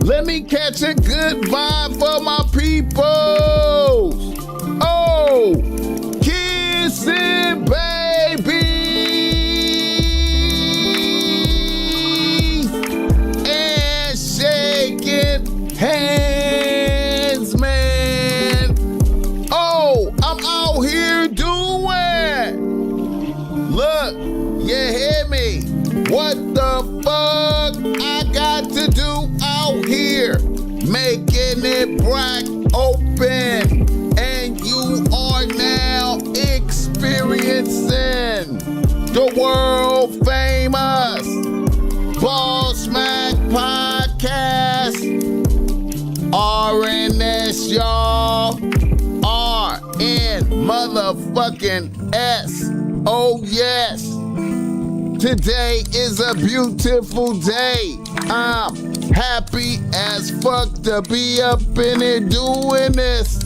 Let me catch a good vibe for my peoples. Oh, kissing baby. And shaking hands, man. Oh, I'm out here doing. Look, you hear me? What the fuck I got to do out here? Making it black open. And you are now experiencing the world famous BossMack podcast. RNS, y'all. RN motherfucking S. Oh, yes. Today is a beautiful day. I'm happy as fuck to be up in here doing this.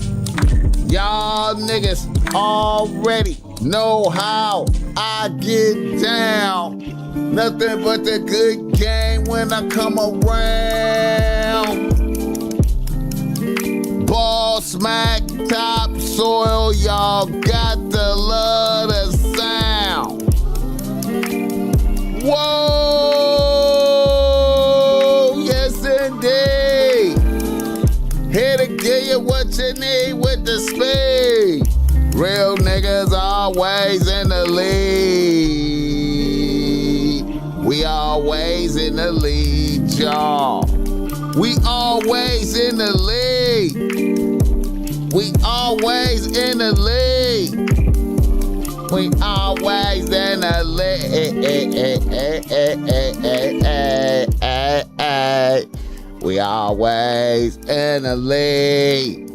Y'all niggas already know how I get down. Nothing but the good game when I come around. BossMack topsoil, y'all got to love the sound. Whoa, yes indeed. Here to give you what you need with the speed. Real niggas always in the lead. We always in the lead, y'all. We always in the lead. We always in the lead. We always in the lead. We always in the lead.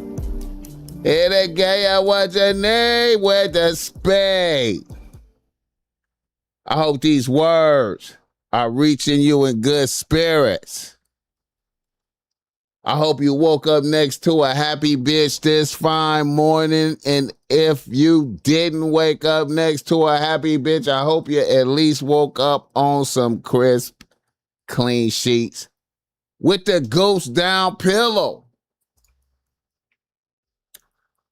Here to get you what you need with the spade. I hope these words are reaching you in good spirits. I hope you woke up next to a happy bitch this fine morning. And if you didn't wake up next to a happy bitch, I hope you at least woke up on some crisp, clean sheets with the ghost down pillow.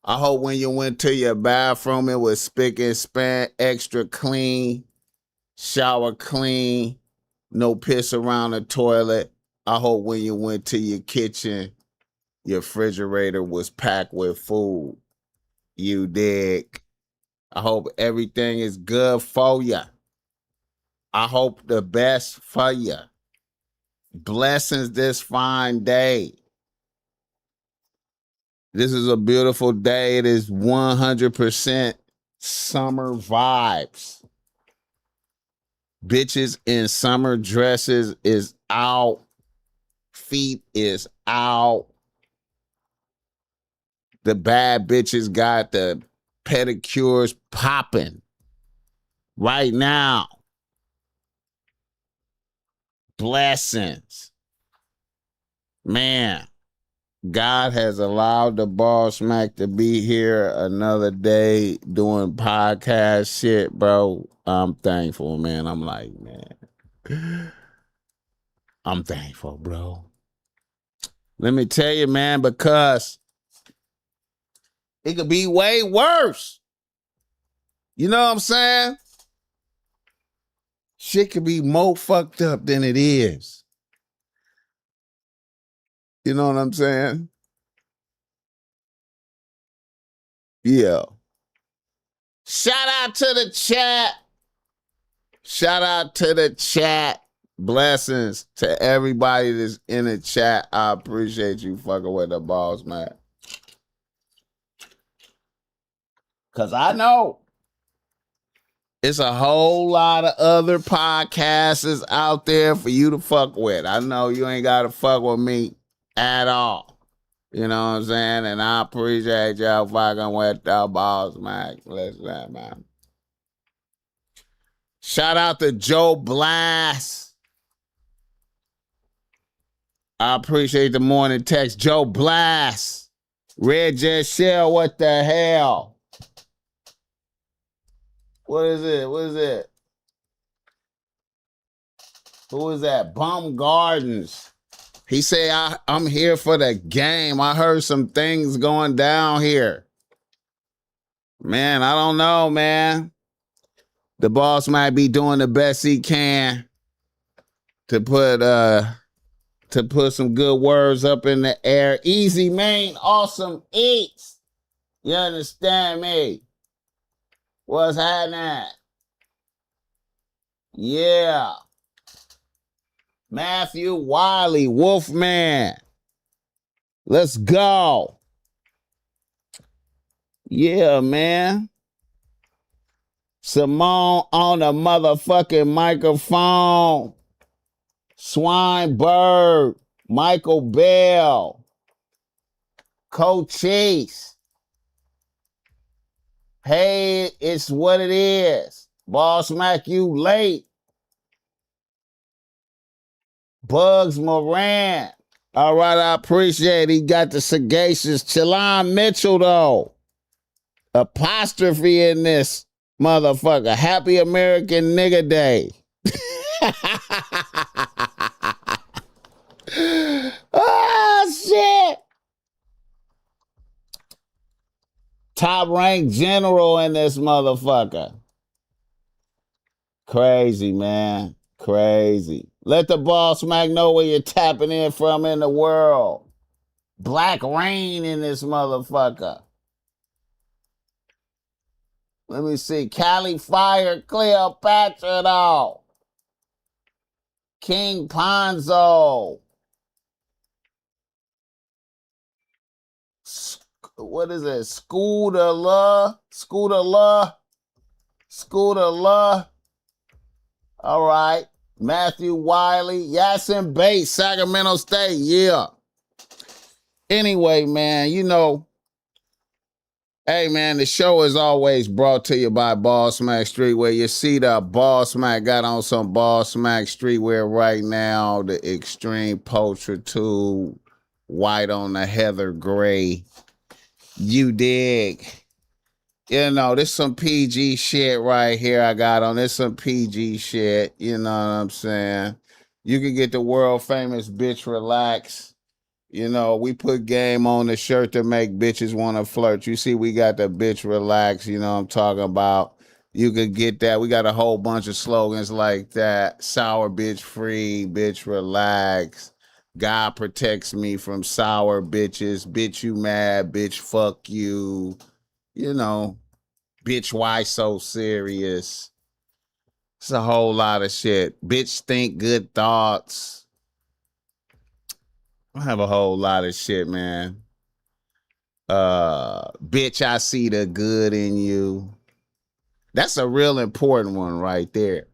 I hope when you went to your bathroom, it was spick and span, extra clean, shower clean, no piss around the toilet. I hope when you went to your kitchen, your refrigerator was packed with food. You dig? I hope everything is good for you. I hope the best for you. Blessings this fine day. This is a beautiful day. It is 100% summer vibes. Bitches in summer dresses is out. Feet is out. The bad bitches got the pedicures popping right now. Blessings. Man, God has allowed the BossMack to be here another day doing podcast shit, bro. I'm thankful, man. I'm like, man, I'm thankful, bro. Let me tell you, man, because it could be way worse. You know what I'm saying? Shit could be more fucked up than it is. You know what I'm saying? Yeah. Shout out to the chat. Shout out to the chat. Blessings to everybody that's in the chat. I appreciate you fucking with the BossMack. Because I know it's a whole lot of other podcasts out there for you to fuck with. I know you ain't got to fuck with me at all. You know what I'm saying? And I appreciate y'all fucking with the BossMack. Listen, man. Shout out to Joe Blast. I appreciate the morning text. Joe Blast. Red Jet Shell, what the hell? What is it? What is it? Who is that? Bum Gardens. He said, I'm here for the game. I heard some things going down here. Man, I don't know, man. The boss might be doing the best he can to put some good words up in the air. Easy, man. Awesome eats. You understand me? What's happening? Yeah. Matthew Wiley, Wolfman. Let's go. Yeah, man. Simone on the motherfucking microphone. Swinebird. Michael Bell. Coach Chase. Hey, it's what it is. BossMack, you late. Bugs Moran. All right, I appreciate it. He got the sagacious Chalon Mitchell, though. Apostrophe in this motherfucker. Happy American Nigga Day. Oh, shit. Top ranked general in this motherfucker. Crazy, man. Crazy. Let the BossMack know where you're tapping in from in the world. Black rain in this motherfucker. Let me see. Cali Fire, Cleopatra, though. King Ponzo. What is it? Scooter La. All right. Matthew Wiley. Yasin Bates, Sacramento State. Yeah. Anyway, man, you know, hey, man, the show is always brought to you by BossMack Streetwear. You see the BossMack got on some BossMack Streetwear right now. The Extreme Poacher 2, white on the heather gray. You dig? You know, this some PG shit right here I got on. This some PG shit. You know what I'm saying? You can get the world famous Bitch Relax. You know, we put game on the shirt to make bitches want to flirt. You see, we got the Bitch Relax. You know what I'm talking about? You could get that. We got a whole bunch of slogans like that. Sour bitch free, bitch relax. God protects me from sour bitches. Bitch, you mad. Bitch, fuck you. You know, bitch, why so serious? It's a whole lot of shit. Bitch, think good thoughts. I have a whole lot of shit, man. Bitch, I see the good in you. That's a real important one right there.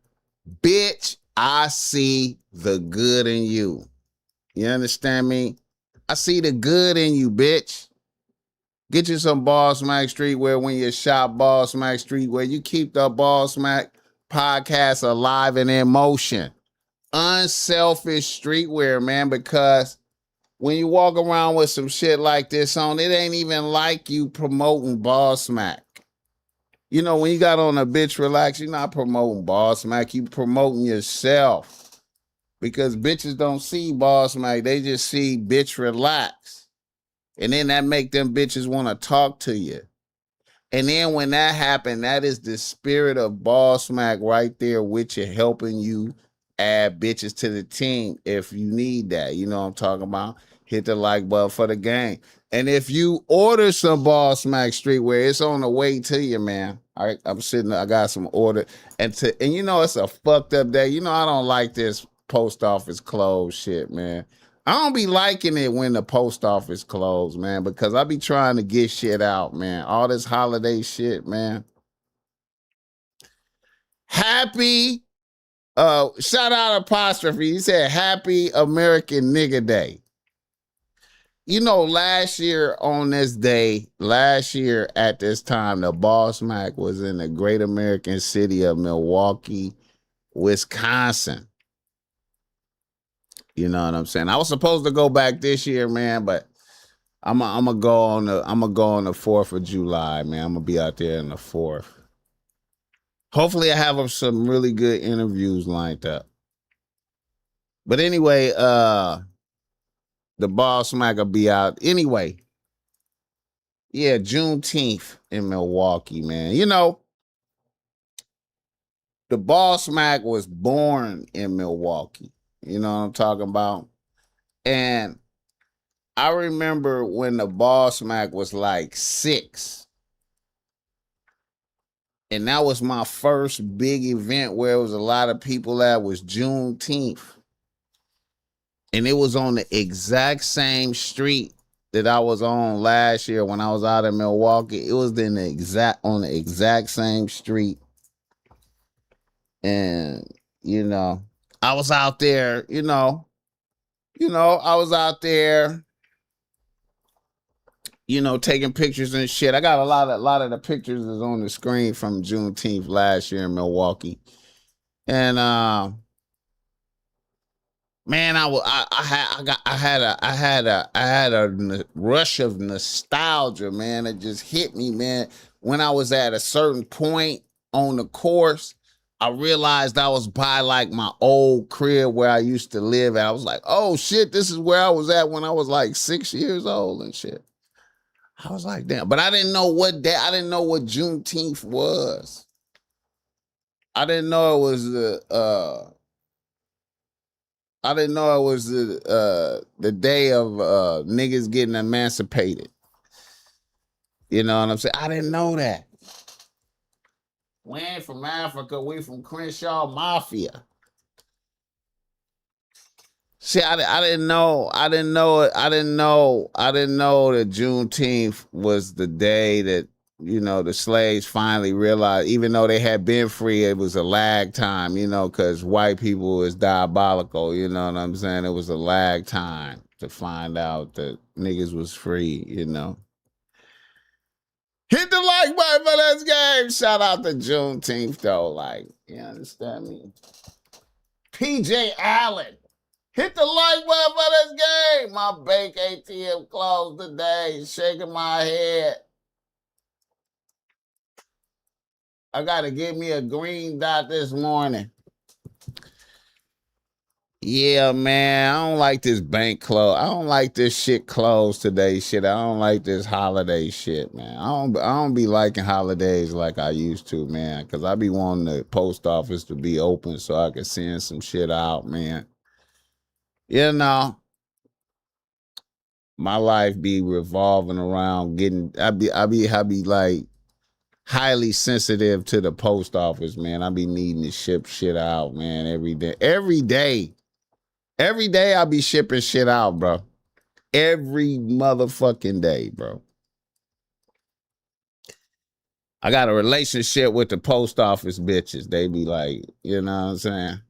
Bitch, I see the good in you. You understand me? I see the good in you, bitch. Get you some BossMack Streetwear when you shop BossMack Streetwear. You keep the BossMack podcast alive and in motion. Unselfish streetwear, man, because when you walk around with some shit like this on, it ain't even like you promoting BossMack. You know, when you got on a Bitch Relax, you're not promoting BossMack. You promoting yourself. Because bitches don't see BossMack. They just see Bitch Relax. And then that make them bitches want to talk to you. And then when that happened, that is the spirit of BossMack right there with you, helping you add bitches to the team if you need that. You know what I'm talking about? Hit the like button for the game. And if you order some BossMack Streetwear, it's on the way to you, man. All right, I got some order. And you know, it's a fucked up day. You know, I don't like this post office closed shit, man. I don't be liking it when the post office closed, man, because I be trying to get shit out, man. All this holiday shit, man. Happy, shout out apostrophe. He said, Happy American Nigga Day. You know, last year on this day, last year at this time, the BossMack was in the great American city of Milwaukee, Wisconsin. You know what I'm saying? I was supposed to go back this year, man, but I'm gonna go on the 4th of July, man. I'm gonna be out there on the 4th. Hopefully, I have some really good interviews lined up. But anyway, The BossMack will be out anyway. Yeah, Juneteenth in Milwaukee, man. You know, the BossMack was born in Milwaukee. You know what I'm talking about? And I remember when the BossMack was like 6. And that was my first big event where it was a lot of people at was Juneteenth. And it was on the exact same street that I was on last year when I was out in Milwaukee. It was on the exact same street. And, you know, I was out there, I was out there, taking pictures and shit. I got a lot of the pictures is on the screen from Juneteenth last year in Milwaukee. And man, I had a rush of nostalgia, man. It just hit me, man. When I was at a certain point on the course, I realized I was by like my old crib where I used to live at. I was like, oh shit, this is where I was at when I was like 6 years old and shit. I was like, damn. But I didn't know what day, I didn't know what Juneteenth was. I didn't know it was the day of niggas getting emancipated. You know what I'm saying? I didn't know that. We ain't from Africa. We from Crenshaw Mafia. See, I didn't know that Juneteenth was the day that, the slaves finally realized, even though they had been free, it was a lag time, because white people is diabolical, you know what I'm saying? It was a lag time to find out that niggas was free, Hit the like button for this game. Shout out to Juneteenth, though. Like, you understand me? PJ Allen. Hit the like button for this game. My bank ATM closed today. Shaking my head. I got to give me a green dot this morning. Yeah, man, I don't like this bank close. I don't like this shit closed today shit. I don't like this holiday shit, man. I don't be liking holidays like I used to, man, because I be wanting the post office to be open so I can send some shit out, man. My life be revolving around I be like highly sensitive to the post office, man. I be needing to ship shit out, man, every day. Every day I be shipping shit out, bro. Every motherfucking day, bro. I got a relationship with the post office bitches. They be like, you know what I'm saying?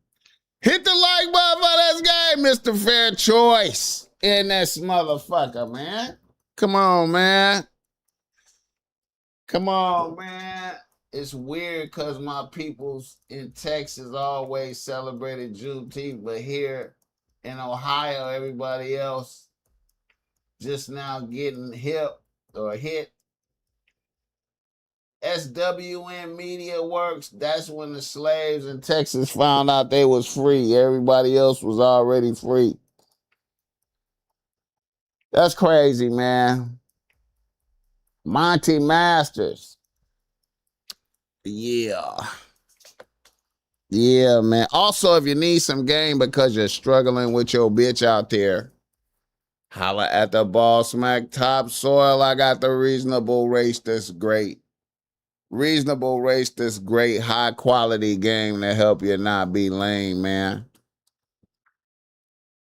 Hit the like button for this game, Mr. Fair Choice. In this motherfucker, man. Come on, man. Come on, man. It's weird because my peoples in Texas always celebrated Juneteenth, but here in Ohio, everybody else just now getting hip or hit. SWN Media Works, that's when the slaves in Texas found out they was free. Everybody else was already free. That's crazy, man. Monty Masters. Yeah. Yeah, man. Also, if you need some game because you're struggling with your bitch out there, holla at the BossMack Topsoil. I got the reasonable race that's great. Reasonable race that's great, high quality game to help you not be lame, man.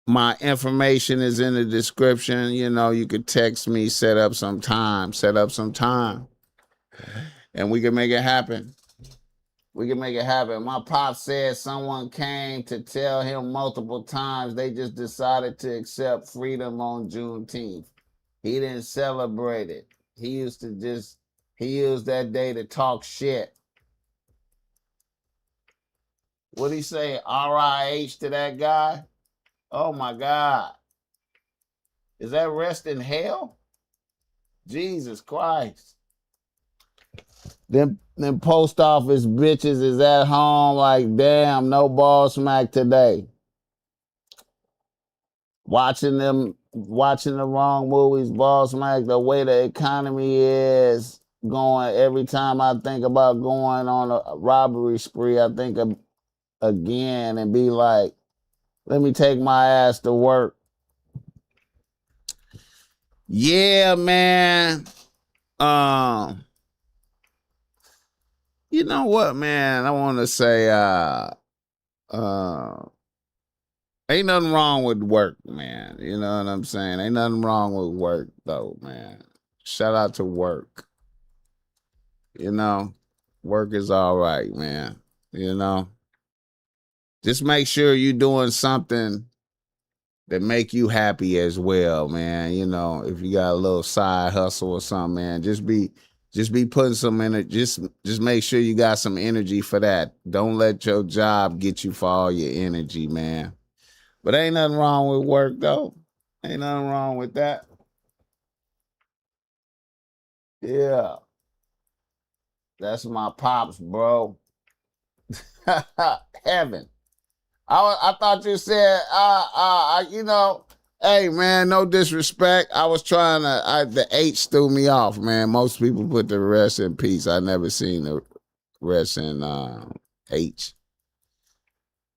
My information is in the description. You could text me, set up some time, and we can make it happen. We can make it happen. My pop said someone came to tell him multiple times they just decided to accept freedom on Juneteenth. He didn't celebrate it. He used that day to talk shit. What'd he say? RIH to that guy? Oh my God. Is that rest in hell? Jesus Christ. Them post office bitches is at home like, damn, no BossMack today. Watching them watching the wrong movies, BossMack. The way the economy is going, every time I think about going on a robbery spree, I think of again and be like, let me take my ass to work. Yeah, man. You know what, man? I want to say, ain't nothing wrong with work, man. You know what I'm saying? Ain't nothing wrong with work, though, man. Shout out to work. You know, work is all right, man. You know, just make sure you're doing something that make you happy as well, man. You know, if you got a little side hustle or something, man, just be putting some energy. Just make sure you got some energy for that. Don't let your job get you for all your energy, man. But ain't nothing wrong with work though. Ain't nothing wrong with that. Yeah, that's my pops, bro. Heaven. I thought you said, you know, hey man, no disrespect. I was trying to, the H threw me off, man. Most people put the rest in peace. I never seen the rest in H.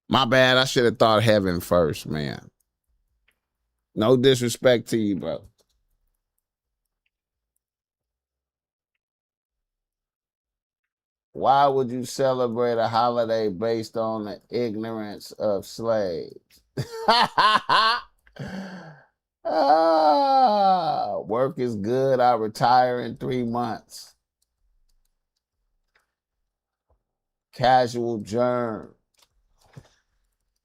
My bad. I should have thought heaven first, man. No disrespect to you, bro. Why would you celebrate a holiday based on the ignorance of slaves? Work is good. I retire in 3 months. Casual germ.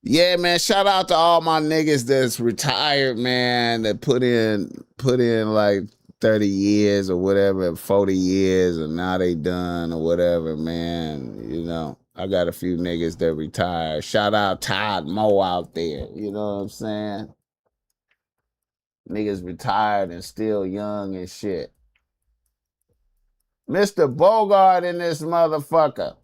Yeah, man. Shout out to all my niggas that's retired, man. That put in like 30 years or whatever, 40 years, and now they done or whatever, man. You know, I got a few niggas that retired. Shout out Todd Moe out there. You know what I'm saying? Niggas retired and still young and shit. Mr. Bogart in this motherfucker.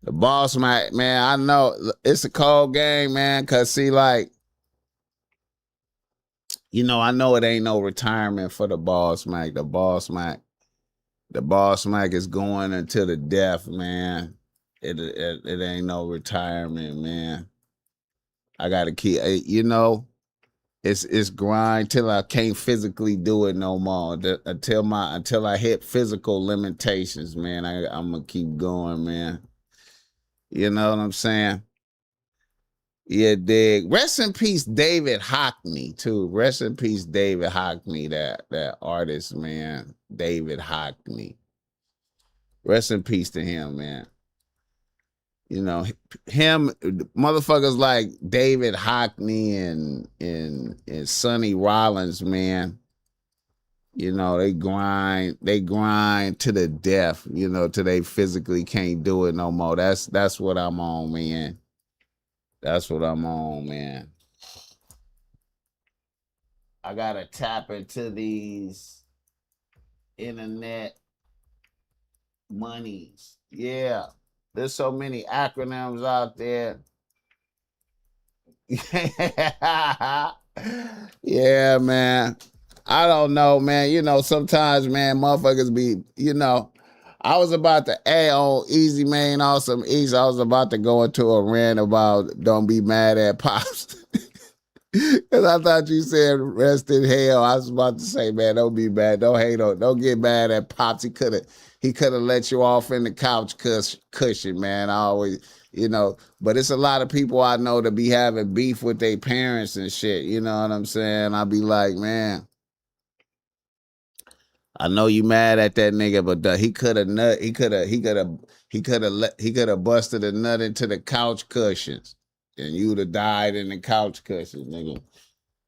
The boss, man, I know it's a cold game, man, because see, like, you know, I know it ain't no retirement for the BossMack. The BossMack is going until the death, man. It ain't no retirement, man. I gotta keep, you know, it's grind till I can't physically do it no more. Until I hit physical limitations, man. I'm gonna keep going, man. You know what I'm saying? Yeah, dig. Rest in peace, David Hockney, too. Rest in peace, David Hockney, that artist, man. David Hockney. Rest in peace to him, man. You know, him motherfuckers like David Hockney and Sonny Rollins, man. You know, they grind to the death, you know, till they physically can't do it no more. That's what I'm on, man. That's what I'm on, man. I gotta tap into these internet monies. Yeah. There's so many acronyms out there. Yeah, man. I don't know, man. You know, sometimes, man, motherfuckers be, you know, I was about to on Easy Man Awesome East. I was about to go into a rant about don't be mad at Pops. Cause I thought you said rest in hell. I was about to say, man, don't be mad. Don't hate on. Don't get mad at Pops. He could have let you off in the couch cushion, man. I always, you know. But it's a lot of people I know that be having beef with their parents and shit. You know what I'm saying? I be like, man, I know you mad at that nigga, but he could have nut. He could have busted a nut into the couch cushions, and you'd have died in the couch cushions, nigga.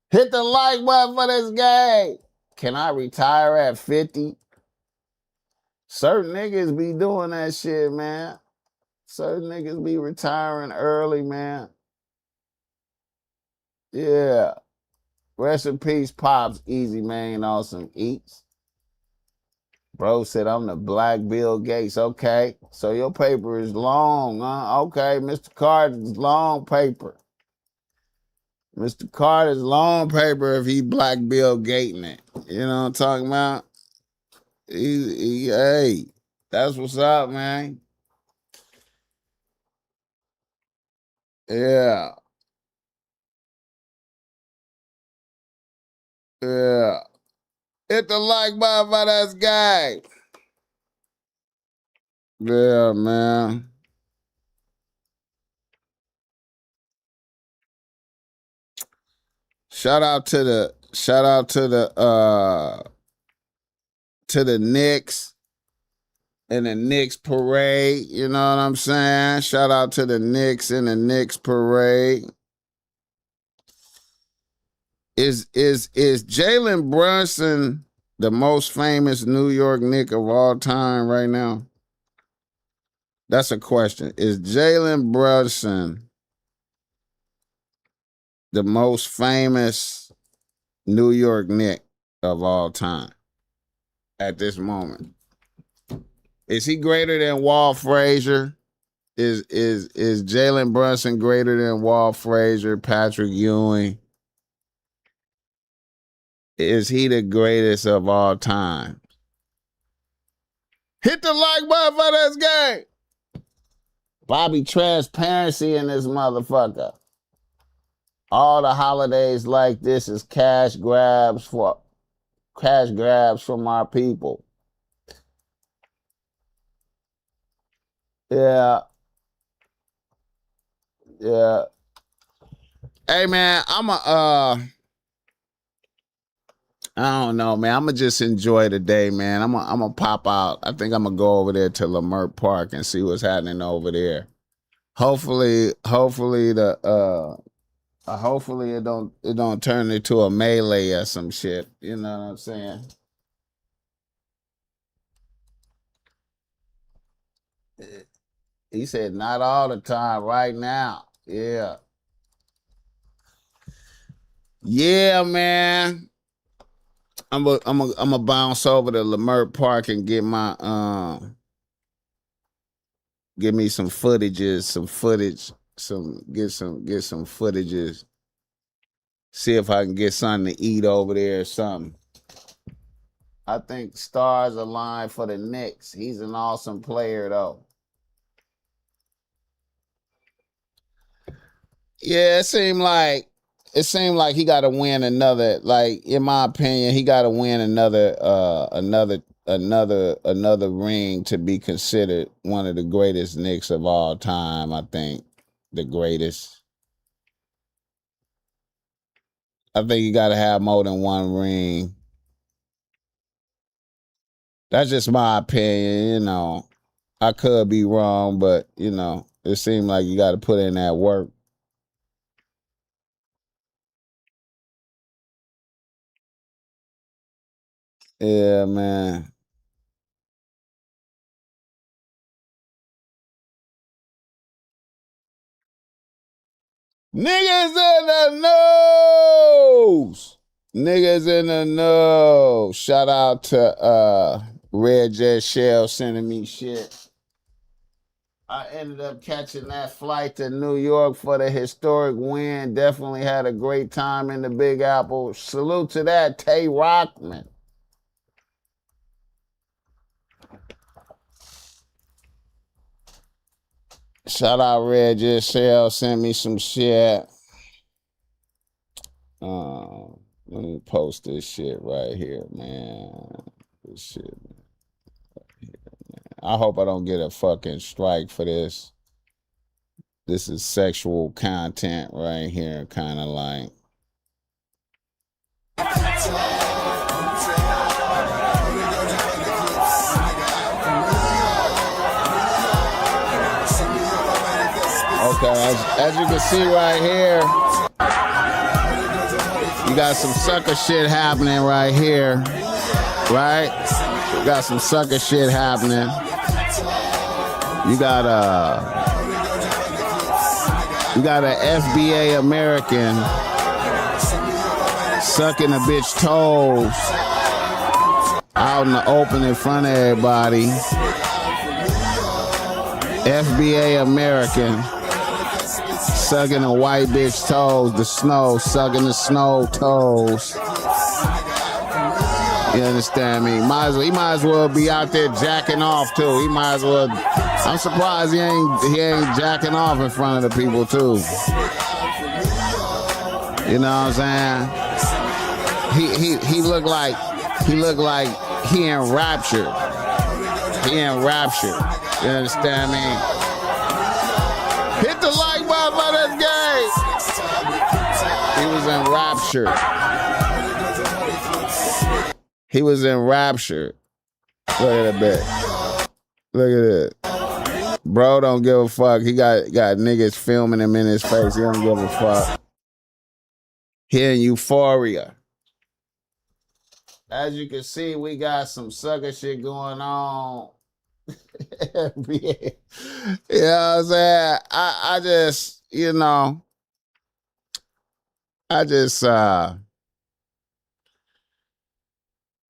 Hit the like button for this game. Can I retire at 50? Certain niggas be doing that shit, man. Certain niggas be retiring early, man. Yeah. Rest in peace, Pops, Easy Man, Awesome Eats. Bro said I'm the Black Bill Gates. Okay. So your paper is long, huh? Okay, Mr. Carter's long paper. Mr. Carter's long paper if he black Bill Gating it. You know what I'm talking about? Hey, that's what's up, man. Yeah. Yeah. Hit the like button for this guy. Yeah, man. Shout out to the Knicks and the Knicks parade. You know what I'm saying? Shout out to the Knicks and the Knicks parade. Is Jalen Brunson the most famous New York Knick of all time right now? That's a question. Is Jalen Brunson the most famous New York Knick of all time at this moment? Is he greater than Walt Frazier? Is Jalen Brunson greater than Walt Frazier, Patrick Ewing? Is he the greatest of all time? Hit the like button for this game. Bobby Transparency in this motherfucker. All the holidays like this is cash grabs from our people. Yeah. Yeah. Hey man, I don't know, man. I'ma just enjoy the day, man. I'm pop out. I think I'm gonna go over there to Lamert Park and see what's happening over there. Hopefully it don't turn into a melee or some shit. You know what I'm saying? He said not all the time, right now. Yeah. Yeah, man. I'm a bounce over to Lamert Park and get my give me some footages, get some footages. See if I can get something to eat over there or something. I think stars align for the Knicks. He's an awesome player though. Yeah, it seemed like he got to win another. Like in my opinion, he got to win another ring to be considered one of the greatest Knicks of all time. I think the greatest. I think you got to have more than one ring. That's just my opinion. You know, I could be wrong, but you know, it seemed like you got to put in that work. Yeah, man. Niggas in the news. Niggas in the know. Shout out to Red Jet Shell sending me shit. I ended up catching that flight to New York for the historic win. Definitely had a great time in the Big Apple. Salute to that, Tay Rockman. Shout out Red Jet Shell, sent me some shit. Let me post this shit right here, man. This shit, man. I hope I don't get a fucking strike for this. This is sexual content right here, kind of like. Okay, as you can see right here, you got some sucker shit happening right here, right? You got some sucker shit happening. You got an FBA American sucking a bitch toes out in the open in front of everybody. FBA American Sucking a white bitch toes, the snow, sucking the snow toes. You understand me? He might as well be out there jacking off too. He might as well. I'm surprised he ain't jacking off in front of the people too. You know what I'm saying? He looked like he enraptured. He enraptured. You understand me? Hit the like button for this game. He was enraptured. He was enraptured. Look at that bit. Look at it. Bro don't give a fuck. He got niggas filming him in his face. He don't give a fuck. He in euphoria. As you can see, we got some sucker shit going on. You know what I'm saying? I just, you know,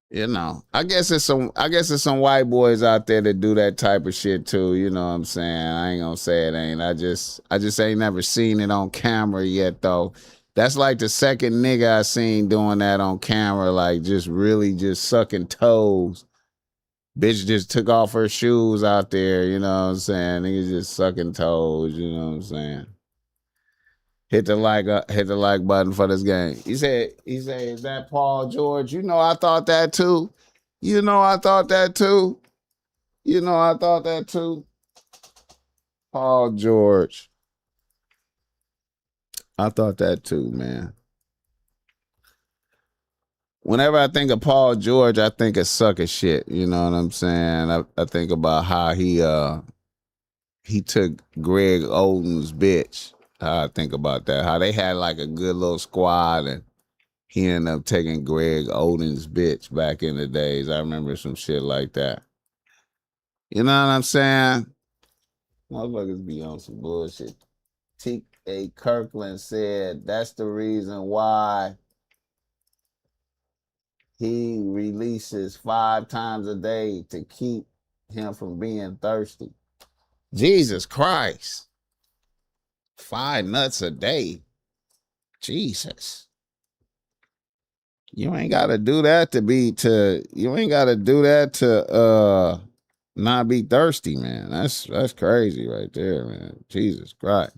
you know, I guess it's some white boys out there that do that type of shit too. You know what I'm saying? I ain't gonna say it ain't. I just ain't never seen it on camera yet though. That's like the second nigga I seen doing that on camera, like just really just sucking toes. Bitch just took off her shoes out there, you know what I'm saying? Niggas just sucking toes, you know what I'm saying? Hit the like button for this game. He said, is that Paul George? You know, I thought that too. You know, I thought that too. Paul George. I thought that too, man. Whenever I think of Paul George, I think of sucker shit. You know what I'm saying? I think about how he took Greg Oden's bitch. How I think about that. How they had like a good little squad and he ended up taking Greg Oden's bitch back in the days. I remember some shit like that. You know what I'm saying? Motherfuckers be on some bullshit. T.A. Kirkland said that's the reason why he releases 5 times a day to keep him from being thirsty. Jesus Christ. 5 nuts a day. Jesus. You ain't gotta do that to not be thirsty, man. That's crazy right there, man. Jesus Christ.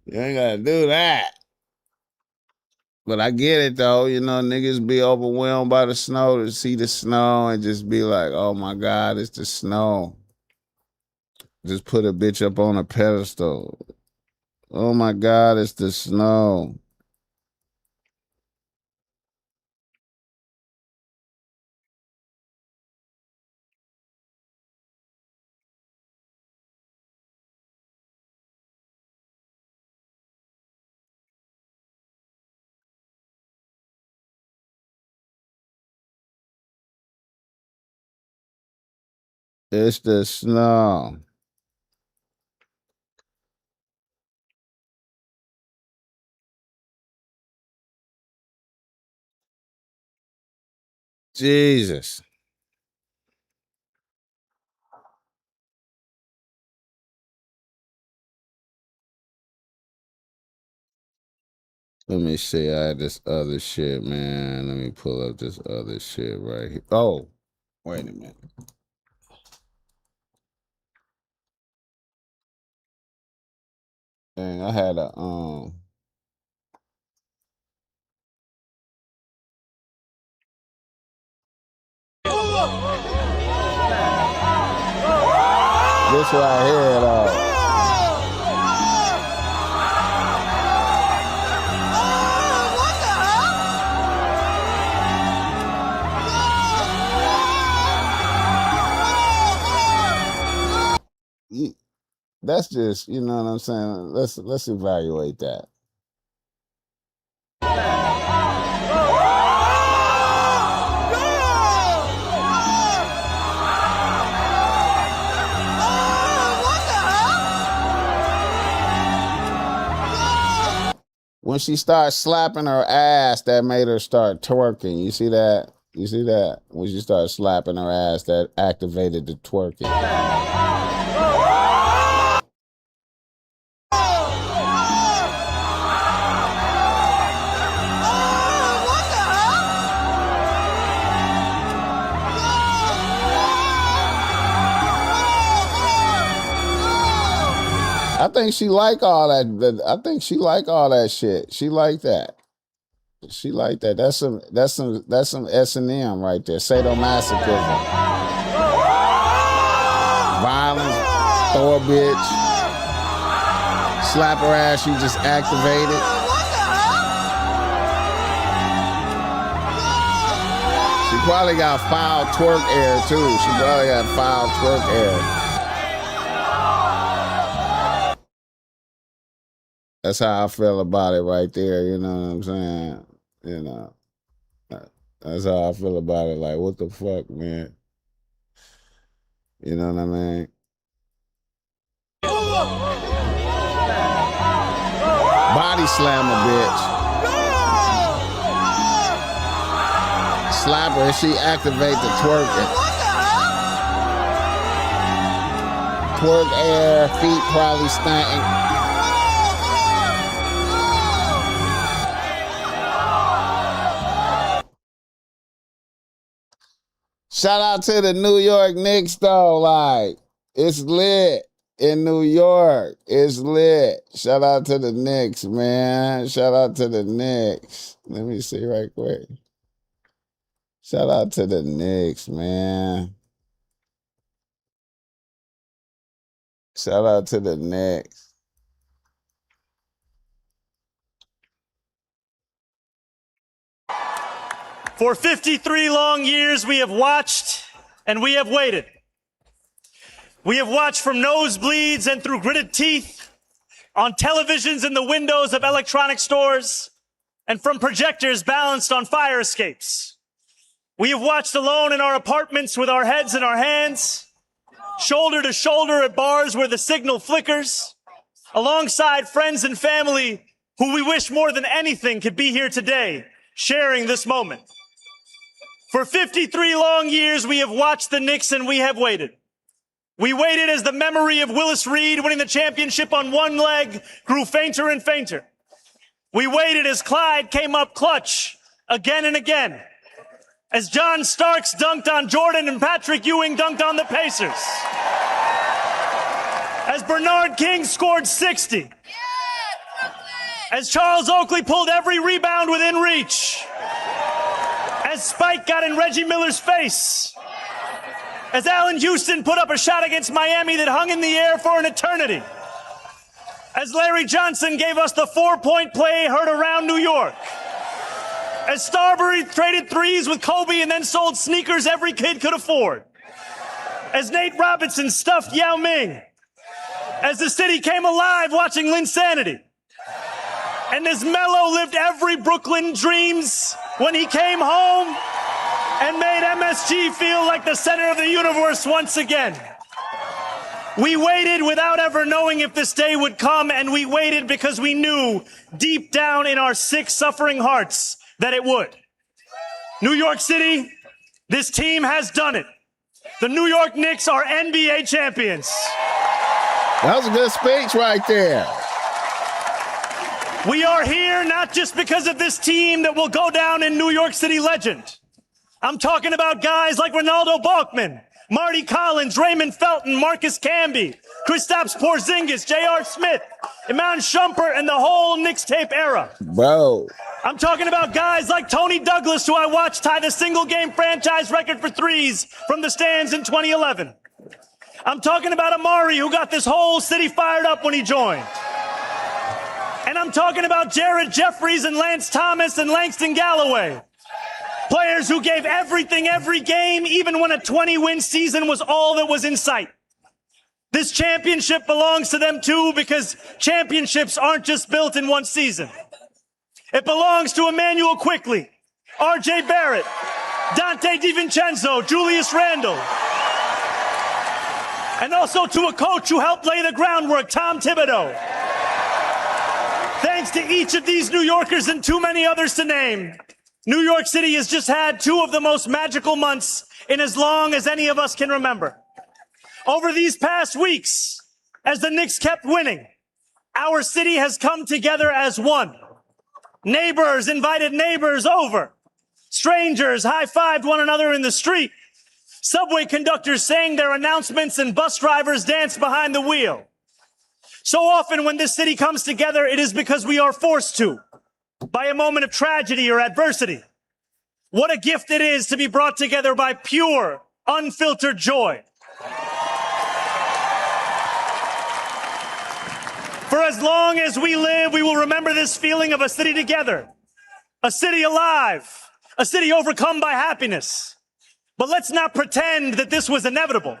You ain't gotta do that. But I get it though, you know, niggas be overwhelmed by the snow to see the snow and just be like, oh my God, it's the snow. Just put a bitch up on a pedestal. Oh my God, it's the snow. It's the snow. Jesus. Let me see. I had this other shit, man. Let me pull up this other shit right here. Oh, wait a minute. Dang, I had a this right here though. That's just, you know what I'm saying? Let's evaluate that. When she starts slapping her ass, that made her start twerking. You see that? You see that? When she started slapping her ass, that activated the twerking. I think she like all that. I think she like all that shit. She like that. She like that. That's some S&M right there. Sadomasochism. Violence. Throw a bitch. Slap her ass. She just activated. She probably got foul twerk air too. She probably got foul twerk air. That's how I feel about it right there. You know what I'm saying? You know, that's how I feel about it. Like, what the fuck, man? You know what I mean? Body slam a bitch. Slap her and she activate the twerking. Twerk air, feet probably stunting. Shout out to the New York Knicks though, like, it's lit in New York. It's lit. Shout out to the Knicks, man. Shout out to the Knicks. Let me see right quick. Shout out to the Knicks, man. Shout out to the Knicks. For 53 long years, we have watched and we have waited. We have watched from nosebleeds and through gritted teeth, on televisions in the windows of electronic stores, and from projectors balanced on fire escapes. We have watched alone in our apartments with our heads in our hands, shoulder to shoulder at bars where the signal flickers, alongside friends and family who we wish more than anything could be here today, sharing this moment. For 53 long years, we have watched the Knicks and we have waited. We waited as the memory of Willis Reed winning the championship on one leg grew fainter and fainter. We waited as Clyde came up clutch again and again. As John Starks dunked on Jordan and Patrick Ewing dunked on the Pacers. As Bernard King scored 60. As Charles Oakley pulled every rebound within reach. As Spike got in Reggie Miller's face. As Allen Houston put up a shot against Miami that hung in the air for an eternity. As Larry Johnson gave us the 4-point play heard around New York. As Starbury traded threes with Kobe and then sold sneakers every kid could afford. As Nate Robinson stuffed Yao Ming. As the city came alive watching Linsanity. And as Melo lived every Brooklyn dreams when he came home and made MSG feel like the center of the universe once again. We waited without ever knowing if this day would come, and we waited because we knew deep down in our sick, suffering hearts that it would. New York City, this team has done it. The New York Knicks are NBA champions. That was a good speech right there. We are here not just because of this team that will go down in New York City legend. I'm talking about guys like Ronaldo Balkman, Marty Collins, Raymond Felton, Marcus Camby, Kristaps Porzingis, J.R. Smith, Iman Shumpert, and the whole Knicks tape era. Bro. I'm talking about guys like Tony Douglas, who I watched tie the single-game franchise record for threes from the stands in 2011. I'm talking about Amari, who got this whole city fired up when he joined. And I'm talking about Jared Jeffries and Lance Thomas and Langston Galloway. Players who gave everything every game, even when a 20-win season was all that was in sight. This championship belongs to them too, because championships aren't just built in one season. It belongs to Emmanuel Quickley, R.J. Barrett, Dante DiVincenzo, Julius Randle. And also to a coach who helped lay the groundwork, Tom Thibodeau. Thanks to each of these New Yorkers and too many others to name, New York City has just had two of the most magical months in as long as any of us can remember. Over these past weeks, as the Knicks kept winning, our city has come together as one. Neighbors invited neighbors over. Strangers high-fived one another in the street. Subway conductors sang their announcements and bus drivers danced behind the wheel. So often when this city comes together, it is because we are forced to, by a moment of tragedy or adversity. What a gift it is to be brought together by pure, unfiltered joy. For as long as we live, we will remember this feeling of a city together, a city alive, a city overcome by happiness. But let's not pretend that this was inevitable.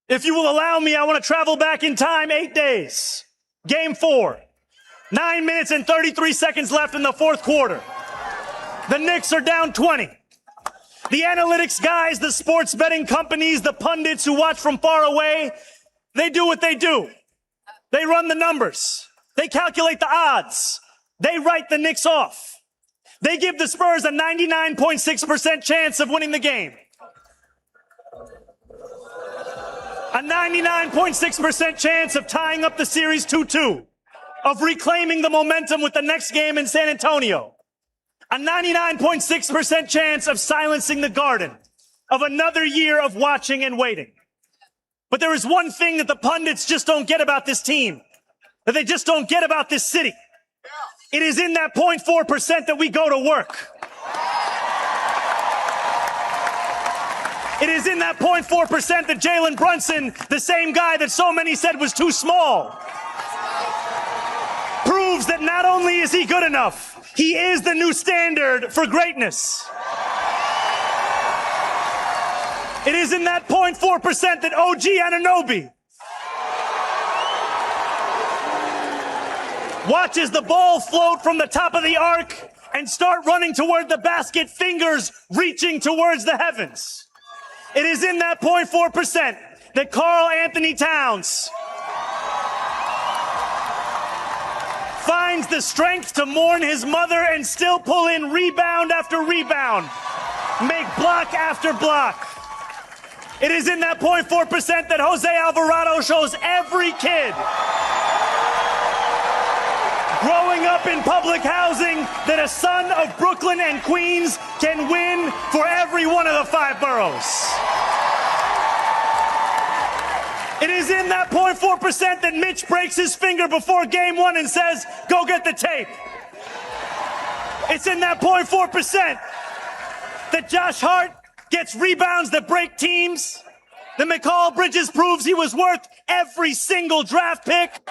If you will allow me, I want to travel back in time 8 days. Game 4. 9 minutes and 33 seconds left in the fourth quarter. The Knicks are down 20. The analytics guys, the sports betting companies, the pundits who watch from far away, they do what they do. They run the numbers. They calculate the odds. They write the Knicks off. They give the Spurs a 99.6% chance of winning the game. A 99.6% chance of tying up the series 2-2, of reclaiming the momentum with the next game in San Antonio. A 99.6% chance of silencing the Garden, of another year of watching and waiting. But there is one thing that the pundits just don't get about this team, that they just don't get about this city. It is in that 0.4% that we go to work. It is in that 0.4% that Jalen Brunson, the same guy that so many said was too small, proves that not only is he good enough, he is the new standard for greatness. It is in that 0.4% that OG Anunoby watches the ball float from the top of the arc and start running toward the basket, fingers reaching towards the heavens. It is in that 0.4% that Karl Anthony Towns finds the strength to mourn his mother and still pull in rebound after rebound, make block after block. It is in that 0.4% that Jose Alvarado shows every kid growing up in public housing that a son of Brooklyn and Queens can win for every one of the 5 boroughs. It is in that 0.4% that Mitch breaks his finger before game 1 and says, go get the tape. It's in that 0.4% that Josh Hart gets rebounds that break teams, that Mikal Bridges proves he was worth every single draft pick,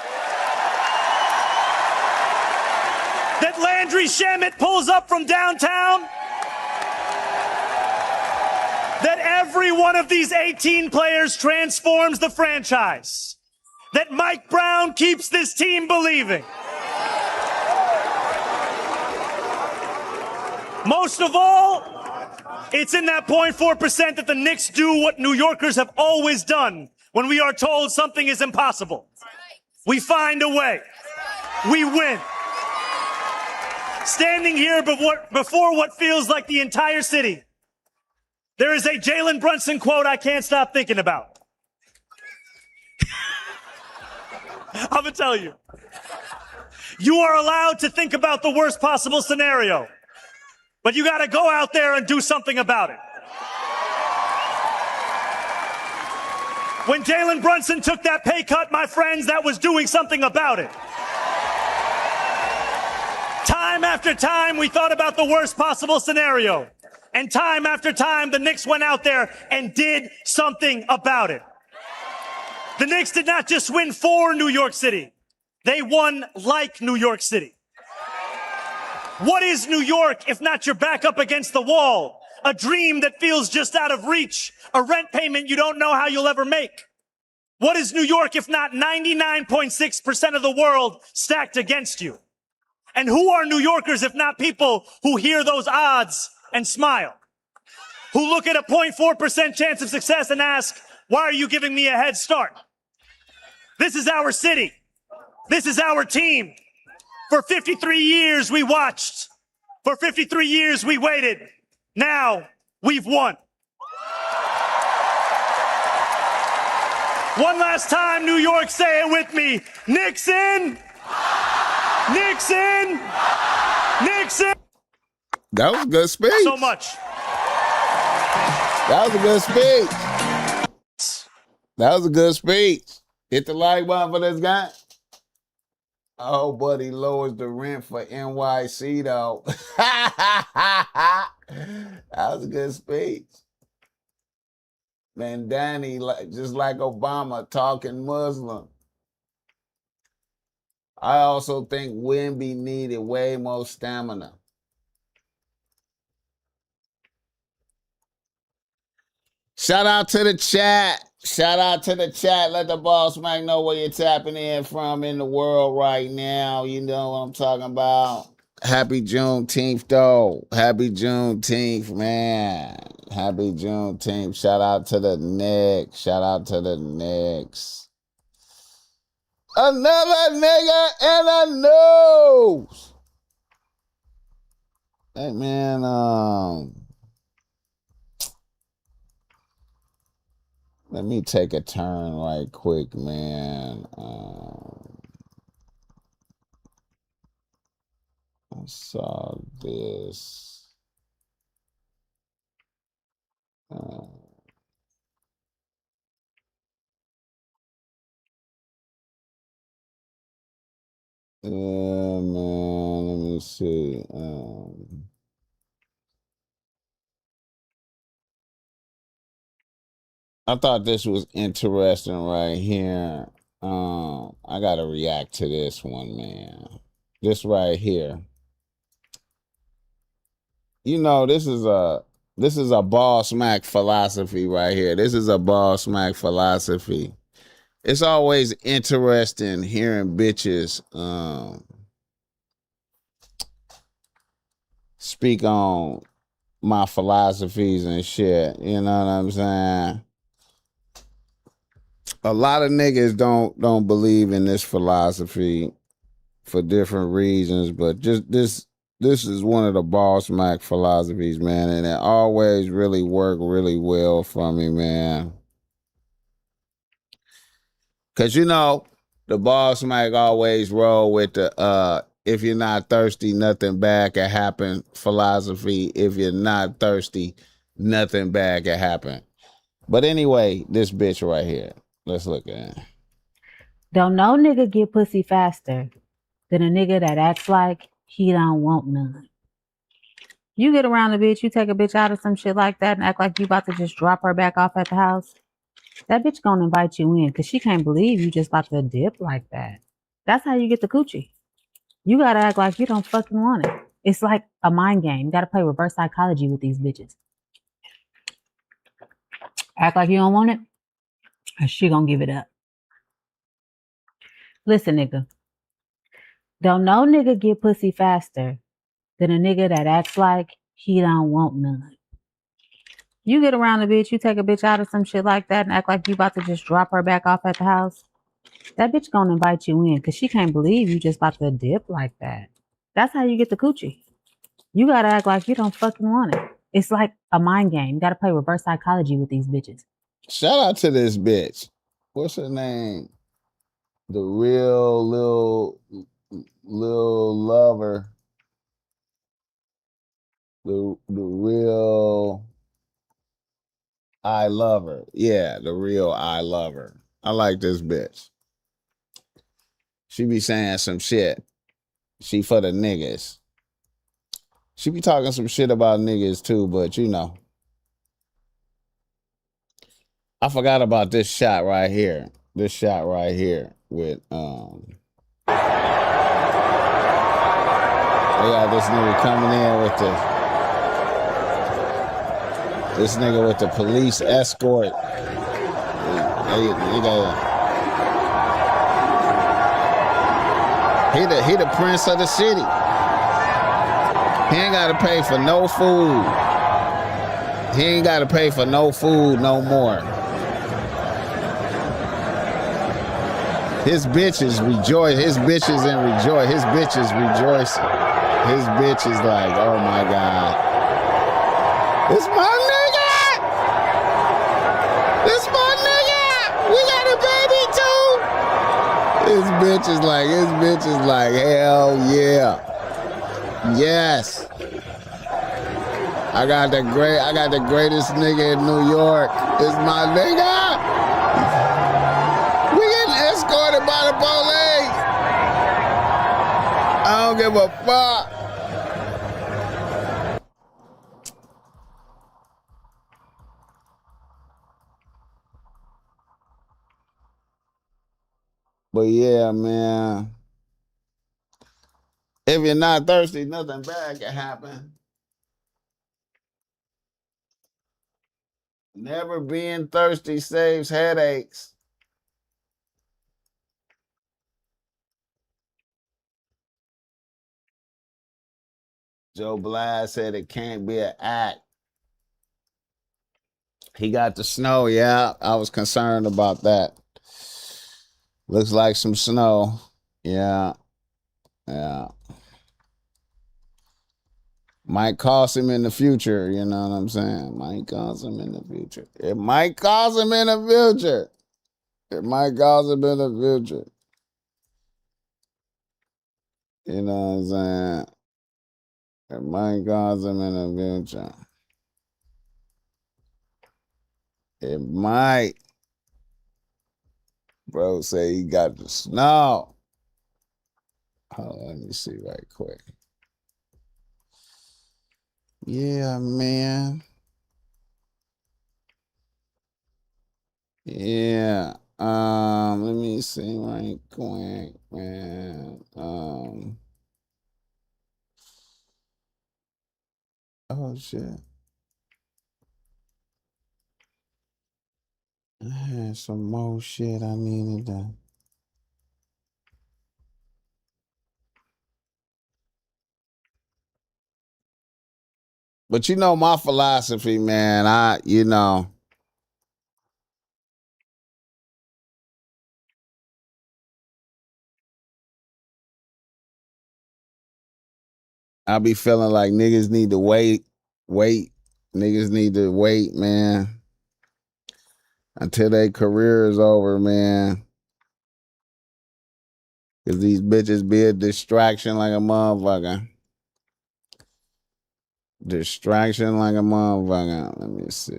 that Landry Shamet pulls up from downtown, that every one of these 18 players transforms the franchise, that Mike Brown keeps this team believing. Most of all, it's in that 0.4% that the Knicks do what New Yorkers have always done when we are told something is impossible. We find a way. We win. Standing here before what feels like the entire city, there is a Jalen Brunson quote I can't stop thinking about. I'm going to tell you. You are allowed to think about the worst possible scenario, but you got to go out there and do something about it. When Jalen Brunson took that pay cut, my friends, that was doing something about it. Time after time, we thought about the worst possible scenario. And time after time, the Knicks went out there and did something about it. The Knicks did not just win for New York City. They won like New York City. What is New York if not your back up against the wall? A dream that feels just out of reach. A rent payment you don't know how you'll ever make. What is New York if not 99.6% of the world stacked against you? And who are New Yorkers if not people who hear those odds and smile? Who look at a 0.4% chance of success and ask, why are you giving me a head start? This is our city. This is our team. For 53 years we watched. For 53 years we waited. Now we've won. One last time, New York, say it with me. Knicks in. Knicks in. Knicks in. That was a good speech. So much. That was a good speech. That was a good speech. Hit the like button for this guy. Oh, buddy lowers the rent for NYC though. That was a good speech. Man, Danny, just like Obama, talking Muslim. I also think Wimby needed way more stamina. Shout out to the chat. Shout out to the chat. Let the BossMack know where you're tapping in from in the world right now. You know what I'm talking about. Happy Juneteenth, though. Happy Juneteenth, man. Happy Juneteenth. Shout out to the Knicks. Shout out to the Knicks. Another nigga in the news. Hey, man, let me take a turn right quick, man. I saw this. Yeah, man, let me see. I thought this was interesting right here. I gotta react to this one, man. This right here. You know, this is a BossMack philosophy right here. This is a BossMack philosophy. It's always interesting hearing bitches speak on my philosophies and shit. You know what I'm saying? A lot of niggas don't believe in this philosophy for different reasons, but just this is one of the BossMack philosophies, man, and it always really worked really well for me, man. Cause you know, the BossMack always roll with the if you're not thirsty, nothing bad can happen philosophy. If you're not thirsty, nothing bad can happen. But anyway, this bitch right here. Let's look at it. Don't no nigga get pussy faster than a nigga that acts like he don't want none. You get around a bitch, you take a bitch out of some shit like that and act like you about to just drop her back off at the house. That bitch gonna invite you in because she can't believe you just about to dip like that. That's how you get the coochie. You gotta act like you don't fucking want it. It's like a mind game. You gotta play reverse psychology with these bitches. Act like you don't want it, and she gonna give it up. Listen, nigga. Don't no nigga get pussy faster than a nigga that acts like he don't want none. You get around a bitch, you take a bitch out of some shit like that and act like you about to just drop her back off at the house. That bitch gonna invite you in because she can't believe you just about to dip like that. That's how you get the coochie. You gotta act like you don't fucking want it. It's like a mind game. You gotta play reverse psychology with these bitches. Shout out to this bitch. What's her name? The real little lover. The real I love her. Yeah, the real I love her. I like this bitch. She be saying some shit. She for the niggas. She be talking some shit about niggas too, but you know. I forgot about this shot right here. This shot right here with they got this nigga coming in with this nigga with the police escort. He the prince of the city. He ain't gotta pay for no food. He ain't gotta pay for no food no more. His bitches rejoice. His bitches and rejoice. His bitches rejoicing. His bitch is like, oh my God. It's my nigga! It's my nigga! We got a baby too! His bitch is like, hell yeah. Yes. I got the greatest nigga in New York. It's my nigga! We getting escorted by the police! don't give a fuck. But yeah, man. If you're not thirsty, nothing bad can happen. Never being thirsty saves headaches. Joe Blas said it can't be an act. He got the snow, yeah. I was concerned about that. Looks like some snow. Yeah. Yeah. Might cost him in the future, you know what I'm saying? Might cost him in the future. It might cost him in the future. It might cost him in the future. You know what I'm saying? It might cost him in the future. It might. Bro say he got the snow. Hold on, let me see right quick. Yeah, man. Yeah. Let me see right quick, man. Oh shit. I had some more shit I needed to. But you know my philosophy, man. I be feeling like niggas need to wait. Niggas need to wait, man, until their career is over, man. Cause these bitches be a distraction like a motherfucker. Distraction like a motherfucker. Let me see.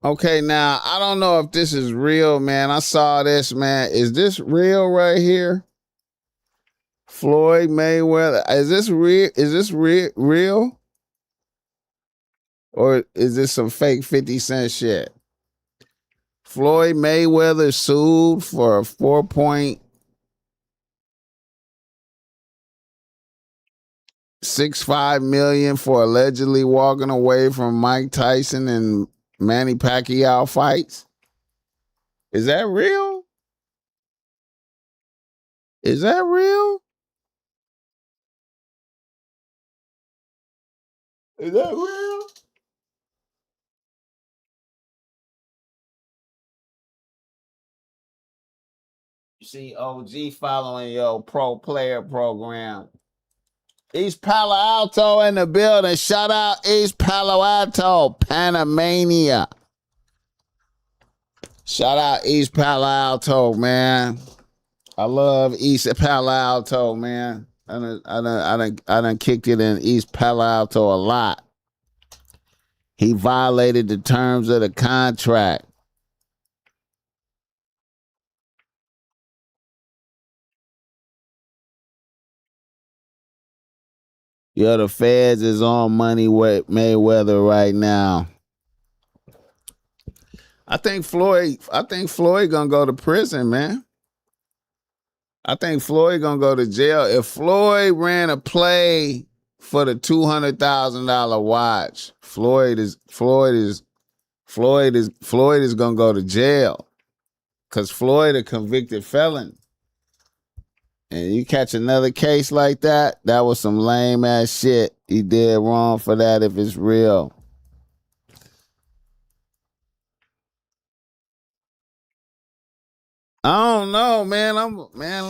Okay, now I don't know if this is real, man. I saw this, man. Is this real right here? Floyd Mayweather. Is this real? Is this real? Or is this some fake 50 Cent shit? Floyd Mayweather sued for 4.65 million for allegedly walking away from Mike Tyson and Manny Pacquiao fights. Is that real? Is that real? Is that real? You see OG following your pro player program. East Palo Alto in the building. Shout out East Palo Alto, Panamania. Shout out East Palo Alto, man. I love East Palo Alto, man. I done kicked it in East Palo Alto a lot. He violated the terms of the contract. Yo, the feds is on money with Mayweather right now. I think Floyd gonna go to prison, man. I think Floyd gonna go to jail. If Floyd ran a play for the $200,000 watch, Floyd is gonna go to jail. Cause Floyd a convicted felon. And you catch another case like that, that was some lame ass shit. He did wrong for that if it's real. I don't know, man.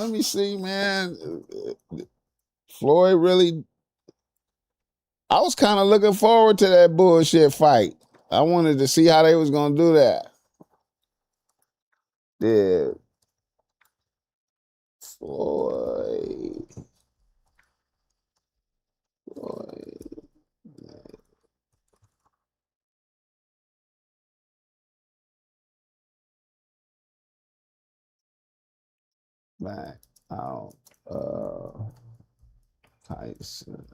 Let me see, man. Floyd really, I was kind of looking forward to that bullshit fight. I wanted to see how they was gonna do that. Yeah. Floyd. Floyd. back out Tyson.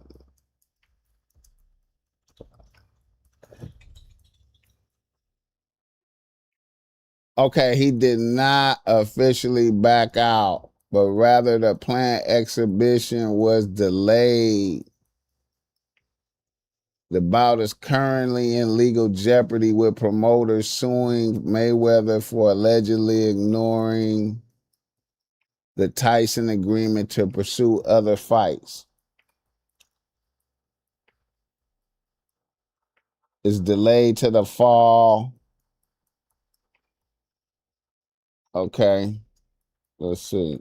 Okay, he did not officially back out, but rather the planned exhibition was delayed. The bout is currently in legal jeopardy with promoters suing Mayweather for allegedly ignoring the Tyson agreement to pursue other fights. It's delayed to the fall. Okay, let's see.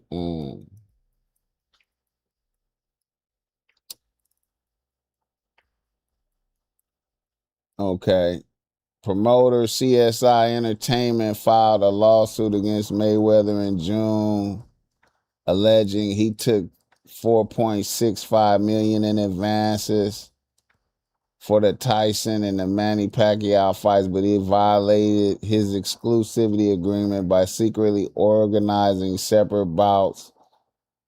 Okay. Promoter CSI Entertainment filed a lawsuit against Mayweather in June, alleging he took $4.65 million in advances for the Tyson and the Manny Pacquiao fights, but he violated his exclusivity agreement by secretly organizing separate bouts,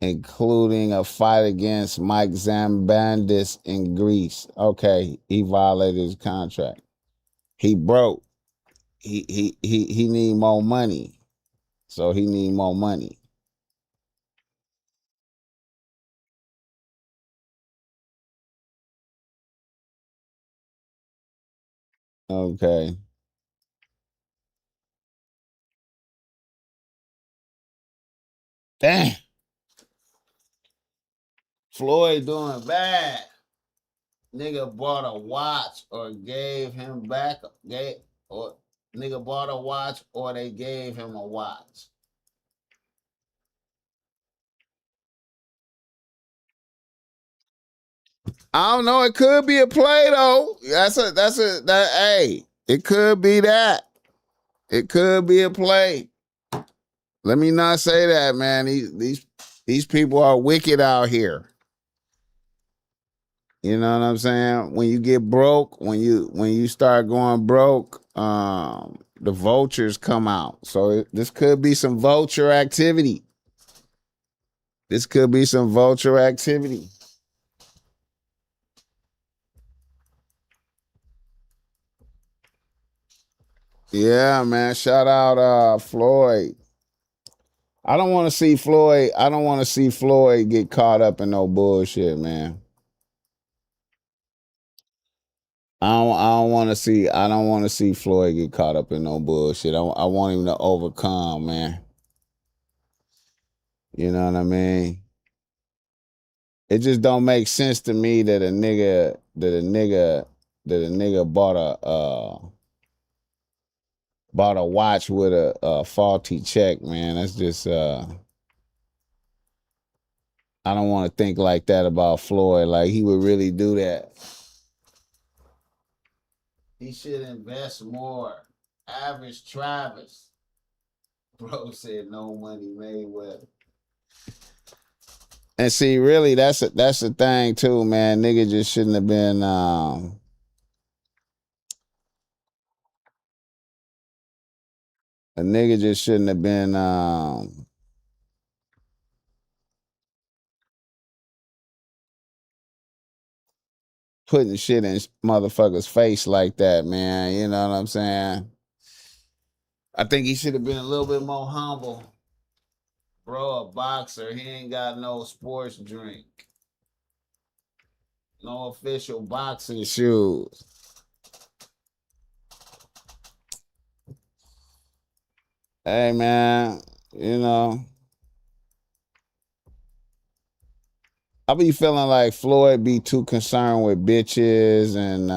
including a fight against Mike Zambandis in Greece. Okay, he violated his contract. He broke. He need more money. So he need more money. Okay. Damn. Floyd doing bad. Nigga bought a watch or gave him back or nigga bought a watch or they gave him a watch. I don't know. It could be a play though. Hey, it could be that. It could be a play. Let me not say that, man. These people are wicked out here. You know what I'm saying? When you get broke, when you start going broke, the vultures come out. So this could be some vulture activity. This could be some vulture activity. Yeah, man. Shout out Floyd. I don't want to see Floyd. I don't want to see Floyd get caught up in no bullshit, man. I don't want to see. I don't want to see Floyd get caught up in no bullshit. I want him to overcome, man. You know what I mean? It just don't make sense to me that a nigga bought a watch with a faulty check, man. That's just I don't want to think like that about Floyd. Like he would really do that. He should invest more. Average Travis. Bro said no money made with. And see, really, that's the thing too, man. Nigga just shouldn't have been. A nigga just shouldn't have been. Putting shit in motherfuckers' face like that, man. You know what I'm saying? I think he should have been a little bit more humble. Bro, a boxer, he ain't got no sports drink. No official boxing shoes. Hey, man, you know, I be feeling like Floyd be too concerned with bitches and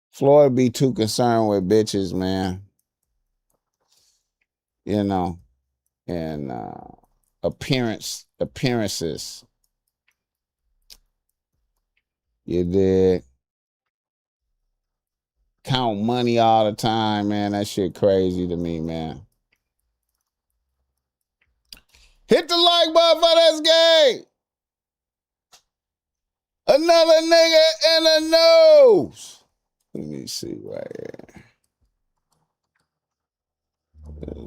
Floyd be too concerned with bitches, man. You know, and appearances. You did count money all the time, man. That shit crazy to me, man. Hit the like button for this game. Another nigga in the news. Let me see right here.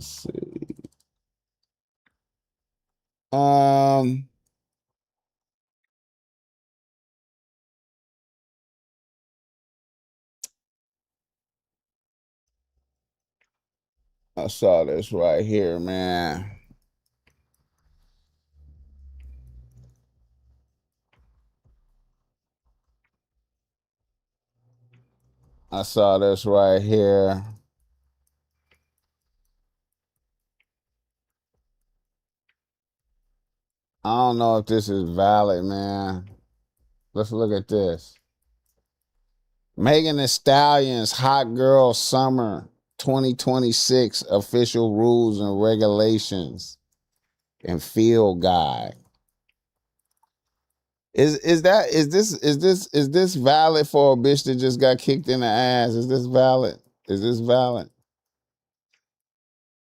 Let's see. I saw this right here, man. I saw this right here. I don't know if this is valid, man. Let's look at this. Megan Thee Stallion's Hot Girl Summer 2026 official rules and regulations and field guide. Is this valid for a bitch that just got kicked in the ass? Is this valid? Is this valid?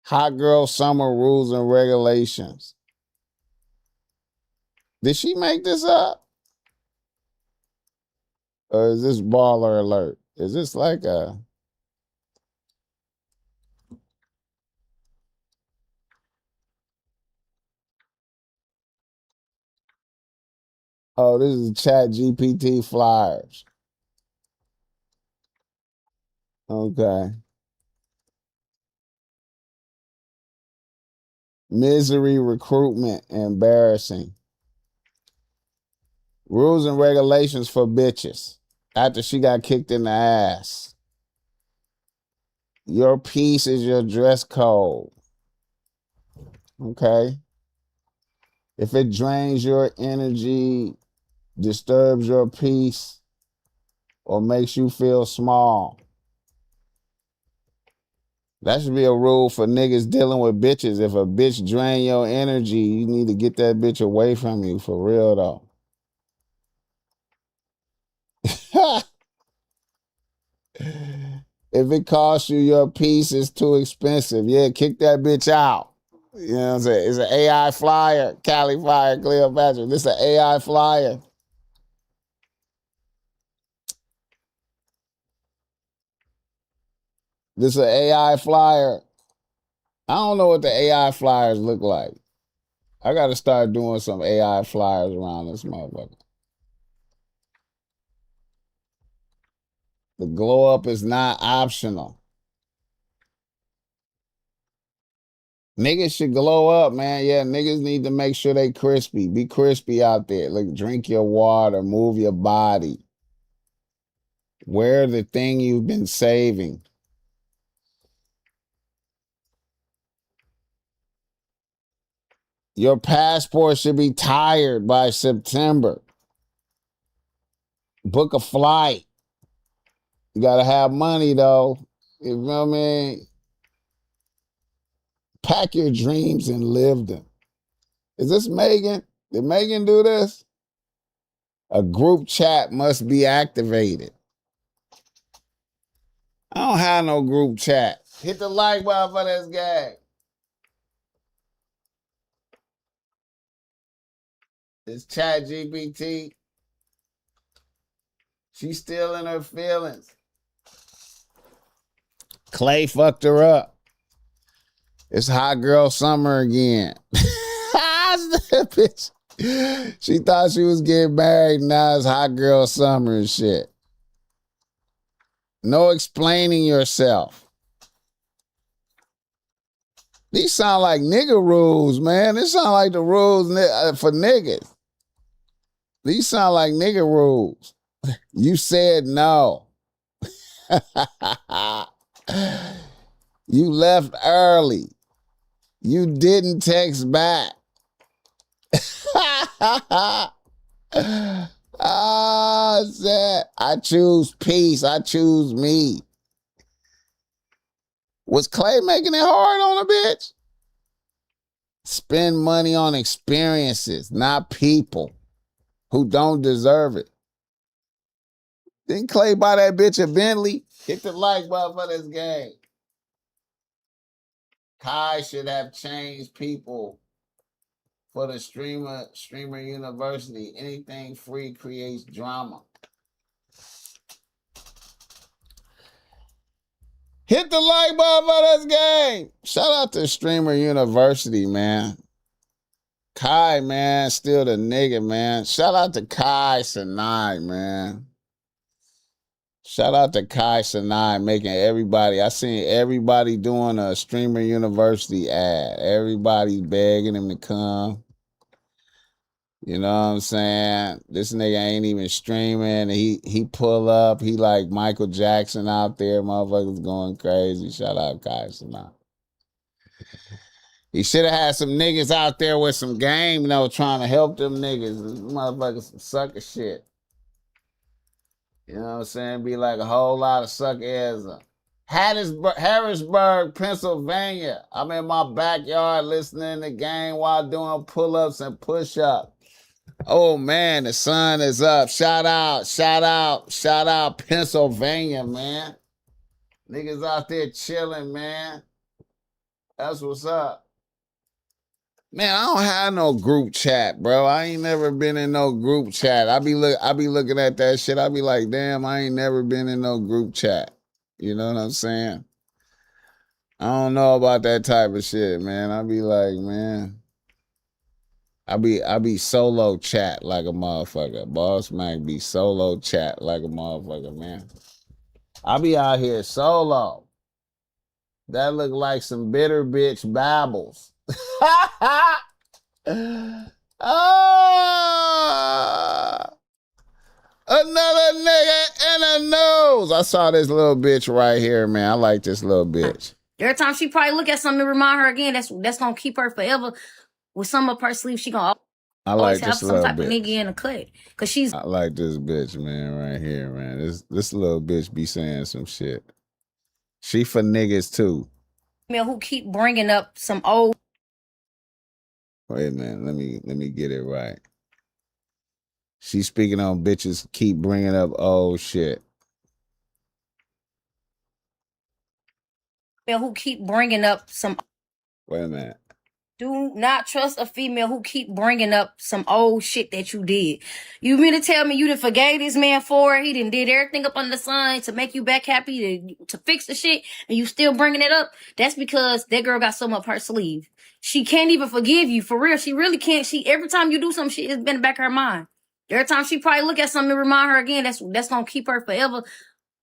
Hot Girl Summer rules and regulations. Did she make this up? Or is this baller alert? Is this like a... Oh, this is Chat GPT flyers. Okay. Misery recruitment, embarrassing. Rules and regulations for bitches after she got kicked in the ass. Your piece is your dress code. Okay. If it drains your energy, disturbs your peace, or makes you feel small, that should be a rule for niggas dealing with bitches. If a bitch drain your energy, you need to get that bitch away from you, for real though. If it costs you your piece, it's too expensive. Yeah, kick that bitch out. You know what I'm saying? It's an AI flyer. Cali Flyer, Cleopatra. This is an AI flyer. This is an AI flyer. I don't know what the AI flyers look like. I got to start doing some AI flyers around this motherfucker. The glow up is not optional. Niggas should glow up, man. Yeah, niggas need to make sure they crispy. Be crispy out there. Like, drink your water, move your body. Wear the thing you've been saving. Your passport should be tired by September. Book a flight. You gotta have money though. You know what I mean? Pack your dreams and live them. Is this Megan? Did Megan do this? A group chat must be activated. I don't have no group chat. Hit the like button for this guy. It's Chat GPT. She's still in her feelings. Clay fucked her up. It's hot girl summer again. Bitch. She thought she was getting married. Now it's hot girl summer and shit. No explaining yourself. These sound like nigga rules, man. This sound like the rules for niggas. These sound like nigga rules. You said no. You left early. You didn't text back. I choose peace. I choose me. Was Clay making it hard on a bitch? Spend money on experiences, not people who don't deserve it. Didn't Clay buy that bitch a Bentley? Hit the like button for this game. Kai should have changed people for the streamer university. Anything free creates drama. Hit the like button for this game. Shout out to Streamer University, man. Kai, man, still the nigga, man. Shout out to Kai Sinai, man. Shout out to Kai Sinai making everybody. I seen everybody doing a Streamer University ad. Everybody begging him to come. You know what I'm saying? This nigga ain't even streaming. He pull up. He like Michael Jackson out there. Motherfuckers going crazy. Shout out Kai Sinai. He should have had some niggas out there with some game, trying to help them niggas. These motherfuckers some sucker shit. You know what I'm saying? Be like a whole lot of sucker ass. Harrisburg, Pennsylvania. I'm in my backyard listening to game while doing pull-ups and push-ups. Oh man, the sun is up. Shout out Pennsylvania, man. Niggas out there chilling, man. That's what's up. Man, I don't have no group chat, bro. I ain't never been in no group chat. I be looking at that shit. I be like, damn, I ain't never been in no group chat. You know what I'm saying? I don't know about that type of shit, man. I be like, man, I be solo chat like a motherfucker. BossMack be solo chat like a motherfucker, man. I be out here solo. That look like some bitter bitch babbles. Another nigga in the news. I saw this little bitch right here, man. I like this little bitch. Every time she probably look at something and remind her again, that's gonna keep her forever with some up her sleeve. She gonna always have some type of nigga in the cut. Cause I like this bitch, man, right here, man. This little bitch be saying some shit. She for niggas too. Man, who keep bringing up some old. Wait a minute, let me get it right. She speaking on bitches keep bringing up old shit. Who keep bringing up some. Wait a minute. Do not trust a female who keep bringing up some old shit that you did. You mean to tell me you done forgave this man for it? He done did everything up under the sun to make you back happy, to fix the shit, and you still bringing it up? That's because that girl got something up her sleeve. She can't even forgive you, for real. She really can't. Every time you do some shit, it's been in the back of her mind. Every time she probably look at something and remind her again, that's gonna keep her forever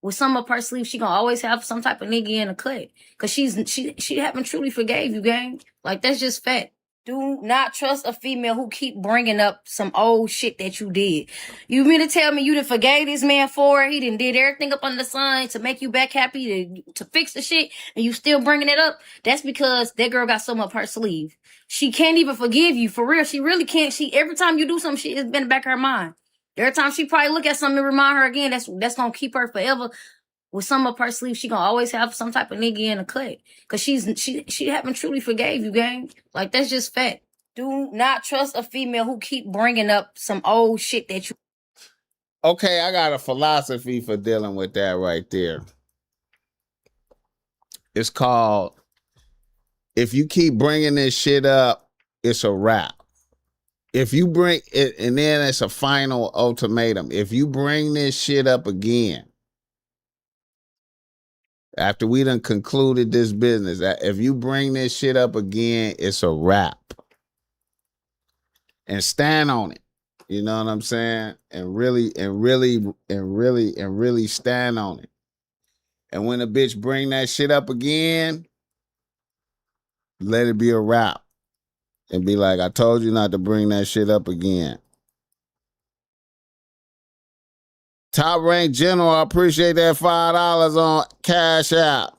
with some up her sleeve. She gonna always have some type of nigga in the cut. Cause she haven't truly forgave you, gang. Like, that's just fact. Do not trust a female who keep bringing up some old shit that you did. You mean to tell me you done forgave this man for it? He done did everything up under the sun to make you back happy, to fix the shit, and you still bringing it up? That's because that girl got something up her sleeve. She can't even forgive you, for real. She really can't. Every time you do some shit, it's been in the back of her mind. Every time she probably look at something and remind her again, that's gonna keep her forever with some up her sleeve. She gonna always have some type of nigga in the cut. Cause she haven't truly forgave you, gang. Like, that's just fact. Do not trust a female who keep bringing up some old shit that you. Okay, I got a philosophy for dealing with that right there. It's called, if you keep bringing this shit up, it's a wrap. If you bring it, and then it's a final ultimatum. If you bring this shit up again, after we done concluded this business, if you bring this shit up again, it's a wrap. And stand on it. You know what I'm saying? And really stand on it. And when a bitch bring that shit up again, let it be a wrap. And be like, I told you not to bring that shit up again. Top Rank General, I appreciate that $5 on Cash App.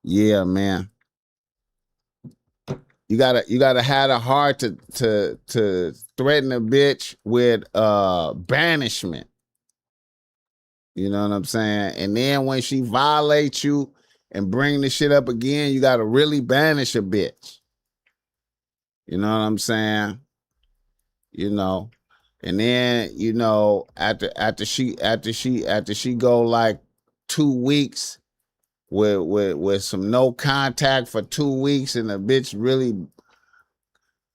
Yeah, man. You gotta have the heart to threaten a bitch with banishment. You know what I'm saying? And then when she violates you and bring the shit up again, you gotta really banish a bitch. You know what I'm saying? You know. And then, you know, after she go like 2 weeks with some no contact for 2 weeks, and the bitch really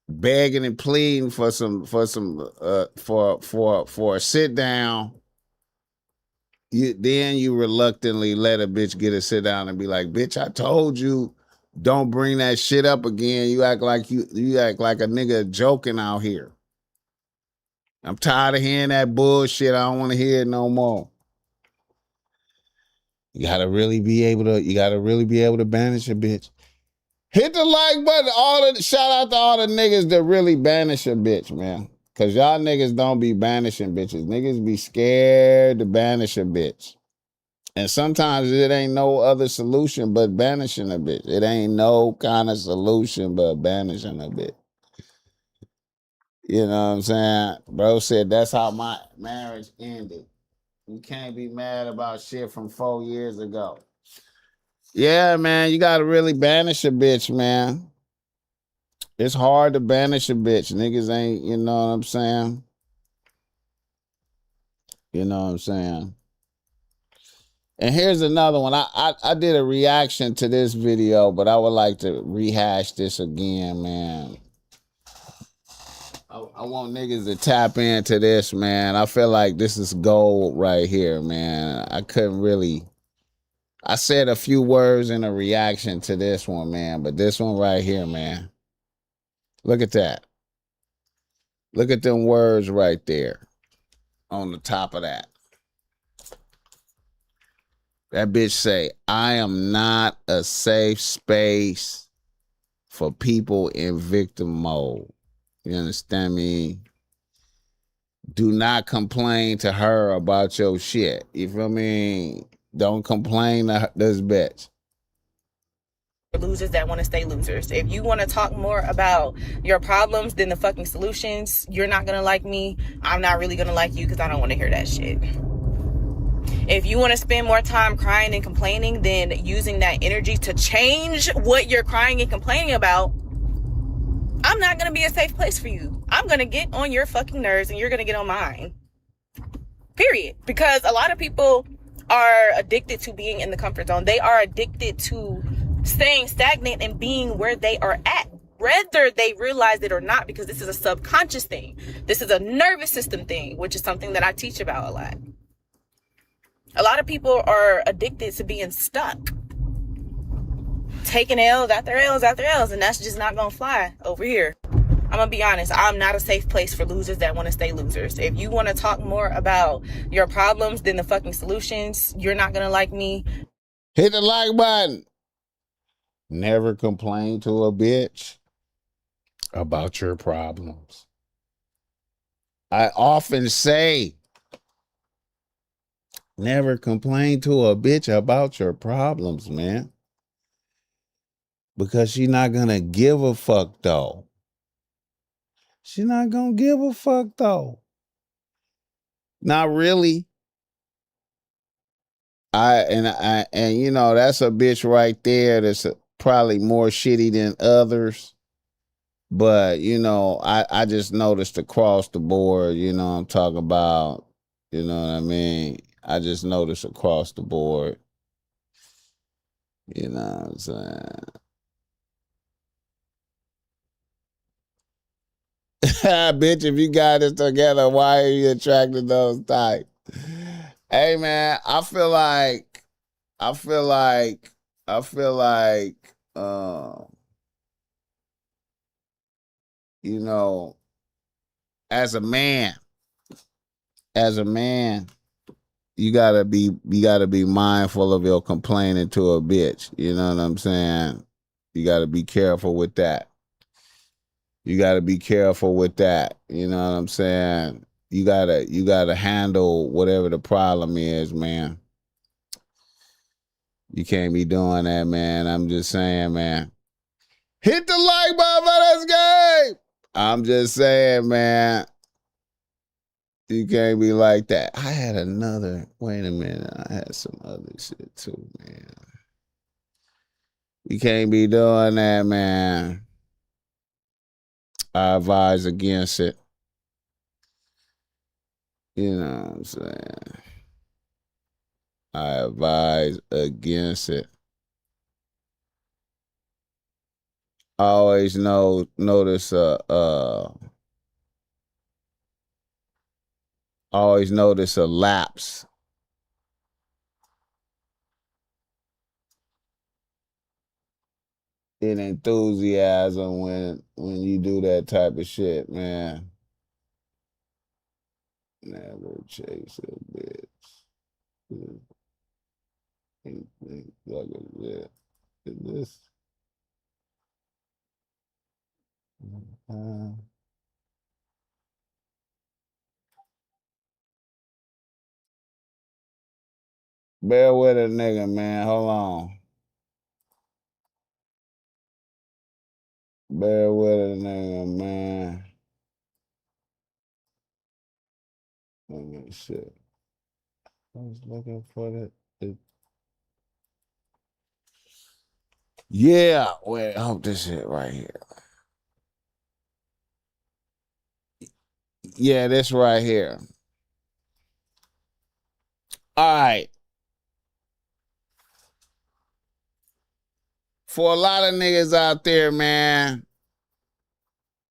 begging and pleading for a sit down, you reluctantly let a bitch get a sit down and be like, bitch, I told you don't bring that shit up again. You act like you act like a nigga joking out here. I'm tired of hearing that bullshit. I don't want to hear it no more. You gotta really be able to banish a bitch. Hit the like button. Shout out to all the niggas that really banish a bitch, man. Cause y'all niggas don't be banishing bitches. Niggas be scared to banish a bitch. And sometimes it ain't no other solution but banishing a bitch. It ain't no kind of solution but banishing a bitch. You know what I'm saying? Bro said that's how my marriage ended. You can't be mad about shit from 4 years ago. Yeah, man, you gotta really banish a bitch, man. It's hard to banish a bitch. Niggas ain't, you know what I'm saying? You know what I'm saying? And here's another one. I did a reaction to this video, but I would like to rehash this again, man. I want niggas to tap into this, man. I feel like this is gold right here, man. I said a few words in a reaction to this one, man, but this one right here, man. Look at that. Look at them words right there on the top of that. That bitch say, I am not a safe space for people in victim mode. You understand me? Do not complain to her about your shit. You feel me? Don't complain to this bitch. Losers that want to stay losers. If you want to talk more about your problems than the fucking solutions, you're not going to like me. I'm not really going to like you because I don't want to hear that shit. If you want to spend more time crying and complaining than using that energy to change what you're crying and complaining about, I'm not going to be a safe place for you. I'm going to get on your fucking nerves and you're going to get on mine. Period. Because a lot of people are addicted to being in the comfort zone. They are addicted to staying stagnant and being where they are at, whether they realize it or not, because this is a subconscious thing. This is a nervous system thing, which is something that I teach about a lot. A lot of people are addicted to being stuck, taking L's after L's after L's, and that's just not gonna fly over here. I'm gonna be honest, I'm not a safe place for losers that want to stay losers. If you want to talk more about your problems than the fucking solutions, you're not gonna like me. Hit the like button. Never complain to a bitch about your problems. I often say, never complain to a bitch about your problems, man. Because she's not going to give a fuck, though. She's not going to give a fuck, though. Not really. And you know, that's a bitch right there that's probably more shitty than others. But, you know, I just noticed across the board, you know what I'm talking about. You know what I mean? I just noticed across the board. You know what I'm saying? Bitch, if you got this together, why are you attracted to those types? Hey, man, I feel like, you know, as a man, you gotta be mindful of your complaining to a bitch. You know what I'm saying? You gotta be careful with that. You gotta be careful with that. You know what I'm saying? You gotta handle whatever the problem is, man. You can't be doing that, man. I'm just saying, man. Hit the like button for this game. I'm just saying, man. You can't be like that. I had another. Wait a minute. I had some other shit too, man. You can't be doing that, man. I advise against it. You know what I'm saying? I advise against it. I always notice a lapse in enthusiasm when you do that type of shit, man. Never chase a bitch. Look at that. This. Bear with a nigga, man. Hold on. Bear with a nigga, man. Let me see. I was looking for it. Yeah. Wait, I hope this shit right here. Yeah, this right here. All right. For a lot of niggas out there, man,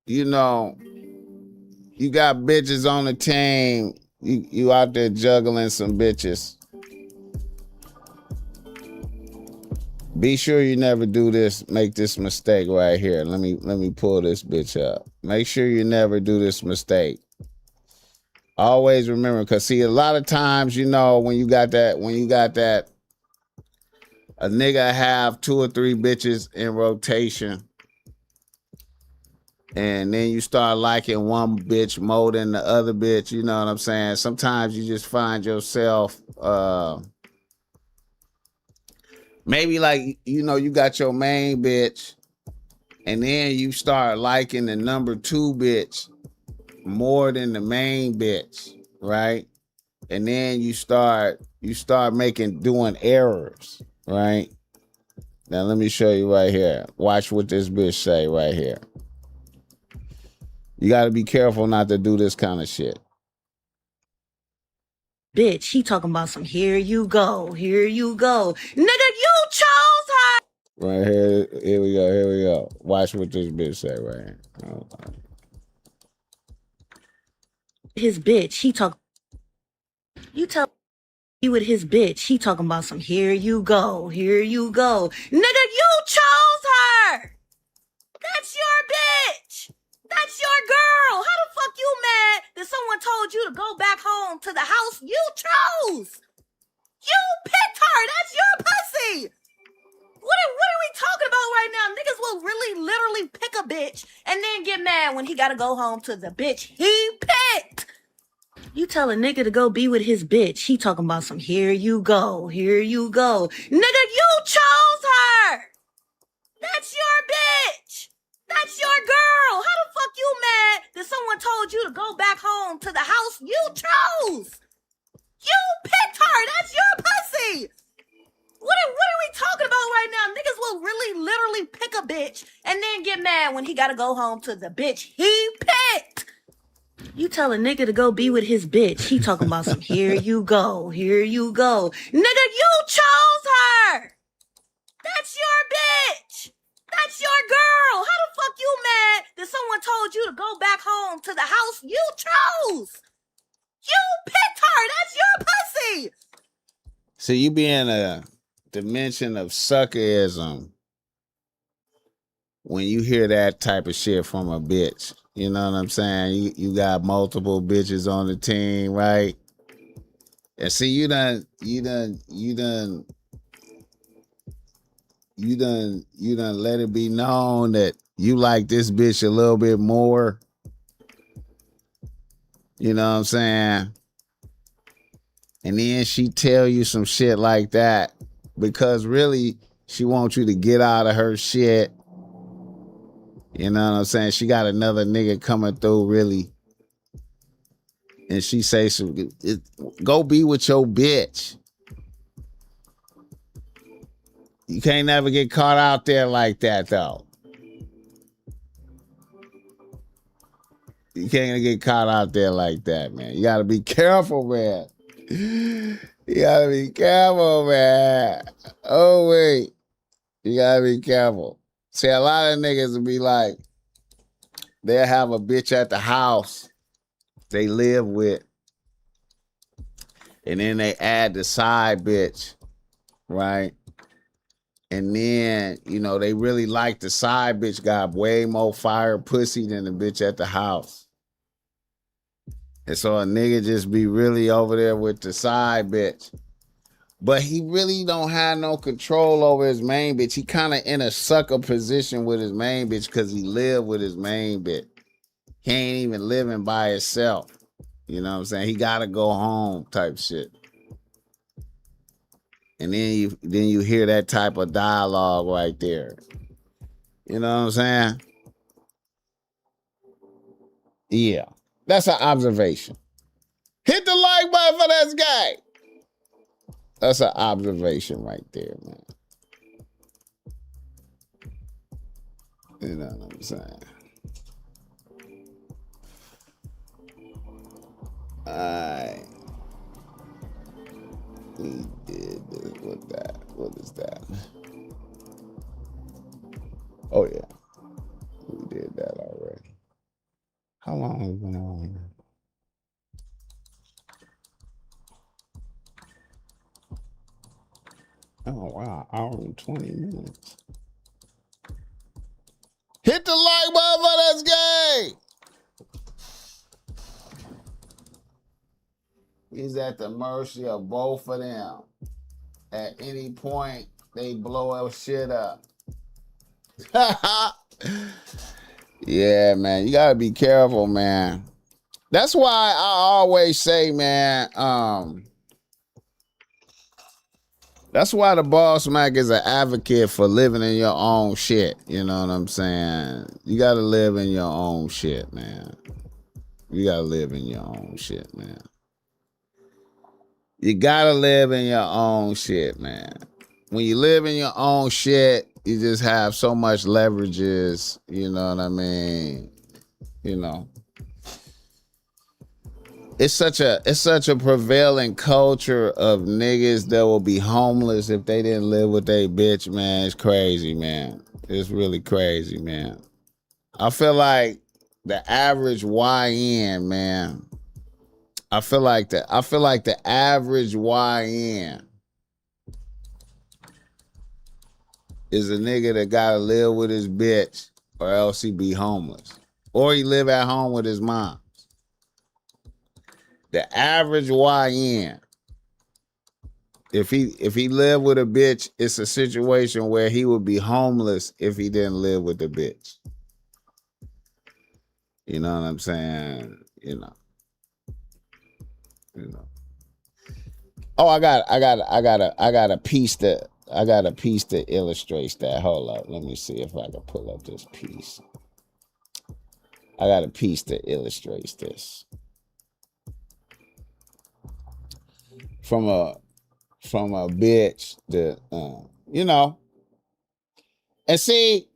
you know, you got bitches on the team. You out there juggling some bitches. Be sure you never do this, make this mistake right here. Let me pull this bitch up. Make sure you never do this mistake. Always remember, because see, a lot of times, you know, when you got that, a nigga have 2 or 3 bitches in rotation, and then you start liking one bitch more than the other bitch, you know what I'm saying? Sometimes you just find yourself, maybe like, you know, you got your main bitch, and then you start liking the number 2 bitch more than the main bitch, right? And then you start doing errors, right? Now let me show you right here. Watch what this bitch say right here. You got to be careful not to do this kind of shit. Bitch, he talking about some here you go. Nigga, you chose her. Right here we go. Watch what this bitch say right here. Oh. His bitch, he talk. You tell you with his bitch, he talking about some here you go. Nigga, you chose her. That's your bitch. That's your girl. How the fuck you mad that someone told you to go back home to the house you chose? You picked her. That's your pussy. What are we talking about right now? Niggas will really literally pick a bitch and then get mad when he gotta go home to the bitch he picked. You tell a nigga to go be with his bitch, he talking about some here you go. Nigga, you chose her. That's your bitch. That's your girl. How the fuck you mad that someone told you to go back home to the house you chose? You picked her. That's your pussy. What are we talking about right now? Niggas will really literally pick a bitch and then get mad when he gotta go home to the bitch he picked. You tell a nigga to go be with his bitch, he talking about some here you go. Nigga, you chose her. That's your bitch. That's your girl. How the fuck you mad that someone told you to go back home to the house you chose? You picked her. That's your pussy. So you be in a dimension of suckerism when you hear that type of shit from a bitch. You know what I'm saying? You got multiple bitches on the team, right? And see, you done let it be known that you like this bitch a little bit more. You know what I'm saying? And then she tell you some shit like that because really she wants you to get out of her shit. You know what I'm saying? She got another nigga coming through really. And she say, go be with your bitch. You can't never get caught out there like that though. You can't get caught out there like that, man. You gotta be careful, man. You gotta be careful, man. Oh, wait. You gotta be careful. See, a lot of niggas will be like, they'll have a bitch at the house they live with, and then they add the side bitch, right? And then, you know, they really like the side bitch got way more fire pussy than the bitch at the house. And so a nigga just be really over there with the side bitch. But he really don't have no control over his main bitch. He kind of in a sucker position with his main bitch because he live with his main bitch. He ain't even living by himself. You know what I'm saying? He got to go home type shit. And then you hear that type of dialogue right there. You know what I'm saying? Yeah. That's an observation. Hit the like button for this guy. That's an observation right there, man. You know what I'm saying? Alright. We did this with that. What is that? Oh yeah. We did that already. How long have we been on here? Oh wow, hour and 20 minutes. Hit the like button for this game. He's at the mercy of both of them. At any point, they blow up shit up. Yeah, man, you gotta be careful, man. That's why I always say, man, that's why the BossMack is an advocate for living in your own shit. You know what I'm saying? You gotta live in your own shit, man. You gotta live in your own shit, man. You gotta live in your own shit, man. When you live in your own shit, you just have so much leverages, you know what I mean? You know. It's such a prevailing culture of niggas that will be homeless if they didn't live with their bitch, man. It's crazy, man. It's really crazy, man. I feel like the average YN, man. I feel like the average YN is a nigga that gotta live with his bitch or else he be homeless. Or he live at home with his mom. The average YN, if he lived with a bitch, it's a situation where he would be homeless if he didn't live with the bitch. You know what I'm saying? You know. Oh, I got a piece that illustrates that. Hold up, let me see if I can pull up this piece. I got a piece that illustrates this from a bitch that you know. And see,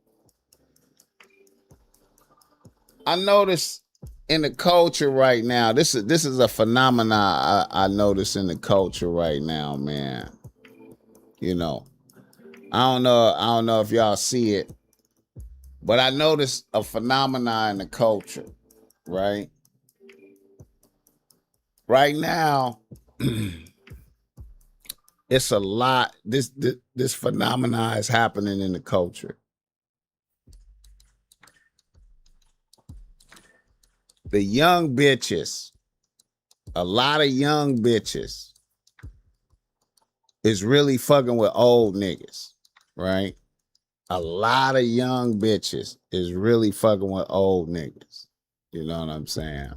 I notice in the culture right now, this is a phenomenon I notice in the culture right now, man. You know, I don't know if y'all see it, but I notice a phenomenon in the culture, right? Right now, it's a lot. This phenomenon is happening in the culture. The young bitches, a lot of young bitches is really fucking with old niggas, right? A lot of young bitches is really fucking with old niggas. You know what I'm saying?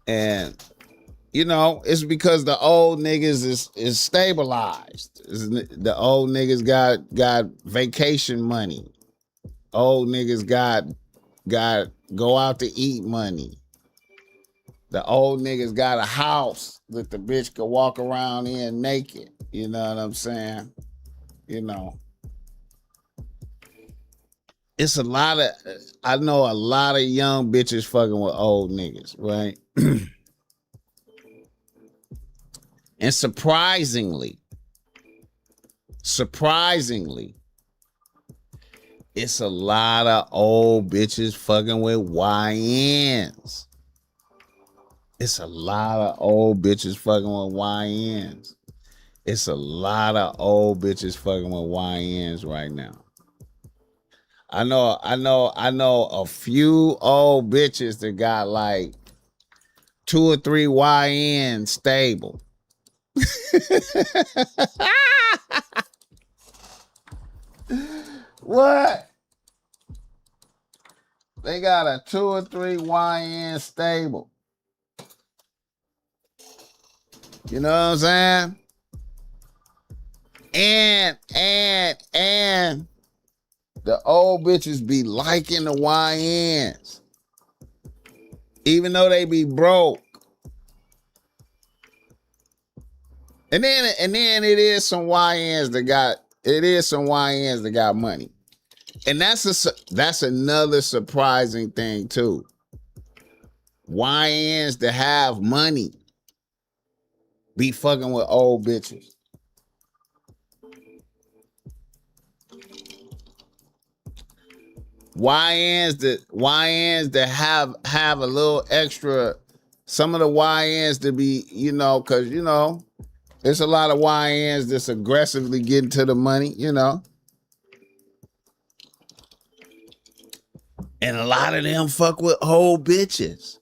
And, you know, it's because the old niggas is stabilized. The old niggas got vacation money. Old niggas got go out to eat money. The old niggas got a house that the bitch could walk around in naked. You know what I'm saying? You know. It's a lot of, I know a lot of young bitches fucking with old niggas, right? And surprisingly, it's a lot of old bitches fucking with YNs. It's a lot of old bitches fucking with YNs. It's a lot of old bitches fucking with YNs right now. I know a few old bitches that got like 2 or 3 YNs stable. What? They got a 2 or 3 YN stable. You know what I'm saying? And the old bitches be liking the YNs. Even though they be broke. And then it is some YNs that got money. And that's another surprising thing too. YNs that have money be fucking with old bitches. YNs that have a little extra, some of the YNs to be, you know, cause you know, there's a lot of YNs that's aggressively getting to the money, you know. And a lot of them fuck with old bitches.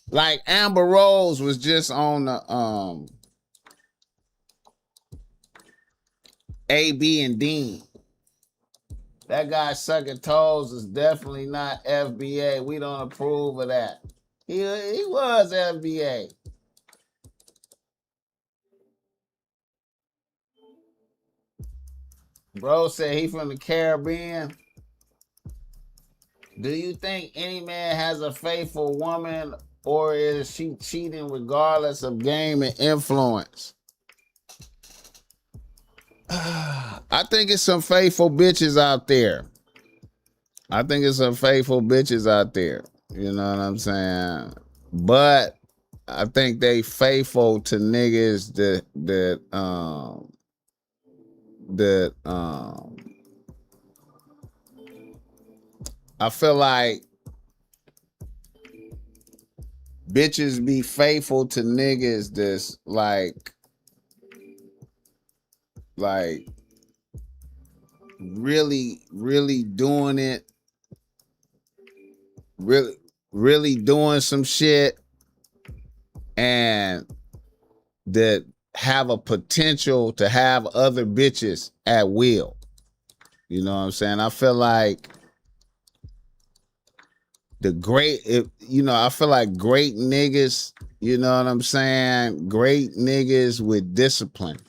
Like Amber Rose was just on the AB and Dean. That guy sucking toes is definitely not FBA. We don't approve of that. He was FBA. Bro said he from the Caribbean. Do you think any man has a faithful woman, or is she cheating regardless of game and influence? I think it's some faithful bitches out there. You know what I'm saying? But I think they faithful to niggas that I feel like bitches be faithful to niggas that's like really doing it, really doing some shit, and that have a potential to have other bitches at will. You know what I'm saying? I feel like I feel like great niggas, you know what I'm saying? Great niggas with discipline.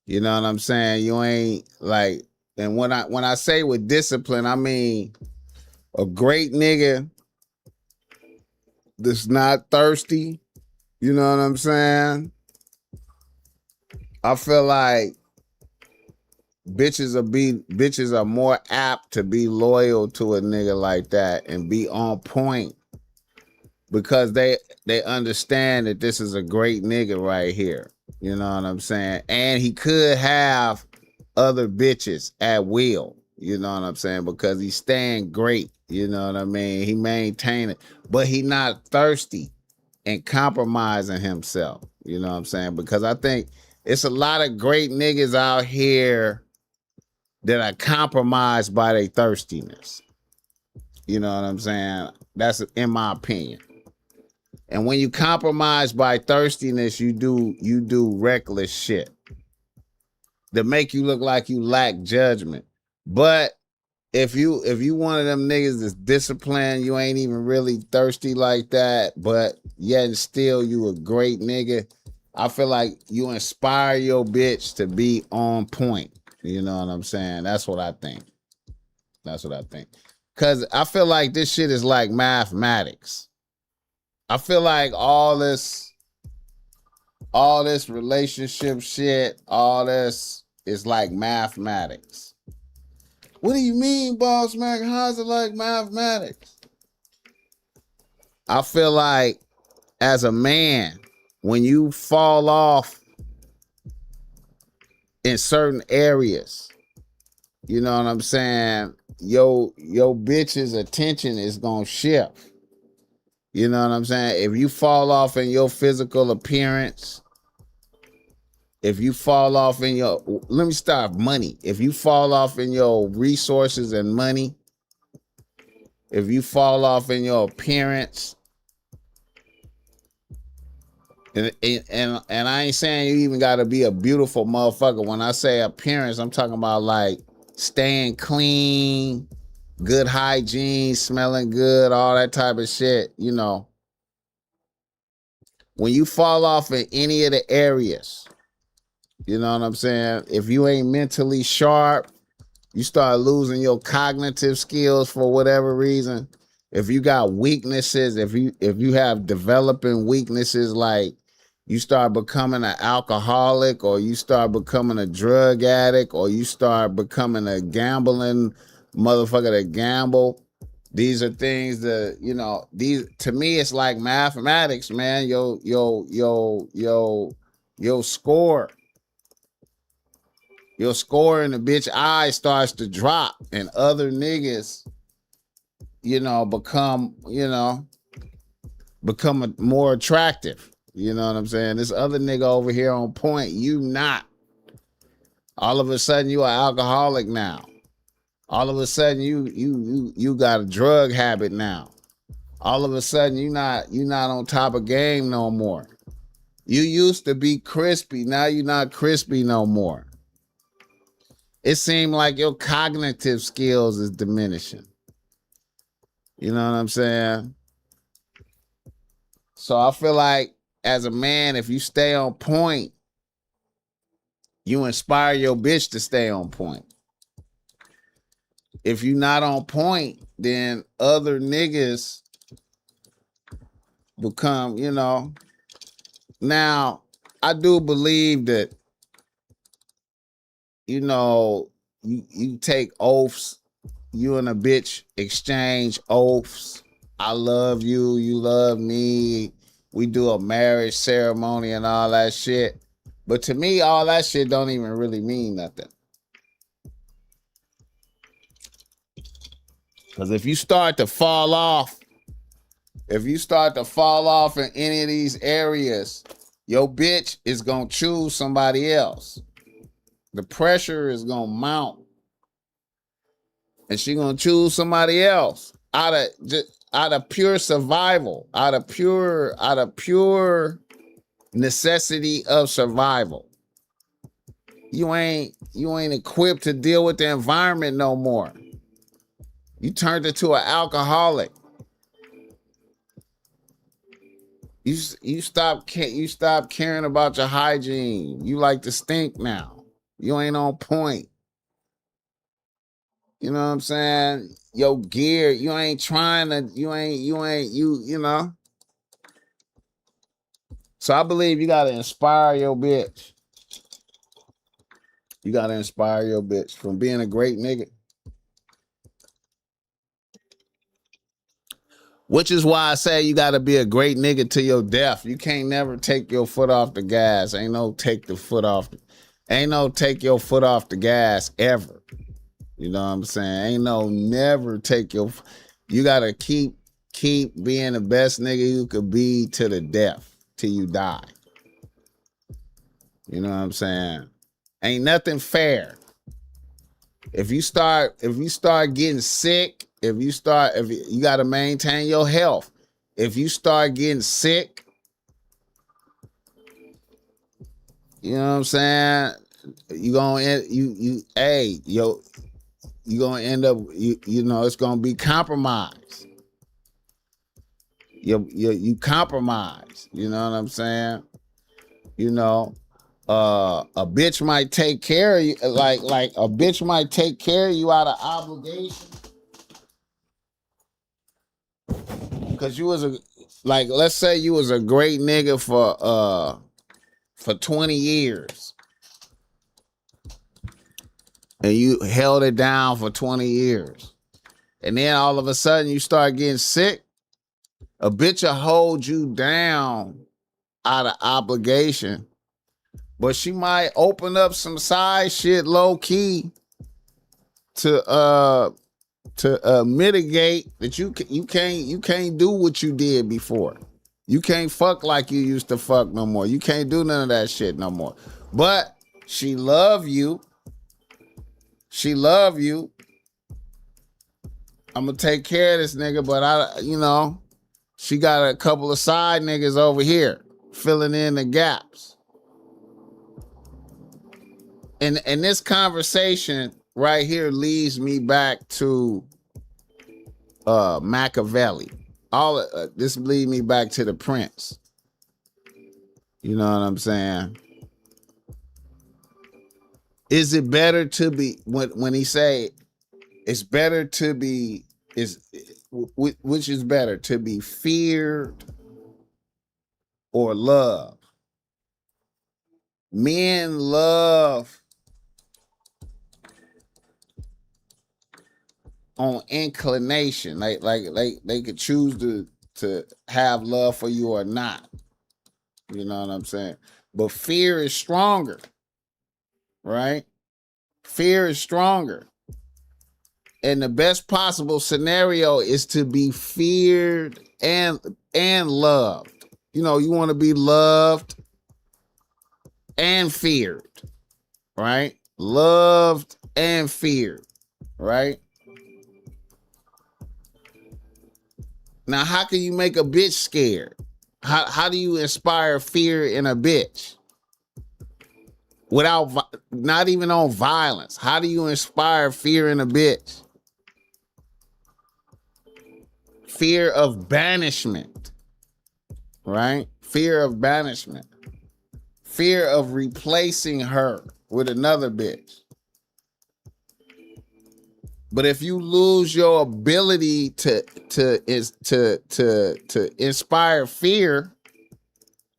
You know what I'm saying? You ain't like, and when I say with discipline, I mean a great nigga that's not thirsty. You know what I'm saying? I feel like bitches are more apt to be loyal to a nigga like that and be on point because they understand that this is a great nigga right here. You know what I'm saying? And he could have other bitches at will. You know what I'm saying? Because he's staying great. You know what I mean? He maintain it, but he not thirsty and compromising himself. You know what I'm saying? Because I think it's a lot of great niggas out here that are compromised by their thirstiness. You know what I'm saying? That's in my opinion. And when you compromise by thirstiness, you do reckless shit that make you look like you lack judgment. But if you one of them niggas that's disciplined, you ain't even really thirsty like that, but yet and still you a great nigga, I feel like you inspire your bitch to be on point. You know what I'm saying? That's what I think. Cause I feel like this shit is like mathematics. I feel like all this relationship shit, all this is like mathematics. What do you mean, BossMack? How's it like mathematics? I feel like as a man, when you fall off in certain areas, you know what I'm saying? Your bitch's attention is gonna shift. You know what I'm saying? If you fall off in your physical appearance, if you fall off in your, let me start money. If you fall off in your resources and money, if you fall off in your appearance, and I ain't saying you even got to be a beautiful motherfucker. When I say appearance, I'm talking about like staying clean, good hygiene, smelling good, all that type of shit, you know. When you fall off in any of the areas, you know what I'm saying? If you ain't mentally sharp, you start losing your cognitive skills for whatever reason. If you got weaknesses, if you have developing weaknesses, like you start becoming an alcoholic, or you start becoming a drug addict, or you start becoming a gambling motherfucker that gamble. These are things that, you know, these, to me, it's like mathematics, man. Your score. Your score in the bitch eye starts to drop, and other niggas, you know, become more attractive. You know what I'm saying? This other nigga over here on point, you not. All of a sudden you are alcoholic now. All of a sudden you got a drug habit now. All of a sudden you not on top of game no more. You used to be crispy, now you're not crispy no more. It seemed like your cognitive skills is diminishing. You know what I'm saying? So I feel like as a man, if you stay on point, you inspire your bitch to stay on point. If you're not on point, then other niggas become, you know. Now, I do believe that, you know, you take oaths, you and a bitch exchange oaths. I love you, you love me. We do a marriage ceremony and all that shit. But to me, all that shit don't even really mean nothing. Because if you start to fall off in any of these areas, your bitch is going to choose somebody else. The pressure is going to mount. And she going to choose somebody else out of pure survival, out of pure necessity of survival. You ain't equipped to deal with the environment no more. You turned into an alcoholic. You stop caring about your hygiene. You like to stink now. You ain't on point. You know what I'm saying? Your gear, you know. So I believe you gotta inspire your bitch. You gotta inspire your bitch from being a great nigga. Which is why I say you got to be a great nigga to your death. You can't never take your foot off the gas. Ain't no take your foot off the gas ever. You know what I'm saying? Ain't no never take your. You got to keep being the best nigga you could be to the death, till you die. You know what I'm saying? Ain't nothing fair. If you start getting sick, if you got to maintain your health. If you start getting sick, you know what I'm saying? You gonna end up, you know, it's gonna be compromised. You compromise. You know what I'm saying? You know, a bitch might take care of you, like a bitch might take care of you out of obligation. Cause you was let's say you was a great nigga for 20 years. And you held it down for 20 years. And then all of a sudden you start getting sick. A bitch will hold you down out of obligation. But she might open up some side shit low key to mitigate that you can't do what you did before. You can't fuck like you used to fuck no more. You can't do none of that shit no more. But she love you. She love you. I'm gonna take care of this nigga, but she got a couple of side niggas over here filling in the gaps. And this conversation right here leads me back to Machiavelli. This lead me back to the Prince. You know what I'm saying? Is it better to be when he say it's better to be which is better, to be feared or loved? Men love on inclination. Like they could choose to have love for you or not. You know what I'm saying? But fear is stronger, right? Fear is stronger. And the best possible scenario is to be feared and loved. You want to be loved and feared, right? Loved and feared, right? Now, how can you make a bitch scared? How do you inspire fear in a bitch? Without, not even on violence. How do you inspire fear in a bitch? Fear of banishment, right? Fear of banishment. Fear of replacing her with another bitch. But if you lose your ability to inspire fear,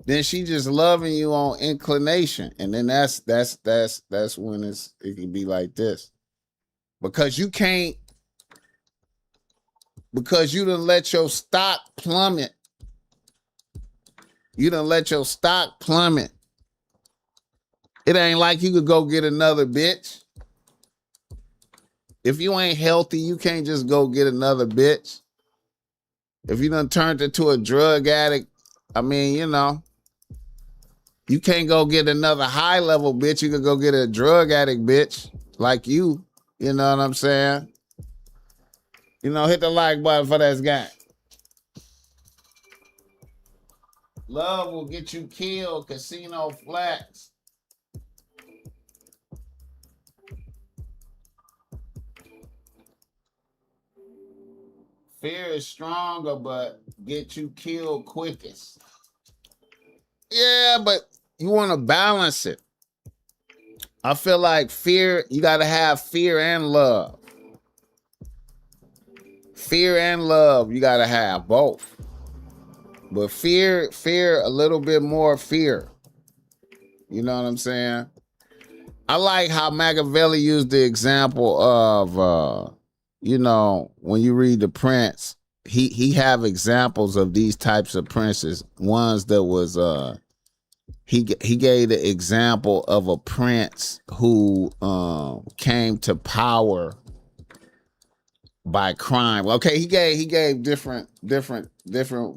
then she just loving you on inclination, and then that's when it can be like this, because you done let your stock plummet. You done let your stock plummet. It ain't like you could go get another bitch. If you ain't healthy, you can't just go get another bitch. If you done turned into a drug addict, you can't go get another high level bitch. You could go get a drug addict bitch like you. You know what I'm saying? Hit the like button for this guy. Love will get you killed. Casino Flex. Fear is stronger, but get you killed quickest. Yeah, but you want to balance it. I feel like fear, you got to have fear and love. Fear and love, you got to have both. But fear, a little bit more fear. You know what I'm saying? I like how Machiavelli used the example of, when you read The Prince, he have examples of these types of princes. Ones that was, he gave the example of a prince who came to power by crime. Okay, he gave different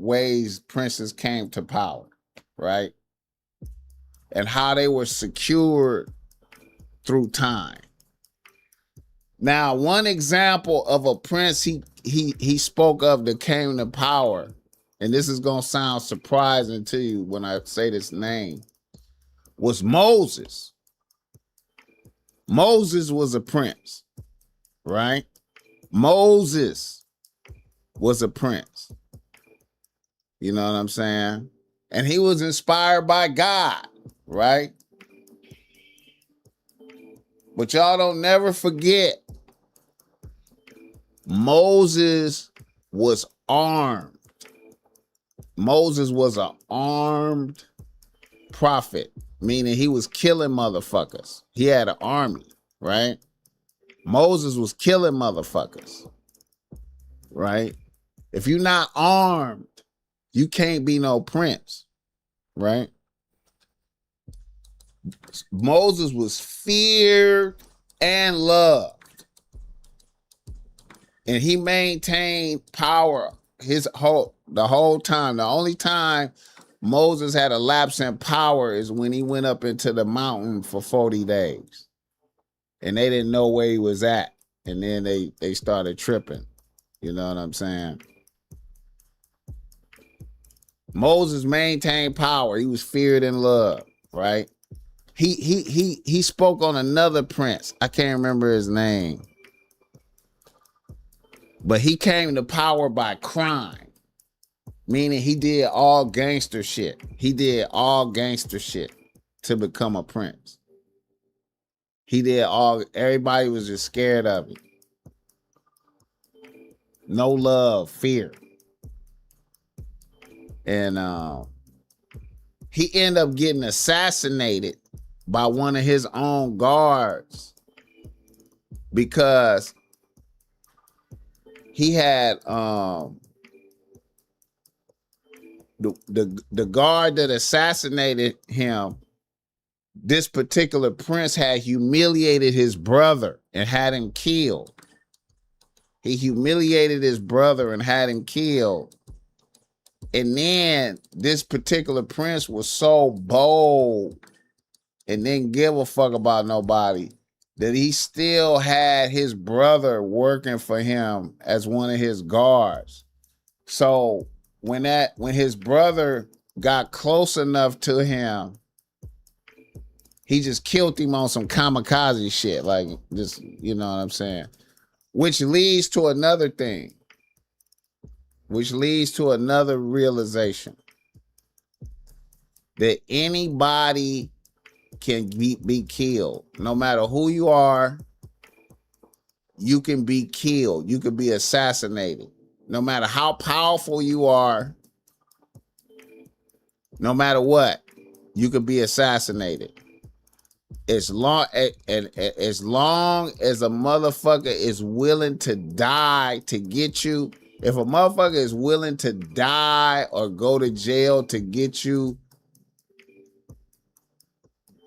ways princes came to power, right? And how they were secured through time. Now, one example of a prince he spoke of that came to power, and this is gonna sound surprising to you when I say this name, was Moses. Moses was a prince, right? Moses was a prince. You know what I'm saying? And he was inspired by God, right? But y'all don't never forget, Moses was armed. Moses was an armed prophet, meaning he was killing motherfuckers. He had an army, right? Moses was killing motherfuckers, right? If you're not armed, you can't be no prince, right? Moses was feared and loved. And he maintained power the whole time. The only time Moses had a lapse in power is when he went up into the mountain for 40 days. And they didn't know where he was at. And then they started tripping. You know what I'm saying? Moses maintained power. He was feared and loved, right? He spoke on another prince. I can't remember his name. But he came to power by crime. Meaning he did all gangster shit. He did all gangster shit to become a prince. He did all, everybody was just scared of him. No love, fear. And he ended up getting assassinated by one of his own guards because he had the guard that assassinated him. This particular prince had humiliated his brother and had him killed. He humiliated his brother and had him killed. And then this particular prince was so bold and didn't give a fuck about nobody that he still had his brother working for him as one of his guards. So when his brother got close enough to him, he just killed him on some kamikaze shit. Like, just, you know what I'm saying? Which leads to another thing. Which leads to another realization. That anybody can be killed. No matter who you are, you can be killed. You can be assassinated. No matter how powerful you are, no matter what, you can be assassinated. As long as a motherfucker is willing to die to get you, if a motherfucker is willing to die or go to jail to get you,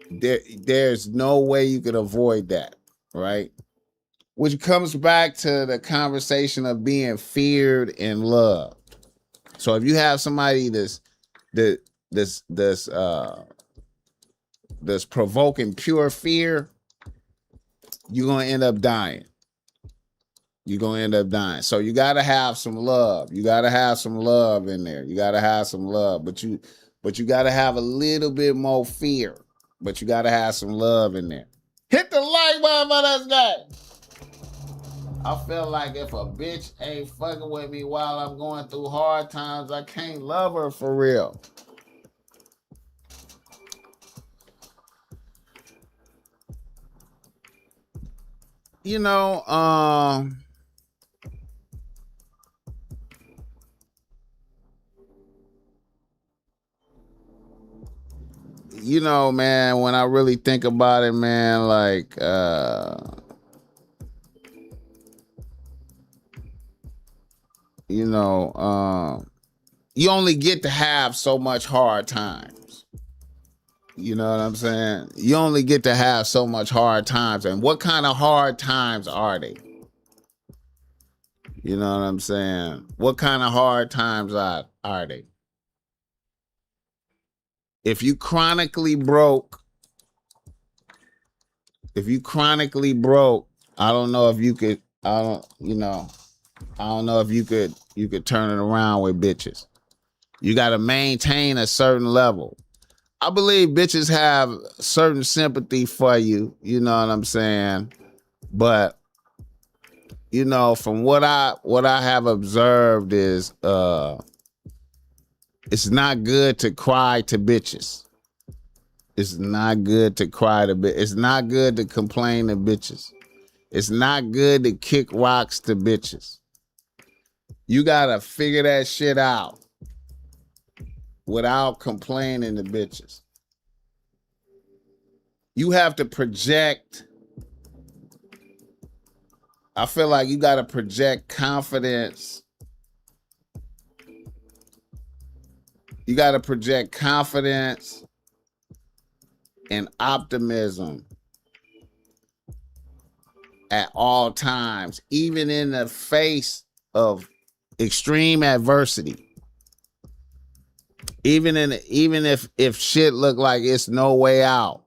there's no way you can avoid that, right? Which comes back to the conversation of being feared and loved. So if you have somebody that's provoking pure fear, you're going to end up dying. You're going to end up dying. So you got to have some love. You got to have some love in there. You got to have some love, but you got to have a little bit more fear, but you got to have some love in there. Hit the like button for this guy. I feel like if a bitch ain't fucking with me while I'm going through hard times, I can't love her for real. You know, man, when I really think about it, man, like, you only get to have so much hard times. You know what I'm saying? You only get to have so much hard times. And what kind of hard times are they? You know what I'm saying? What kind of hard times are they? If you chronically broke, I don't know if you could, I don't know if you could turn it around with bitches. You got to maintain a certain level. I believe bitches have certain sympathy for you, you know what I'm saying? But from what I have observed is it's not good to cry to bitches. It's not good to cry to bitches. It's not good to complain to bitches. It's not good to kick rocks to bitches. You gotta figure that shit out without complaining to bitches. You have to project. I feel like you gotta project confidence. You gotta project confidence and optimism at all times, even in the face of extreme adversity. Even if shit look like it's no way out,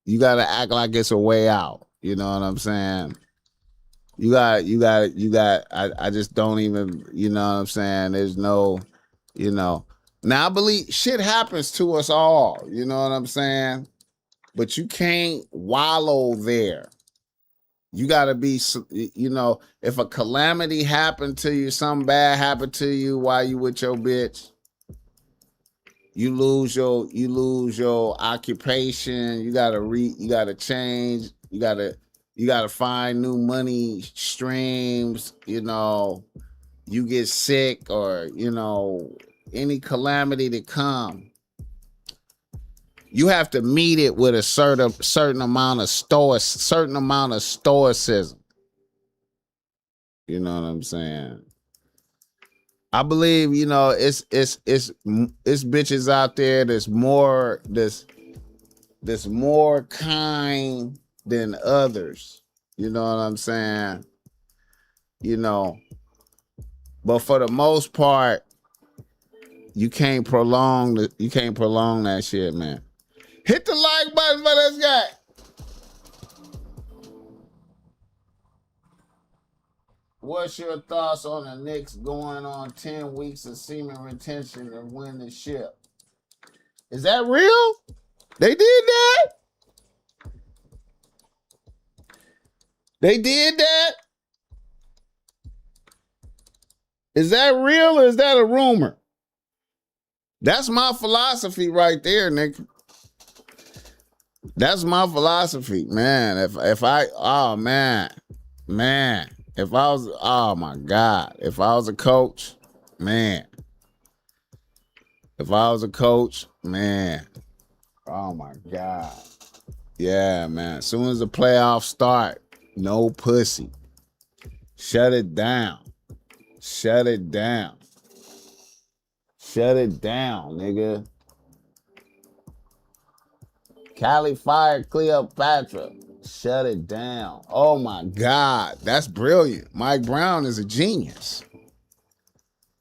you gotta act like it's a way out. You know what I'm saying? I just don't even, you know what I'm saying? There's no, you know. Now I believe shit happens to us all, you know what I'm saying? But you can't wallow there. You gotta be, you know, if a calamity happened to you, something bad happened to you while you with your bitch, you lose your occupation, you gotta change, you gotta find new money streams, you know, you get sick or, you know, any calamity that come, you have to meet it with a certain amount of stoicism. You know what I'm saying? I believe, you know, it's bitches out there that's more kind than others. You know what I'm saying? You know, but for the most part, you can't prolong that shit, man. Hit the like button for this guy. What's your thoughts on the Knicks going on 10 weeks of semen retention and win the ship? Is that real? They did that? They did that? Is that real or is that a rumor? That's my philosophy right there, Nick. That's my philosophy, man. If I was, oh my God, if I was a coach, man. If I was a coach, man. Oh my God. Yeah, man. As soon as the playoffs start, no pussy. Shut it down. Shut it down. Shut it down, nigga. Cali fired Cleopatra. Shut it down. Oh my God. That's brilliant. Mike Brown is a genius.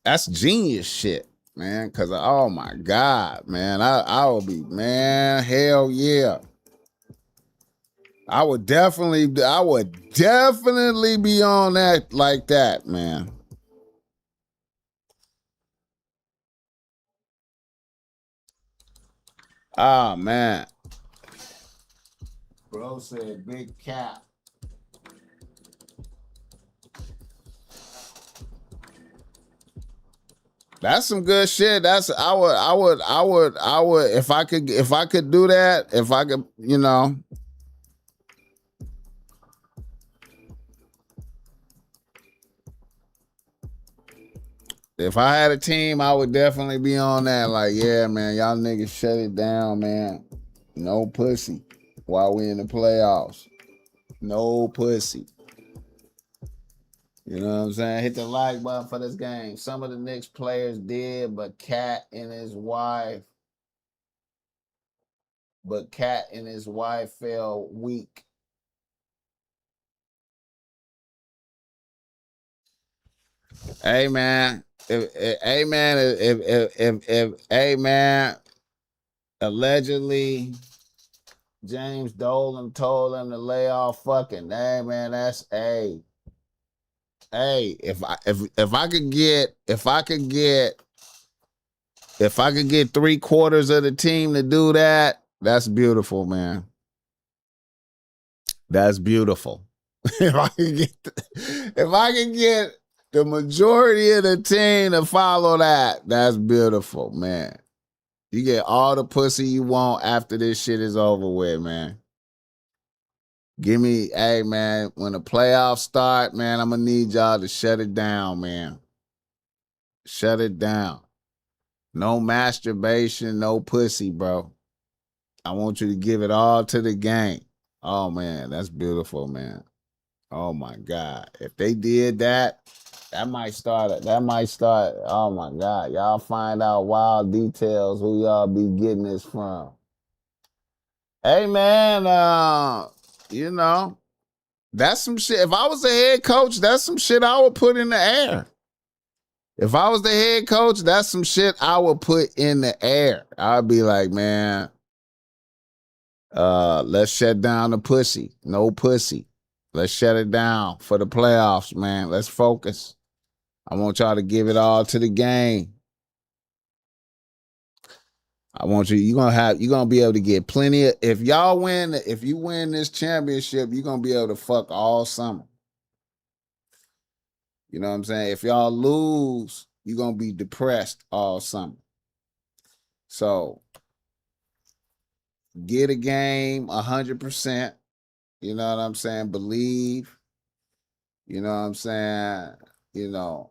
That's genius shit, man. Cause oh my God, man. I will be, man, hell yeah. I would definitely be on that like that, man. Ah, man. Bro said big cap. That's some good shit. I would if I could do that, if I could, you know. If I had a team, I would definitely be on that. Like, yeah, man, y'all niggas shut it down, man. No pussy while we in the playoffs. No pussy. You know what I'm saying? Hit the like button for this game. Some of the Knicks players did, but Cat and his wife fell weak. Hey man, if allegedly James Dolan told him to lay off fucking. Hey man, that's Hey, if I could get 3/4 of the team to do that, that's beautiful, man. That's beautiful. if I could get the majority of the team to follow that, that's beautiful, man. You get all the pussy you want after this shit is over with, man. Give me, hey, man, when the playoffs start, man, I'm going to need y'all to shut it down, man. Shut it down. No masturbation, no pussy, bro. I want you to give it all to the game. Oh, man, that's beautiful, man. Oh, my God. If they did that, that might start. Oh, my God. Y'all find out wild details who y'all be getting this from. Hey, man, you know, that's some shit. If I was a head coach, that's some shit I would put in the air. If I was the head coach, that's some shit I would put in the air. I'd be like, man, let's shut down the pussy. No pussy. Let's shut it down for the playoffs, man. Let's focus. I want y'all to give it all to the game. I want you're gonna be able to get plenty of, if you win this championship, you're gonna be able to fuck all summer. You know what I'm saying? If y'all lose, you're gonna be depressed all summer. So get a game 100%. You know what I'm saying? Believe. You know what I'm saying? You know,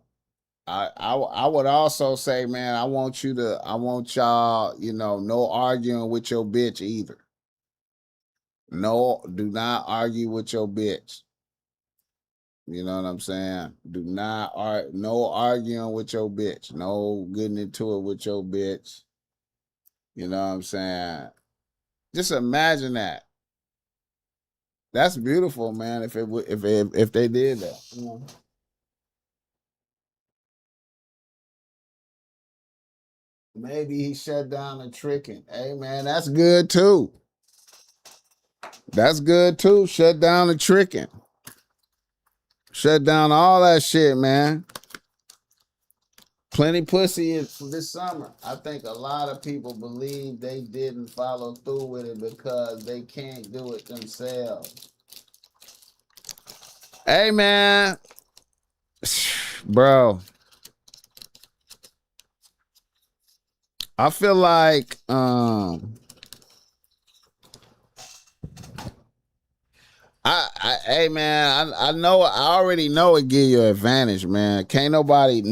I would also say, man, I want y'all, no arguing with your bitch either. No, do not argue with your bitch. You know what I'm saying? No arguing with your bitch. No getting into it with your bitch. You know what I'm saying? Just imagine that. That's beautiful, man. If they did that. Maybe he shut down the tricking. Hey, man, that's good too. That's good too. Shut down the tricking. Shut down all that shit, man. Plenty pussy this summer. I think a lot of people believe they didn't follow through with it because they can't do it themselves. Hey, man. Bro. I feel like hey man, I know, I already know it give you an advantage, man. Can't nobody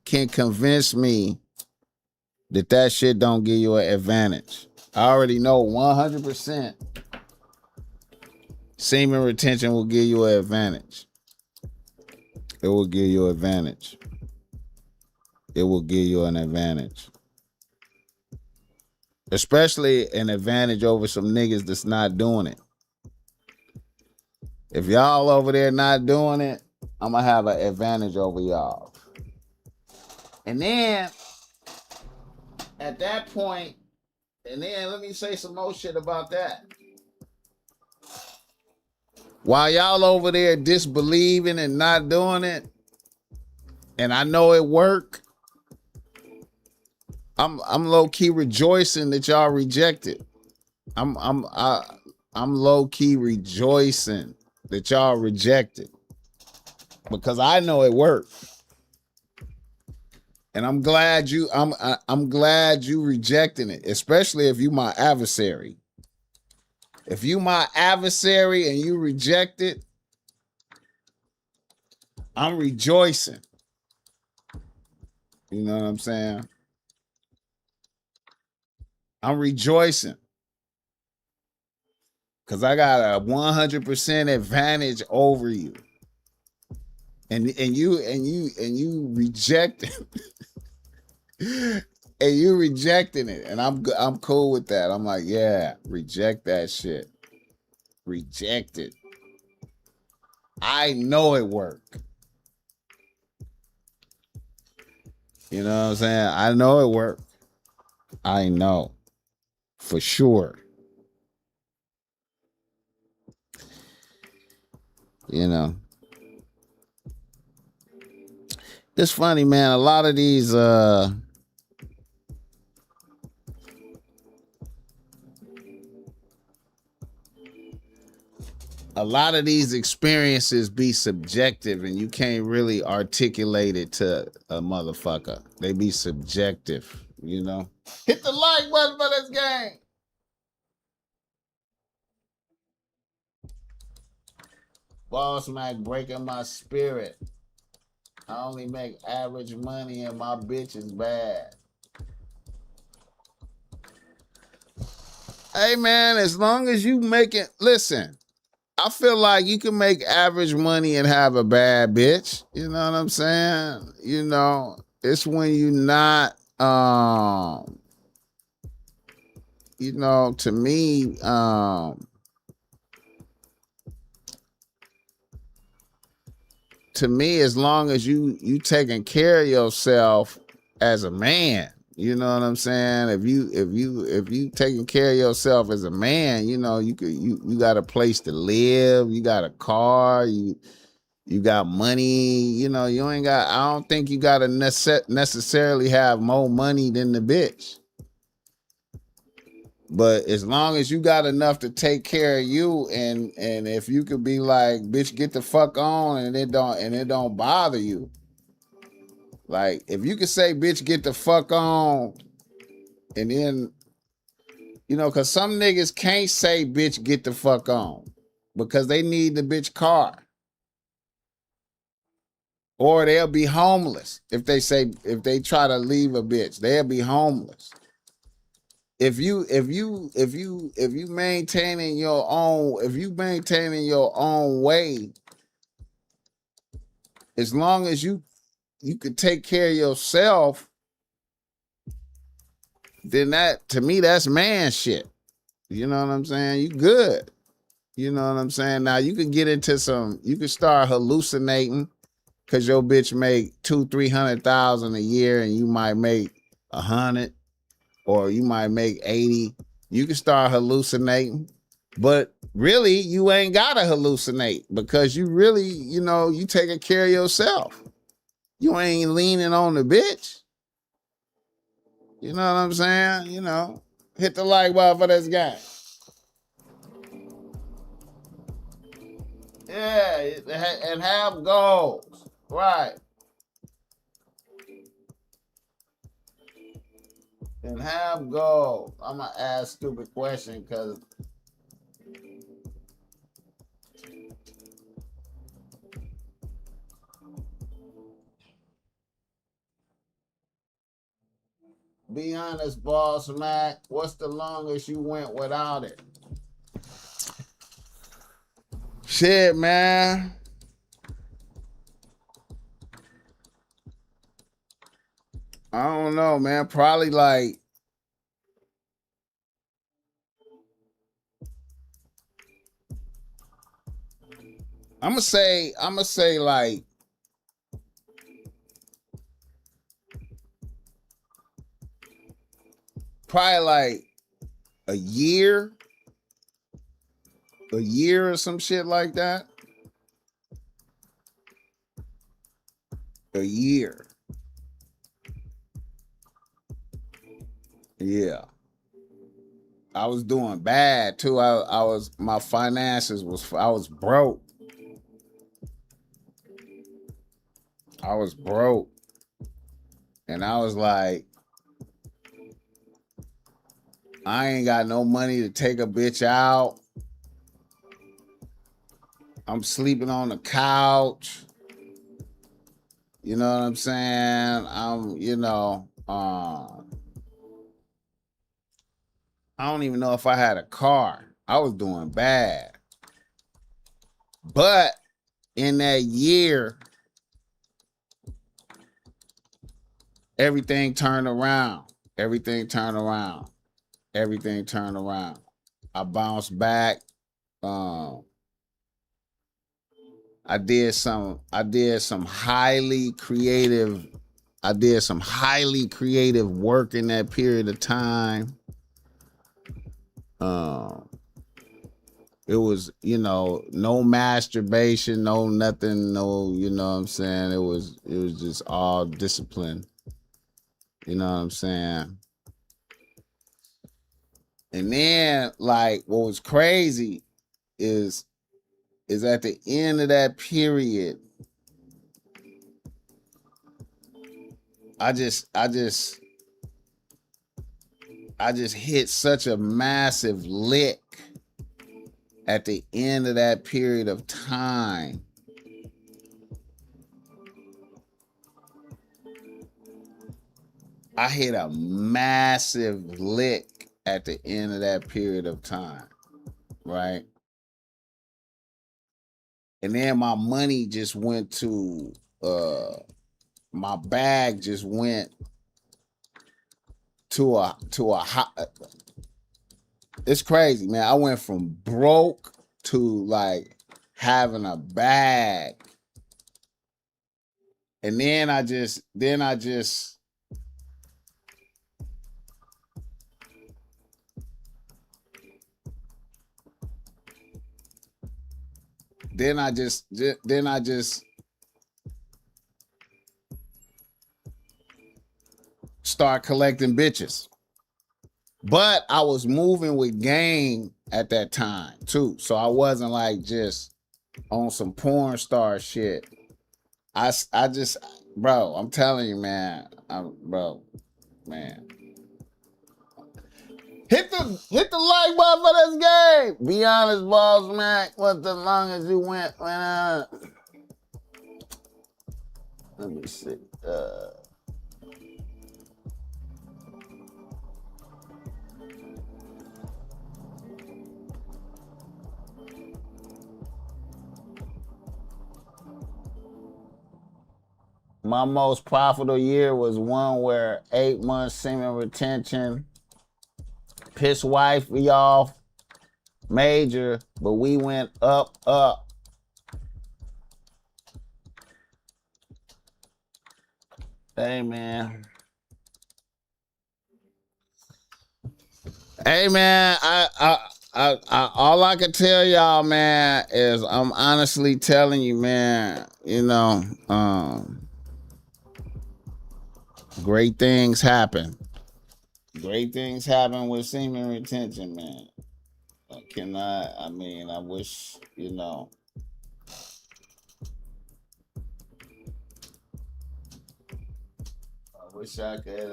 can convince me that shit don't give you an advantage. I already know 100% semen retention will give you an advantage. It will give you an advantage. It will give you an advantage. Especially an advantage over some niggas that's not doing it. If y'all over there not doing it, I'm gonna have an advantage over y'all. And then at that point, and then let me say some more shit about that. While y'all over there disbelieving and not doing it, and I know it work, I'm low key rejoicing that y'all rejected. I'm low key rejoicing that y'all rejected because I know it worked. And I'm glad you rejecting it, especially if you my adversary. If you my adversary and you reject it, I'm rejoicing. You know what I'm saying? I'm rejoicing. Cause I got a 100% advantage over you. And you reject it. And you rejecting it. And I'm cool with that. I'm like, yeah, reject that shit. Reject it. I know it worked. You know what I'm saying? I know it worked. I know. For sure. You know. It's funny, man. A lot of these experiences be subjective and you can't really articulate it to a motherfucker. They be subjective, you know. Hit the like button for this game. BossMack breaking my spirit. I only make average money and my bitch is bad. Hey man, as long as you make it, listen, I feel like you can make average money and have a bad bitch. You know what I'm saying? You know, it's when you not, you know, to me, to me, as long as you taking care of yourself as a man, you know what I'm saying? If you taking care of yourself as a man, you know, you got a place to live, you got a car, you got money, you know, you ain't got, I don't think you gotta necessarily have more money than the bitch. But as long as you got enough to take care of you, and if you could be like, bitch, get the fuck on, and it don't bother you. Like, if you could say, bitch, get the fuck on, and then, you know, cause some niggas can't say, bitch, get the fuck on, because they need the bitch car. Or they'll be homeless if they try to leave a bitch, they'll be homeless. If you maintaining your own way, as long as you could take care of yourself, then that, to me, that's man shit. You know what I'm saying? You good. You know what I'm saying? Now you can get into you can start hallucinating because your bitch make 200,000-300,000 a year and you might make 100. Or you might make 80. You can start hallucinating, but really you ain't gotta hallucinate because you really, you know, you taking care of yourself. You ain't leaning on the bitch. You know what I'm saying? You know, hit the like button for this guy. Yeah, and have goals. Right. And have goals. I'm gonna ask stupid question because be honest, BossMack, what's the longest you went without it? Shit, man. I don't know, man. Probably like I'm gonna say like probably like a year or some shit like that. A year. Yeah. I was doing bad too. I was, my finances was, I was broke. I was broke. And I was like, I ain't got no money to take a bitch out. I'm sleeping on the couch. You know what I'm saying? I don't even know if I had a car. I was doing bad. But in that year, everything turned around. Everything turned around. Everything turned around. I bounced back. I did some highly creative work in that period of time. It was, you know, no masturbation, no nothing, no, you know what I'm saying? It was just all discipline. You know what I'm saying? And then, like, what was crazy is at the end of that period, I just hit such a massive lick at the end of that period of time. I hit a massive lick at the end of that period of time, right? And then my money just went to, my bag just went to a it's crazy, man. I went from broke to like having a bag And then I just start collecting bitches. But I was moving with game at that time too. So I wasn't like just on some porn star shit. I just, bro, I'm telling you, man. Man. Hit the like button for this game. Be honest, BossMack. What the longest you went? Let me see. My most profitable year was one where 8 months semen retention, piss wife we off, major, but we went up. Hey man. Hey man, I all I can tell y'all, man, is I'm honestly telling you, man, you know, great things happen. Great things happen with semen retention, man. I wish, you know. I wish I could,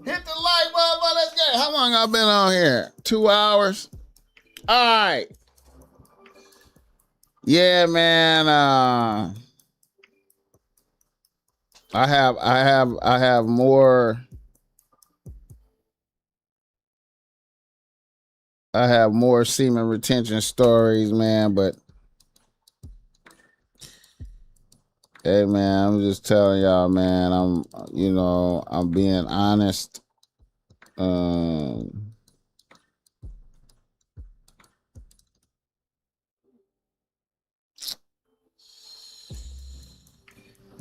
hit the like button for this game. How long I've been on here? 2 hours? All right. Yeah, man. I have more. I have more semen retention stories, man. But hey, man, I'm just telling y'all, man. I'm being honest.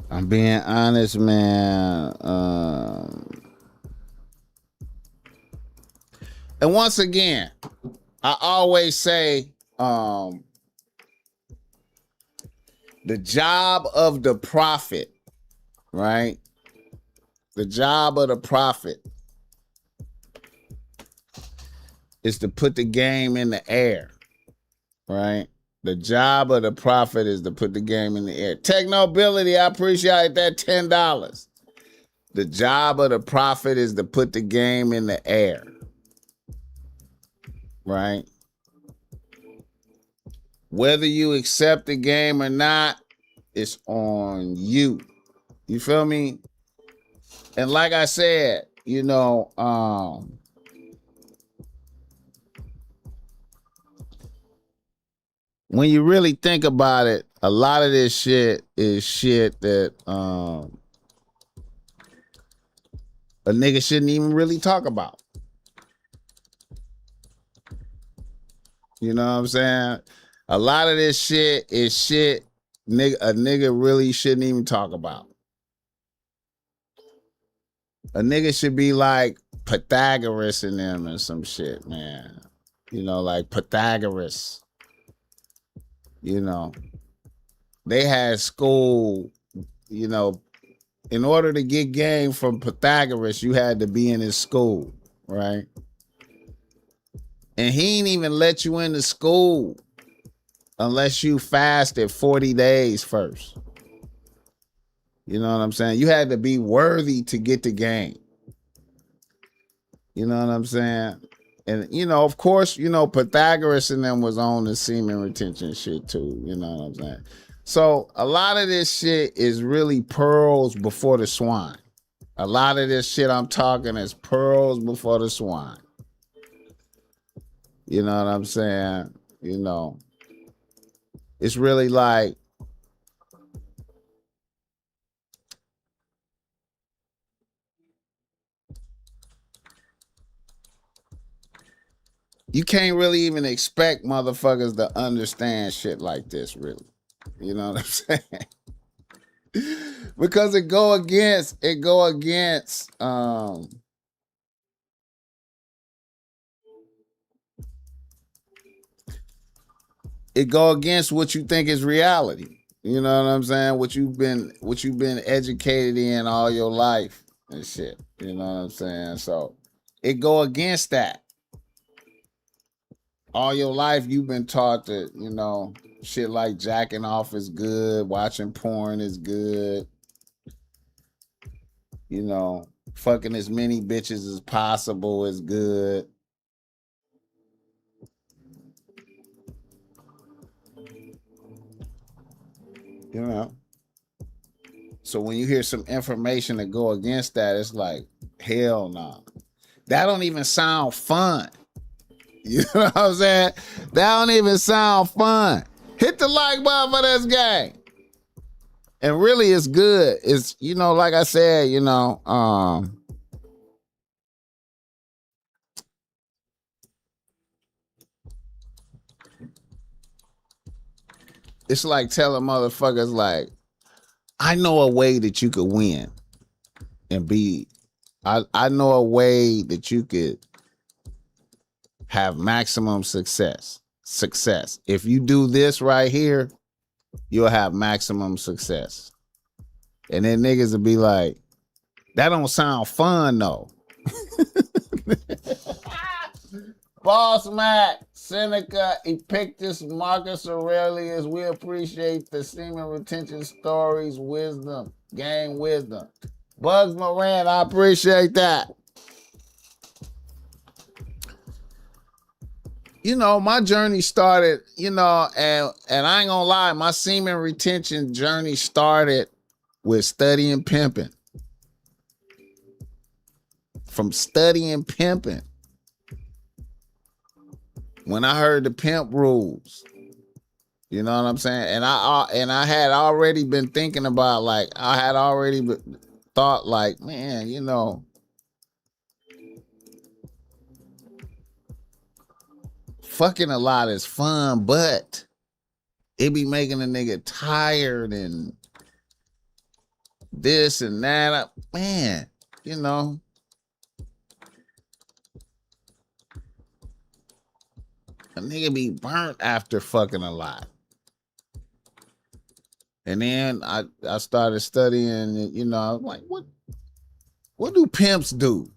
I'm being honest, man. And once again, I always say, the job of the prophet, right? The job of the prophet is to put the game in the air, right? The job of the prophet is to put the game in the air. Technobility, I appreciate that $10. The job of the prophet is to put the game in the air, right? Whether you accept the game or not, it's on you. You feel me? And like I said, you know, when you really think about it, a lot of this shit is shit that a nigga shouldn't even really talk about. You know what I'm saying? A lot of this shit is shit a nigga really shouldn't even talk about. A nigga should be like Pythagoras in them and some shit, man. You know, like Pythagoras. You know, they had school, you know, in order to get game from Pythagoras, you had to be in his school, right? And he ain't even let you into school unless you fasted 40 days first. You know what I'm saying? You had to be worthy to get the game. You know what I'm saying? And, you know, of course, you know, Pythagoras and them was on the semen retention shit too. You know what I'm saying? So a lot of this shit is really pearls before the swine. A lot of this shit I'm talking is pearls before the swine. You know what I'm saying? You know, it's really like, you can't really even expect motherfuckers to understand shit like this, really. You know what I'm saying? Because it go against what you think is reality. You know what I'm saying? What you've been educated in all your life and shit. You know what I'm saying? So it go against that. All your life you've been taught that, you know, shit like jacking off is good, watching porn is good, you know, fucking as many bitches as possible is good. You know. So when you hear some information that go against that, it's like, hell no. Nah. That don't even sound fun. You know what I'm saying? That don't even sound fun. Hit the like button for this game. And really it's good. It's, you know, like I said, you know, it's like telling motherfuckers like, I know a way that you could win and be, I know a way that you could have maximum success. If you do this right here, you'll have maximum success. And then niggas will be like, that don't sound fun though. BossMack, Seneca, Epictus, Marcus Aurelius, we appreciate the semen retention stories, wisdom, gain wisdom. Bugs Moran, I appreciate that. You know, my journey started, you know, and I ain't gonna lie, my semen retention journey started with studying pimping. From studying pimping. When I heard the pimp rules, you know what I'm saying? And I had already been thinking about, like, I had already thought like, man, you know, fucking a lot is fun, but it be making a nigga tired and this and that. Man, you know. A nigga be burnt after fucking a lot. And then I started studying, you know, I was like, what do pimps do?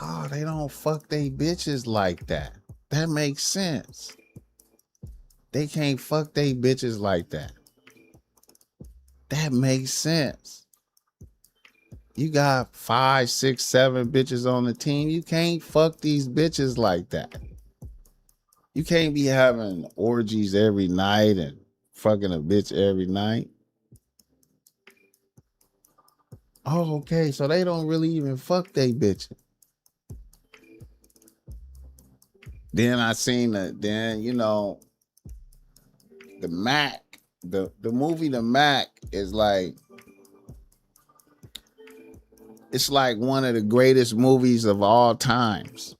Oh, they don't fuck they bitches like that. That makes sense. They can't fuck they bitches like that. That makes sense. You got 5, 6, 7 bitches on the team. You can't fuck these bitches like that. You can't be having orgies every night and fucking a bitch every night. Oh, okay. So they don't really even fuck they bitches. Then I seen then, you know, the Mac, the movie The Mac is like, it's like one of the greatest movies of all times.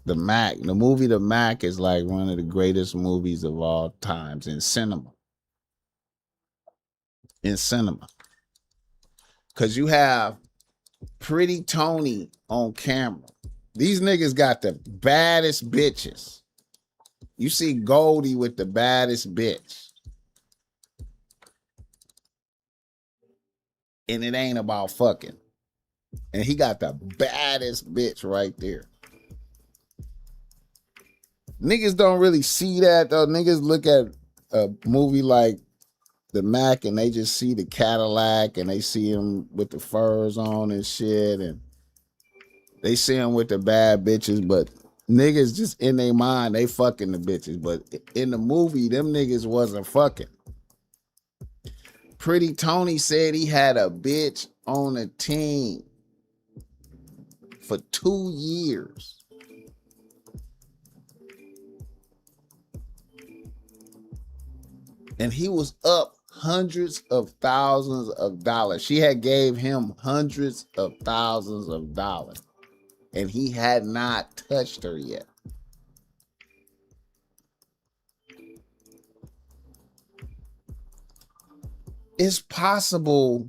The Mac, the movie The Mac is like one of the greatest movies of all times in cinema. In cinema. Cause you have Pretty Tony on camera. These niggas got the baddest bitches. You see Goldie with the baddest bitch. And it ain't about fucking. And he got the baddest bitch right there. Niggas don't really see that though. Niggas look at a movie like The Mac and they just see the Cadillac and they see him with the furs on and shit. And they see him with the bad bitches, but niggas just in their mind, they fucking the bitches. But in the movie, them niggas wasn't fucking. Pretty Tony said he had a bitch on a team for 2 years. And he was up hundreds of thousands of dollars. She had gave him hundreds of thousands of dollars, and he had not touched her yet. It's possible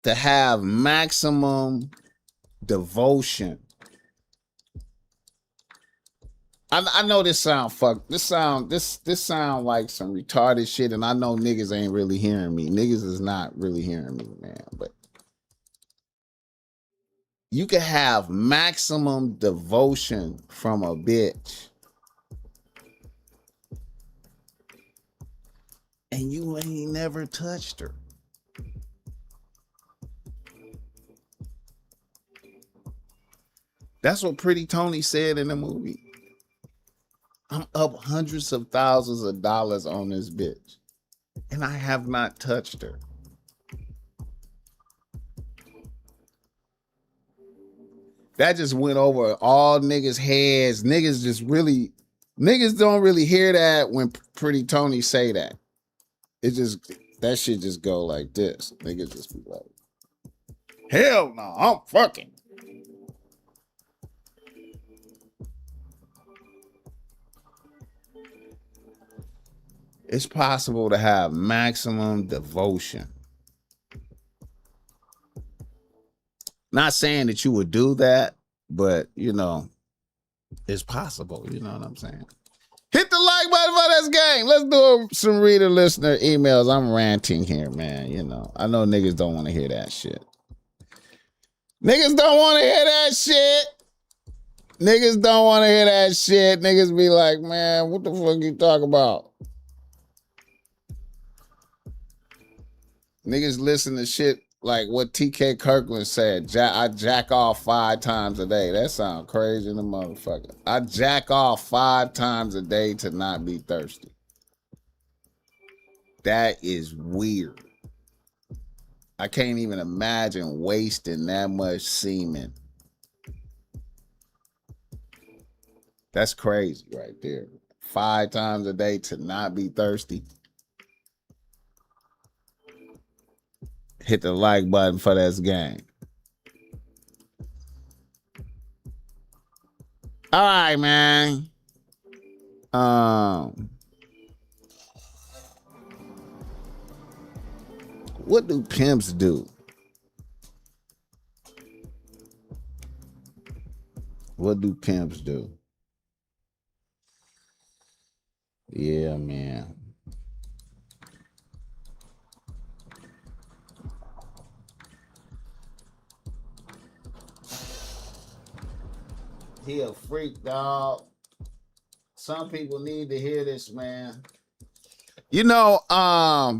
to have maximum devotion. I know this sound like some retarded shit, and I know niggas ain't really hearing me. Niggas is not really hearing me, man. But you can have maximum devotion from a bitch, and you ain't never touched her. That's what Pretty Tony said in the movie. I'm up hundreds of thousands of dollars on this bitch, and I have not touched her. That just went over all niggas' heads. Niggas don't really hear that when Pretty Tony say that. That shit just go like this. Niggas just be like, hell no, I'm fucking. It's possible to have maximum devotion. Not saying that you would do that, but it's possible. You know what I'm saying? Hit the like button for this game. Let's do some reader listener emails. I'm ranting here, man. I know niggas don't want to hear that shit. Niggas don't want to hear that shit. Niggas don't want to hear that shit. Niggas be like, man, what the fuck you talk about? Niggas listen to shit like what TK Kirkland said. I jack off 5 times a day. That sounds crazy in the motherfucker. I jack off 5 times a day to not be thirsty. That is weird. I can't even imagine wasting that much semen. That's crazy right there. 5 times a day to not be thirsty. Hit the like button for this game. All right, man. What do pimps do? What do pimps do? Yeah, man. He a freak, dog. Some people need to hear this, man. I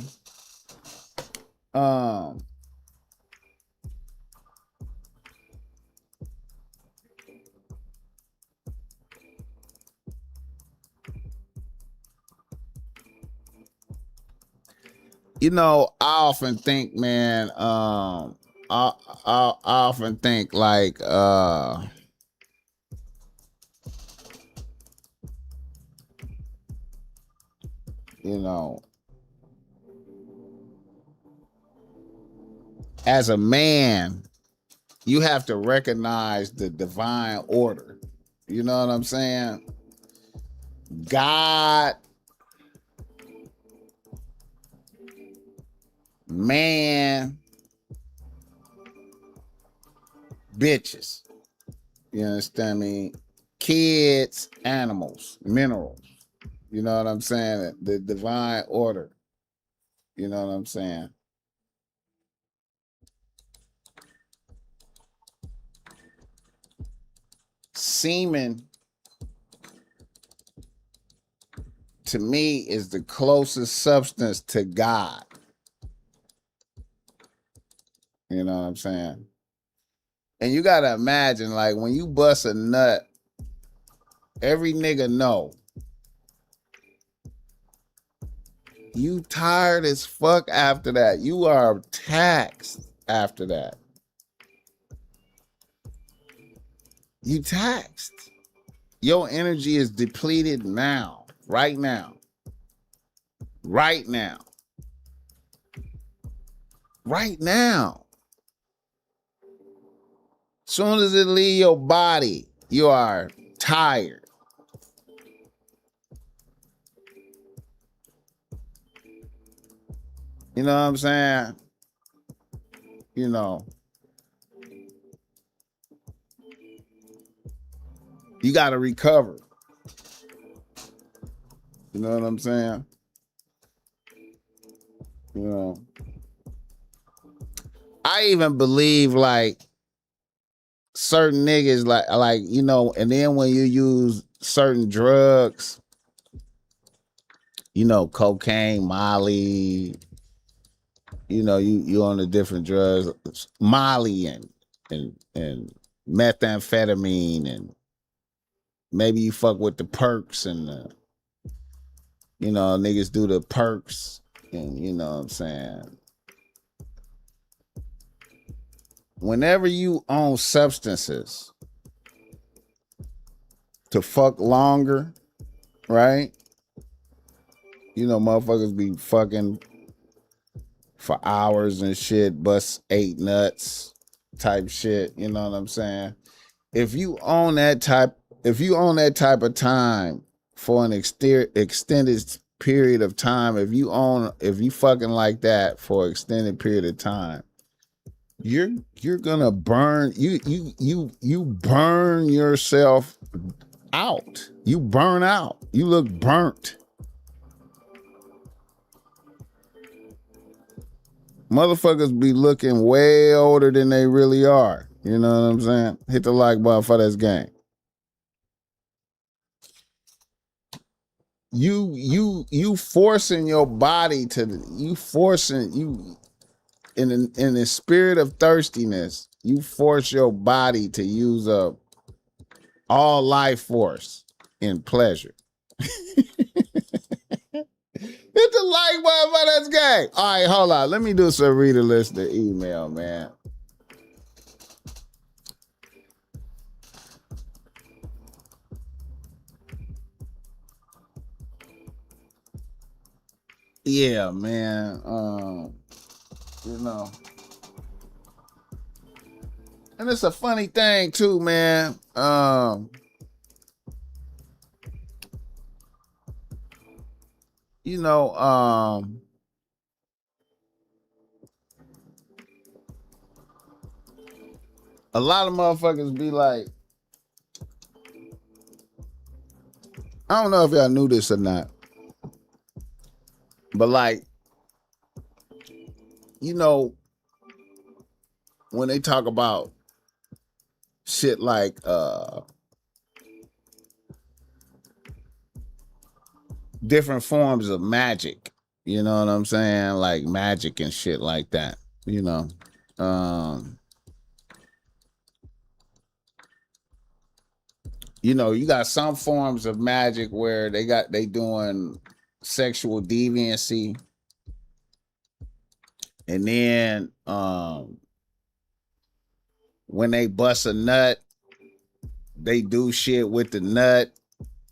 often think, man, I often think like as a man, you have to recognize the divine order. You know what I'm saying? God, man, bitches. You understand me? Kids, animals, minerals. You know what I'm saying? The divine order. You know what I'm saying? Semen, to me, is the closest substance to God. You know what I'm saying? And you got to imagine, like, when you bust a nut, every nigga know you tired as fuck after that. You are taxed after that. You taxed. Your energy is depleted now, right now. right now. Right now. Soon as it leave your body, you are tired. You know what I'm saying? You know. You got to recover. You know what I'm saying? You know. I even believe like certain niggas like you know, and then when you use certain drugs, you know, cocaine, Molly, you know, you on the different drugs, Molly and methamphetamine, and maybe you fuck with the perks and you know, niggas do the perks, and you know what I'm saying. Whenever you own substances to fuck longer, right? You know, motherfuckers be fucking for hours and shit, bust 8 nuts type shit. You know what I'm saying? If you own that type of time for an extended period of time, if you fucking like that for an extended period of time, you're gonna burn you burn yourself out. You burn out. You look burnt. Motherfuckers be looking way older than they really are. You know what I'm saying? Hit the like button for this game. You forcing your body to in the spirit of thirstiness, you force your body to use up all life force in pleasure. Hit the like button for this game. All right, hold on. Let me do some reader listener email, man. Yeah, man. You know. And it's a funny thing too, man. You know, a lot of motherfuckers be like, I don't know if y'all knew this or not, but like, you know, when they talk about shit like different forms of magic, you know what I'm saying? Like magic and shit like that, you know. You know, you got some forms of magic where they doing sexual deviancy, and then when they bust a nut, they do shit with the nut.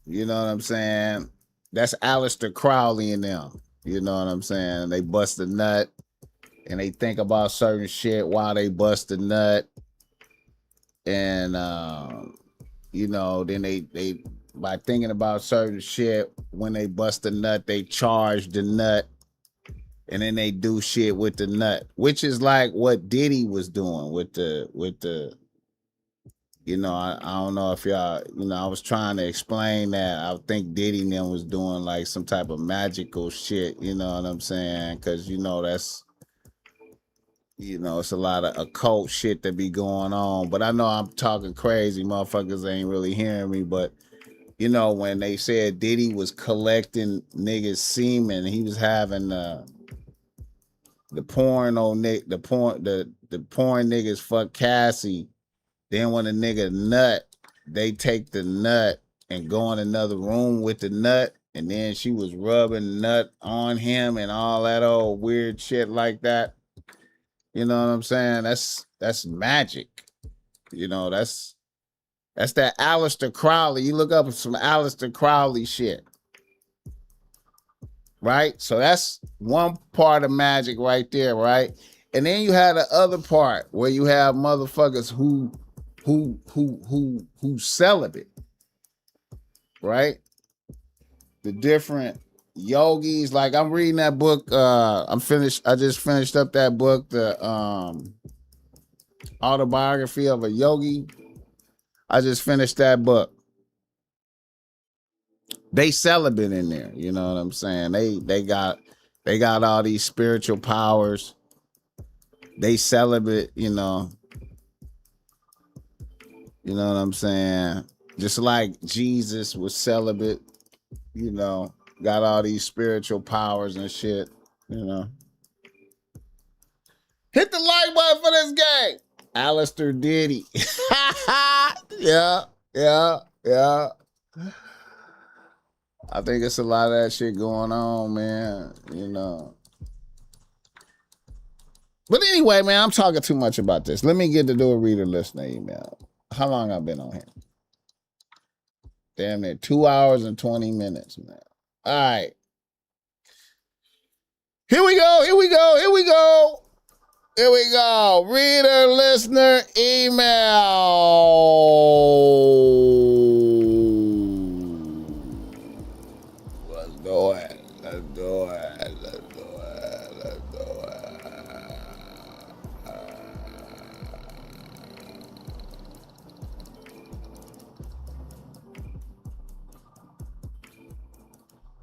You know what I'm saying? That's Aleister Crowley and them. You know what I'm saying? They bust a nut and they think about certain shit while they bust a nut. And you know, then they by thinking about certain shit, when they bust a nut, they charge the nut, and then they do shit with the nut, which is like what Diddy was doing with the you know, I don't know if y'all, you know, I was trying to explain that. I think Diddy and them was doing like some type of magical shit, you know what I'm saying? Because, you know, that's, you know, it's a lot of occult shit that be going on. But I know I'm talking crazy. Motherfuckers ain't really hearing me. But, you know, when they said Diddy was collecting niggas' semen, he was having the porn niggas fuck Cassie. Then when a nigga nut, they take the nut and go in another room with the nut, and then she was rubbing nut on him and all that old weird shit like that. You know what I'm saying? That's magic. You know, that's that Aleister Crowley. You look up some Aleister Crowley shit. right? So that's one part of magic right there, right? And then you have the other part where you have motherfuckers who celibate, right? The different yogis. Like I'm reading that book. I just finished up that book, the autobiography of a yogi. I just finished that book. They celibate in there, you know what I'm saying? They got all these spiritual powers. They celibate, you know what I'm saying? Just like Jesus was celibate, you know, got all these spiritual powers and shit, you know. Hit the like button for this game. Alistair Diddy. Yeah. I think it's a lot of that shit going on, man, you know. But anyway, man, I'm talking too much about this. Let me get to do a reader listener email. How long I've been on here? Damn near 2 hours and 20 minutes, man. All right. Here we go. Reader listener email. Let's do it.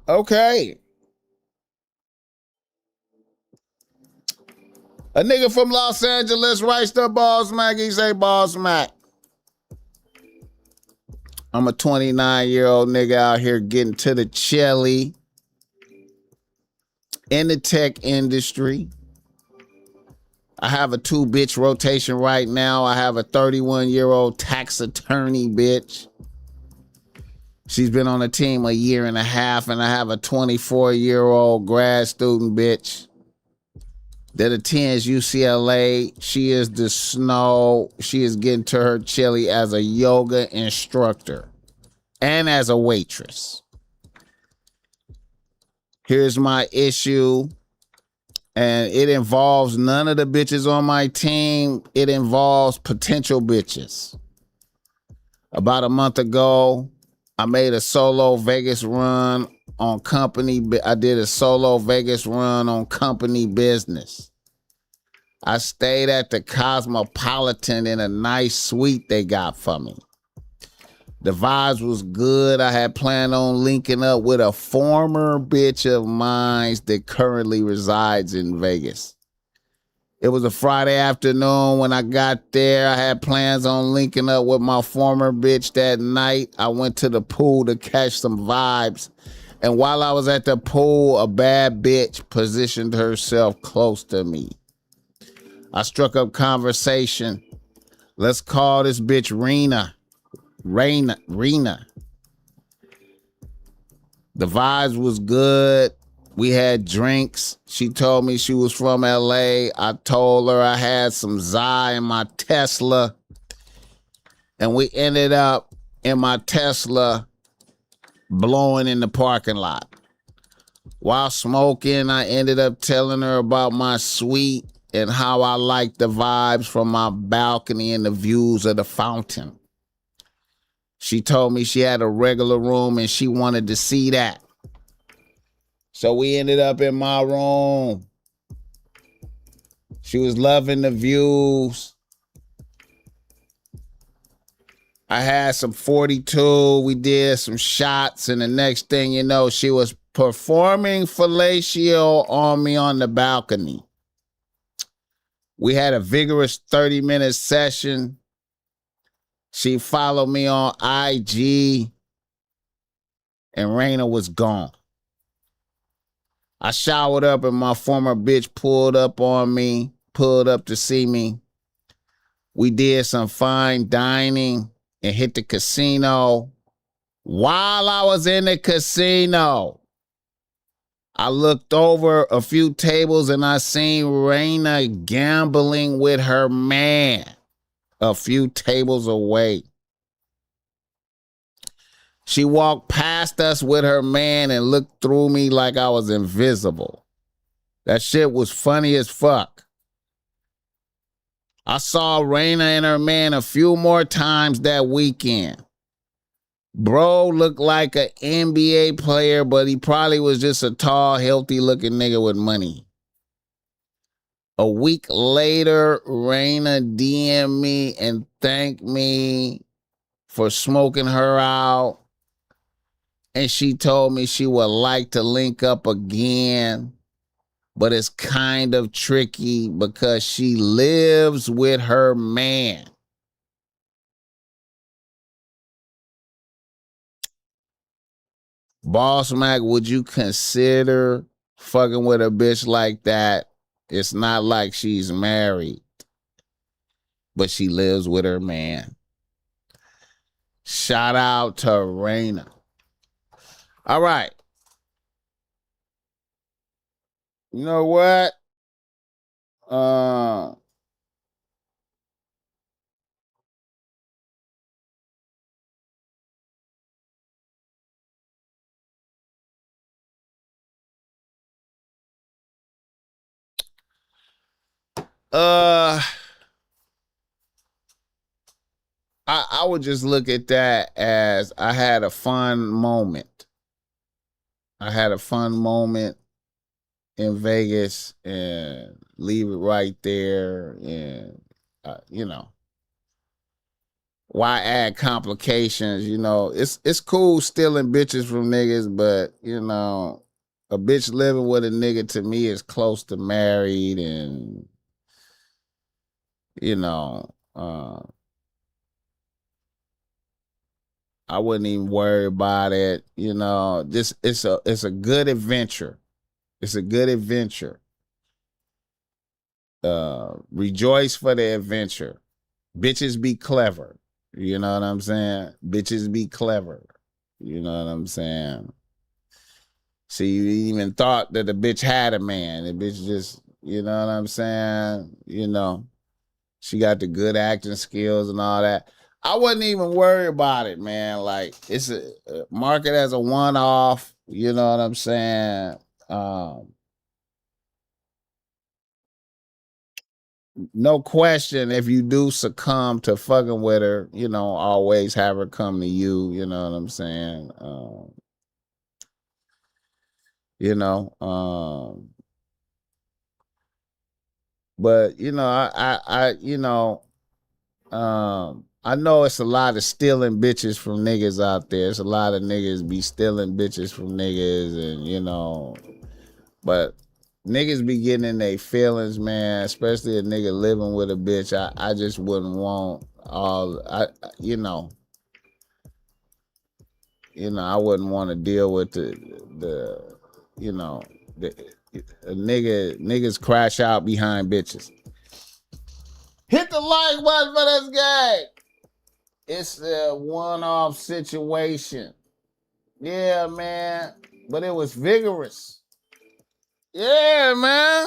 Okay. A nigga from Los Angeles writes to BossMack. He say, BossMack, I'm a 29-year-old nigga out here getting to the chili in the tech industry. I have a 2-bitch rotation right now. I have a 31-year-old tax attorney bitch. She's been on the team a year and a half, and I have a 24-year-old grad student bitch that attends UCLA. She is the snow. She is getting to her chili as a yoga instructor and as a waitress. Here's my issue. And it involves none of the bitches on my team. It involves potential bitches. About a month ago, I made a solo Vegas run on company. I did a solo Vegas run on company business. I stayed at the Cosmopolitan in a nice suite they got for me. The vibes was good. I had planned on linking up with a former bitch of mine that currently resides in Vegas. It was a Friday afternoon when I got there. I had plans on linking up with my former bitch that night. I went to the pool to catch some vibes. And while I was at the pool, a bad bitch positioned herself close to me. I struck up conversation. Let's call this bitch Rena. The vibes was good. We had drinks. She told me she was from LA. I told her I had some Zy in my Tesla. And we ended up in my Tesla blowing in the parking lot. While smoking, I ended up telling her about my suite and how I liked the vibes from my balcony and the views of the fountain. She told me she had a regular room and she wanted to see that. So we ended up in my room. She was loving the views. I had some 42. We did some shots. And the next thing you know, she was performing fellatio on me on the balcony. We had a vigorous 30-minute session. She followed me on IG, and Raina was gone. I showered up and my former bitch pulled up to see me. We did some fine dining and hit the casino. While I was in the casino, I looked over a few tables and I seen Raina gambling with her man a few tables away. She walked past us with her man and looked through me like I was invisible. That shit was funny as fuck. I saw Raina and her man a few more times that weekend. Bro looked like an NBA player, but he probably was just a tall, healthy-looking nigga with money. A week later, Raina DM'd me and thanked me for smoking her out. And she told me she would like to link up again, but it's kind of tricky because she lives with her man. BossMack, would you consider fucking with a bitch like that? It's not like she's married, but she lives with her man. Shout out to Raina. All right. You know what? I would just look at that as I had a fun moment. I had a fun moment in Vegas and leave it right there. And, you know, why add complications? You know, it's cool stealing bitches from niggas, but, you know, a bitch living with a nigga to me is close to married and, you know, I wouldn't even worry about it. You know, this it's a good adventure. It's a good adventure. Rejoice for the adventure. Bitches be clever. You know what I'm saying? Bitches be clever. You know what I'm saying? See, you even thought that the bitch had a man. The bitch just, you know what I'm saying? You know, she got the good acting skills and all that. I wouldn't even worry about it, man. Like, it's a market as a one-off. You know what I'm saying? No question, if you do succumb to fucking with her, you know, always have her come to you. You know what I'm saying? You know, but you know, I know it's a lot of stealing bitches from niggas out there. It's a lot of niggas be stealing bitches from niggas, and you know, but niggas be getting in their feelings, man. Especially a nigga living with a bitch. I just wouldn't want all. You know, I wouldn't want to deal with the you know, niggas crash out behind bitches. Hit the like button for this guy. It's a one-off situation. Yeah, man. But it was vigorous. Yeah, man.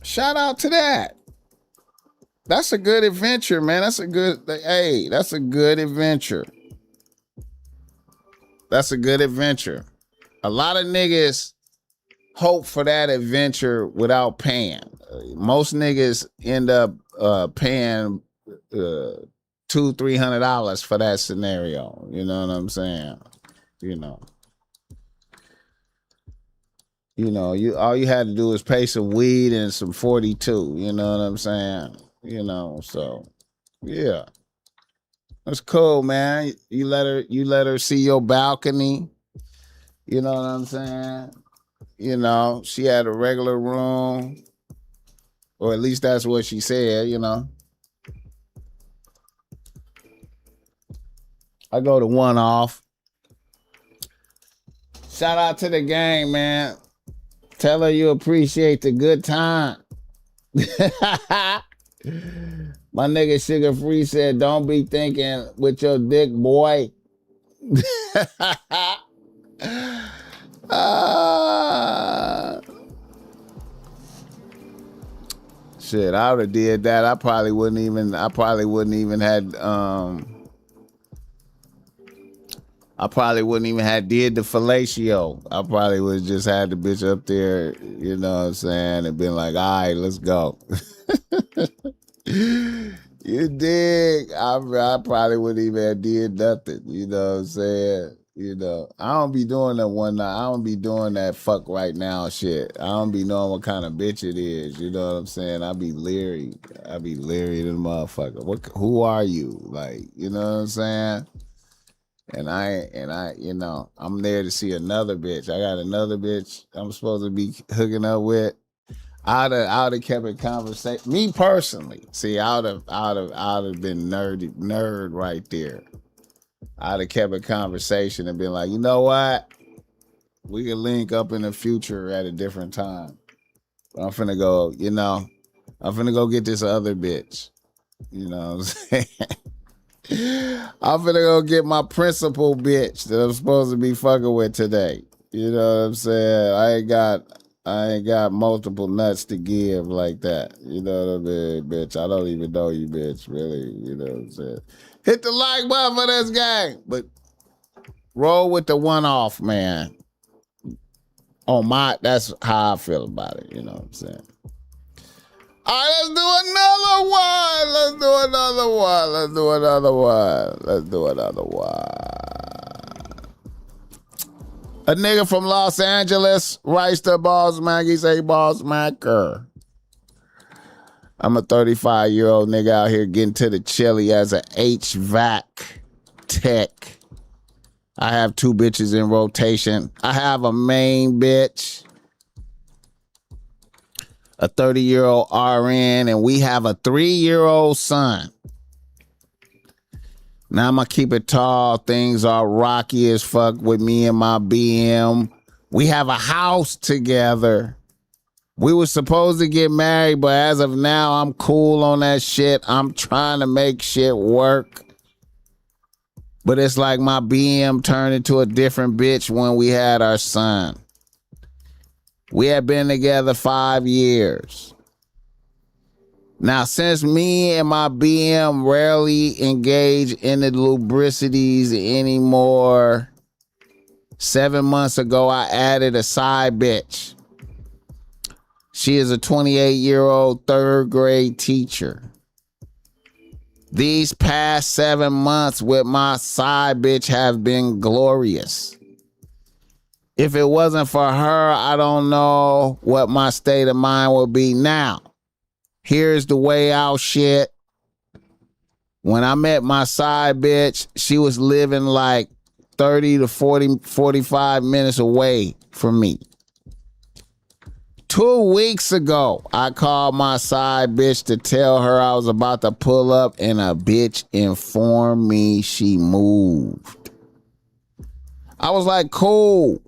Shout out to that. That's a good adventure, man. That's a good adventure. That's a good adventure. A lot of niggas hope for that adventure without paying. Most niggas end up paying $200-$300 for that scenario. You know what I'm saying? You know, all you had to do was pay some weed and some 42. You know what I'm saying? You know, so yeah, that's cool, man. You let her see your balcony. You know what I'm saying? You know, she had a regular room, or at least that's what she said. You know, I go to one off. Shout out to the gang, man. Tell her you appreciate the good time. My nigga Sugar Free said, don't be thinking with your dick, boy. Shit, I would have did that. I probably wouldn't even had I probably wouldn't even have did the fellatio. I probably would have just had the bitch up there, you know what I'm saying, and been like, all right, let's go. You dig? I probably wouldn't even have did nothing, you know what I'm saying? You know, I don't be doing that one night. I don't be doing that fuck right now shit. I don't be knowing what kind of bitch it is, you know what I'm saying? I be leery. I be leery to the motherfucker. Who are you? Like, you know what I'm saying? And I, you know, I'm there to see another bitch. I got another bitch I'm supposed to be hooking up with. I'd have kept a conversation. Me personally, see, I'd have been nerd right there. I'd have kept a conversation and been like, you know what? We can link up in the future at a different time. But I'm finna go, you know, I'm finna go get this other bitch. You know what I'm saying? I'm finna go get my principal bitch that I'm supposed to be fucking with today. You know what I'm saying? I ain't got multiple nuts to give like that. You know what I mean, bitch? I don't even know you, bitch, really. You know what I'm saying? Hit the like button for this gang. But roll with the one off, man. That's how I feel about it. You know what I'm saying? All right, let's do another one. Let's do another one. Let's do another one. Let's do another one. A nigga from Los Angeles writes to BossMack. He say, BossMacker, I'm a 35-year-old nigga out here getting to the chili as a HVAC tech. I have 2 bitches in rotation. I have a main bitch, a 30-year-old RN, and we have a 3-year-old son. Now I'm going to keep it tall. Things are rocky as fuck with me and my BM. We have a house together. We were supposed to get married, but as of now, I'm cool on that shit. I'm trying to make shit work. But it's like my BM turned into a different bitch when we had our son. We had been together 5 years. Now, since me and my BM rarely engage in the lubricities anymore, 7 months ago, I added a side bitch. She is a 28-year-old 3rd grade teacher. These past 7 months with my side bitch have been glorious. If it wasn't for her, I don't know what my state of mind would be now. Here's the way out shit. When I met my side bitch, she was living like 30 to 45 minutes away from me. 2 weeks ago, I called my side bitch to tell her I was about to pull up, and a bitch informed me she moved. I was like, cool.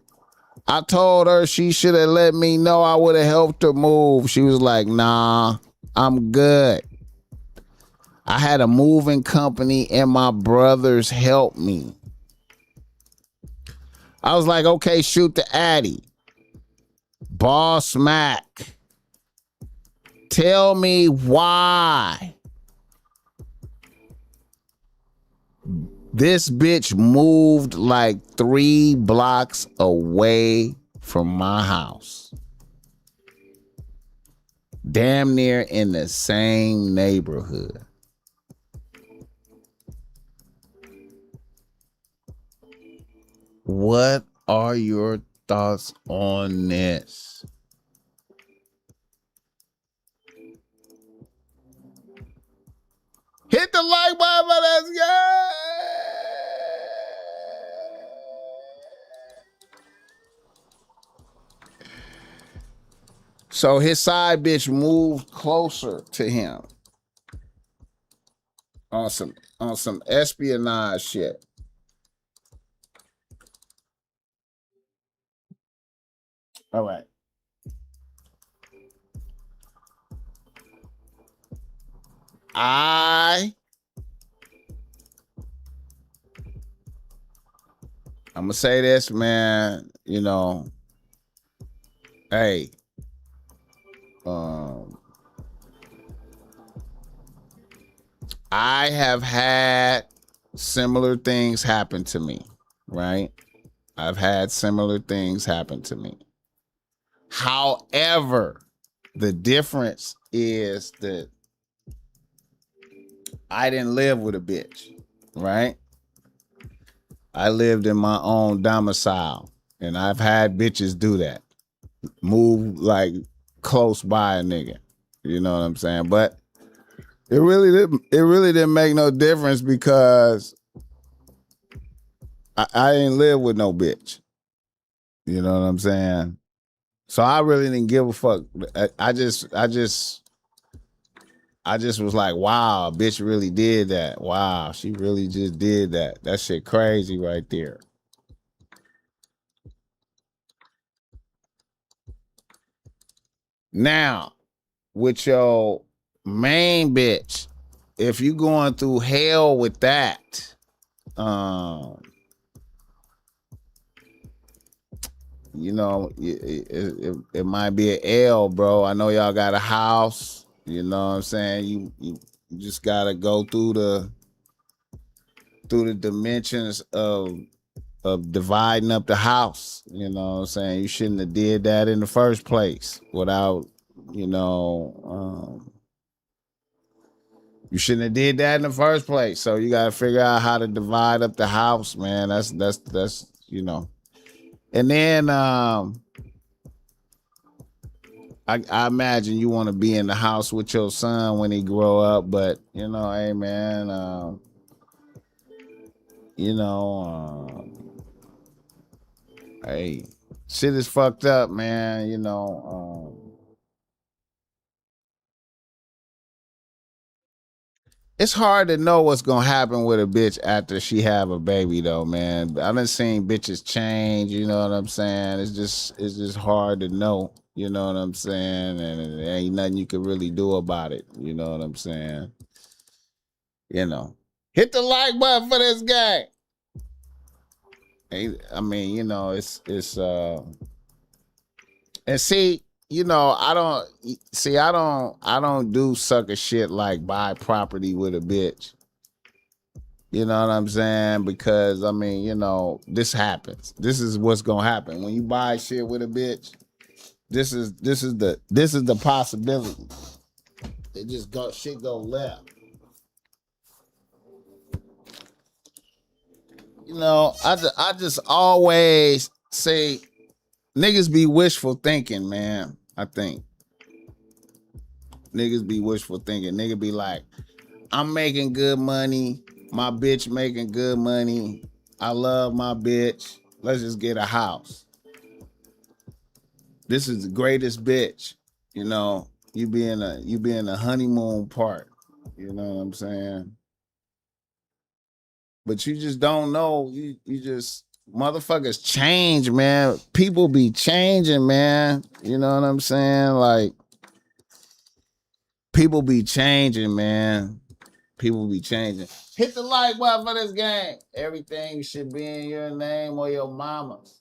I told her she should have let me know. I would have helped her move. She was like, nah, I'm good. I had a moving company and my brothers helped me. I was like, okay, shoot the Addy. BossMack, tell me why this bitch moved like 3 blocks away from my house. Damn near in the same neighborhood. What are your thoughts on this? Hit the like button, let's go! So his side bitch moved closer to him on some espionage shit. All right. I'm gonna say this, man. You know, hey, I have had similar things happen to me. right? I've had similar things happen to me. However, the difference is that I didn't live with a bitch, right? I lived in my own domicile, and I've had bitches do that. Move like close by a nigga. You know what I'm saying? But it really didn't make no difference because I didn't live with no bitch. You know what I'm saying? So I really didn't give a fuck. I just was like, wow, a bitch really did that. Wow, she really just did that. That shit crazy right there. Now, with your main bitch, if you going through hell with that, you know, it might be an L, bro. I know y'all got a house. You know what I'm saying? You just gotta go through the dimensions of dividing up the house. You know what I'm saying? You shouldn't have did that in the first place without, you know, you shouldn't have did that in the first place. So you got to figure out how to divide up the house, man. That's you know. And then I imagine you want to be in the house with your son when he grow up, but you know, hey man, you know, hey, shit is fucked up, man. You know, it's hard to know what's gonna happen with a bitch after she have a baby, though, man. I done seen bitches change. You know what I'm saying? It's just hard to know. You know what I'm saying? And there ain't nothing you can really do about it. You know what I'm saying? You know, hit the like button for this guy. I mean, you know, it's and see, you know, I don't do sucker shit like buy property with a bitch. You know what I'm saying? Because I mean, you know, this happens. This is what's gonna happen when you buy shit with a bitch. This is the possibility. It just go left. You know, I just always say niggas be wishful thinking, man. I think niggas be wishful thinking. Nigga be like, I'm making good money. My bitch making good money. I love my bitch. Let's just get a house. This is the greatest bitch. You know, you be in a honeymoon part. You know what I'm saying? But you just don't know. You just motherfuckers change, man. People be changing, man. You know what I'm saying? Like people be changing, man. People be changing. Hit the like button for this game. Everything should be in your name or your mama's.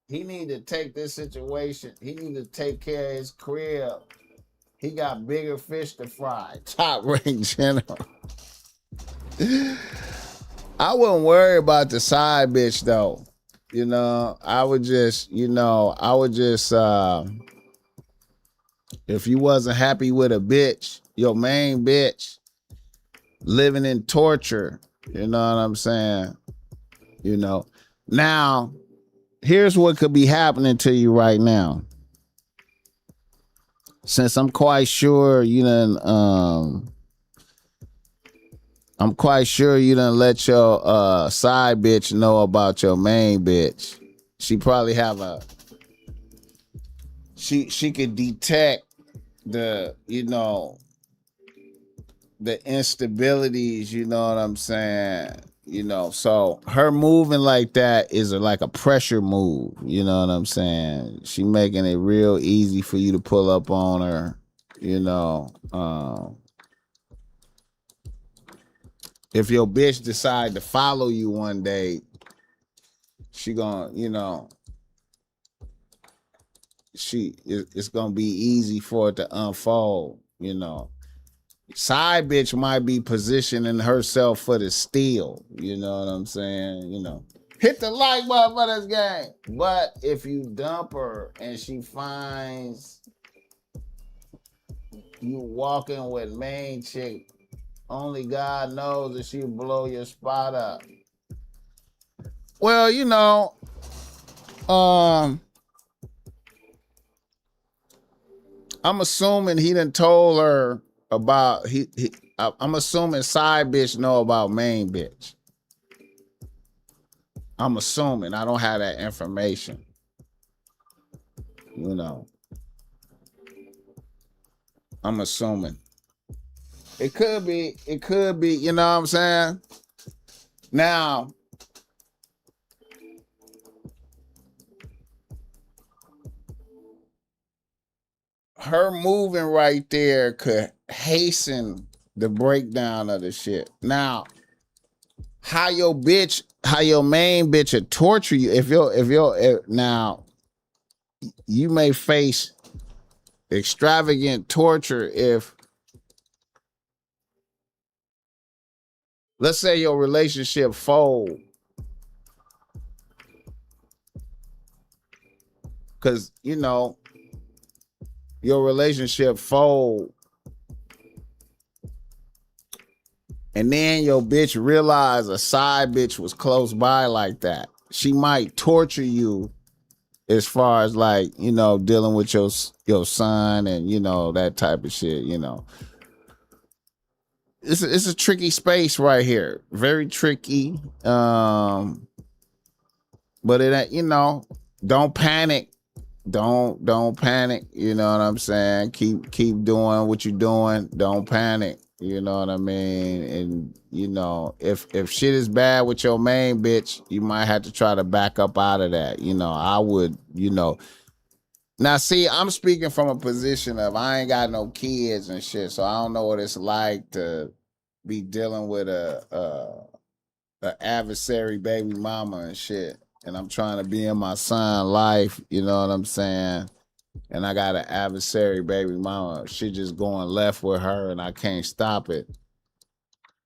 He need to take this situation. He need to take care of his crib. He got bigger fish to fry. Top rank general. I wouldn't worry about the side bitch though. You know, I would just, if you wasn't happy with a bitch, your main bitch, living in torture, you know what I'm saying? You know. Now, here's what could be happening to you right now. Since I'm quite sure you done let your side bitch know about your main bitch. She probably have she could detect the, you know, the instabilities, you know what I'm saying? You know, so her moving like that is like a pressure move, you know what I'm saying? She making it real easy for you to pull up on her, you know. If your bitch decide to follow you one day, she gonna, you know, it's gonna be easy for it to unfold, you know. Side bitch might be positioning herself for the steal, you know what I'm saying? You know, Hit the like button for this game. But if you dump her and she finds you walking with main chick, only God knows if she blow your spot up. Well, you know, I'm assuming he done told her about I'm assuming side bitch know about main bitch. I'm assuming. I don't have that information. You know. I'm assuming. It could be, you know what I'm saying? Now, her moving right there could hasten the breakdown of the shit. Now, how your main bitch would torture you if now you may face extravagant torture if, let's say, your relationship fold, because you know your relationship fold, and then your bitch realize a side bitch was close by like that. She might torture you as far as, like, you know, dealing with your son and, you know, that type of shit, you know. It's a tricky space right here. Very tricky. But it ain't, you know, don't panic. Don't panic. You know what I'm saying? Keep doing what you're doing. Don't panic. You know what I mean? And, you know, if shit is bad with your main bitch, you might have to try to back up out of that. You know, I would, you know. Now, see, I'm speaking from a position of I ain't got no kids and shit, so I don't know what it's like to be dealing with a adversary baby mama and shit. And I'm trying to be in my son's life, you know what I'm saying? And I got an adversary baby mama. She just going left with her and I can't stop it.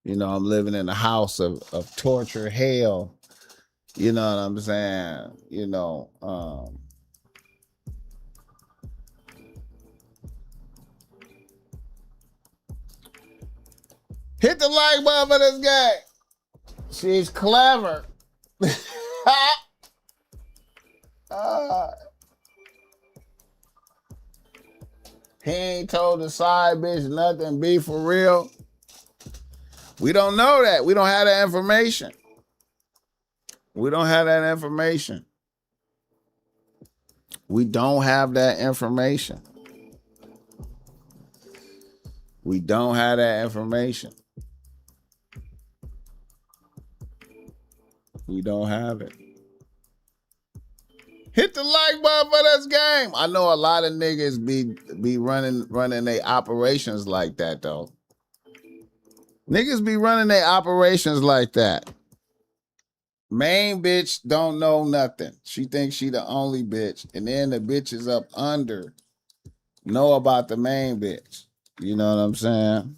You know, I'm living in a house of torture hell. You know what I'm saying? You know, hit the like button for this guy. She's clever. He ain't told the side bitch nothing, be for real. We don't know that. We don't have that information. We don't have that information. We don't have that information. We don't have that information. We don't have it. Hit the like button for this game. I know a lot of niggas be running their operations like that though. Niggas be running their operations like that. Main bitch don't know nothing. She thinks she the only bitch, and then the bitches up under know about the main bitch. You know what I'm saying?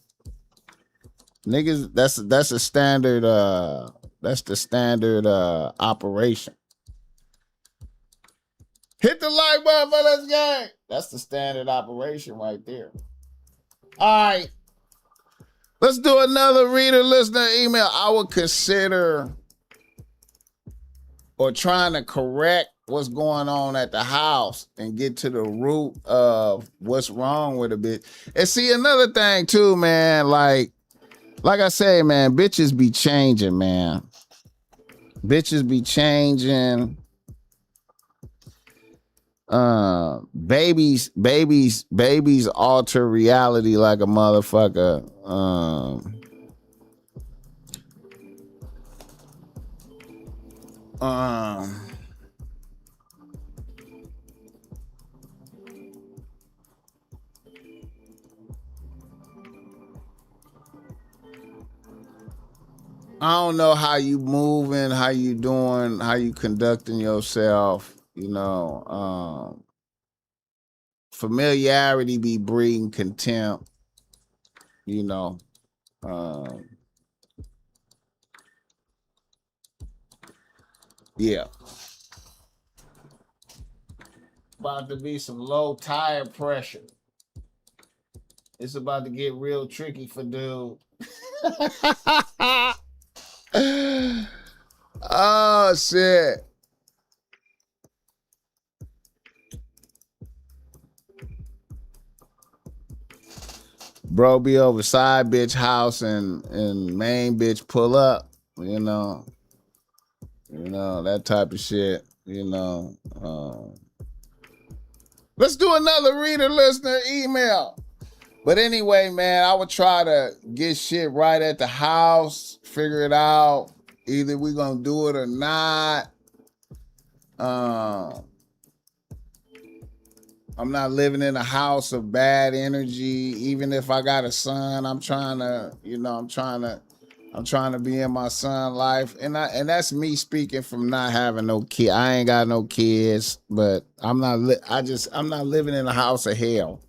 Niggas, that's a standard. That's the standard operation. Hit the like button for this game. That's the standard operation right there. All right. Let's do another reader listener email. I would consider or trying to correct what's going on at the house and get to the root of what's wrong with a bitch. And see, another thing too, man, like I say, man, bitches be changing, man. Bitches be changing. Babies alter reality like a motherfucker. I don't know how you moving, how you doing, how you conducting yourself, you know. Familiarity be breeding contempt, you know. Yeah. About to be some low tire pressure. It's about to get real tricky for dude. Oh, shit. Bro be over side bitch house and main bitch pull up, you know, that type of shit, let's do another reader listener email. But anyway, man, I would try to get shit right at the house, figure it out. Either we gonna do it or not. I'm not living in a house of bad energy. Even if I got a son, I'm trying to be in my son's life. And that's me speaking from not having no kid. I ain't got no kids, but I'm not living in a house of hell.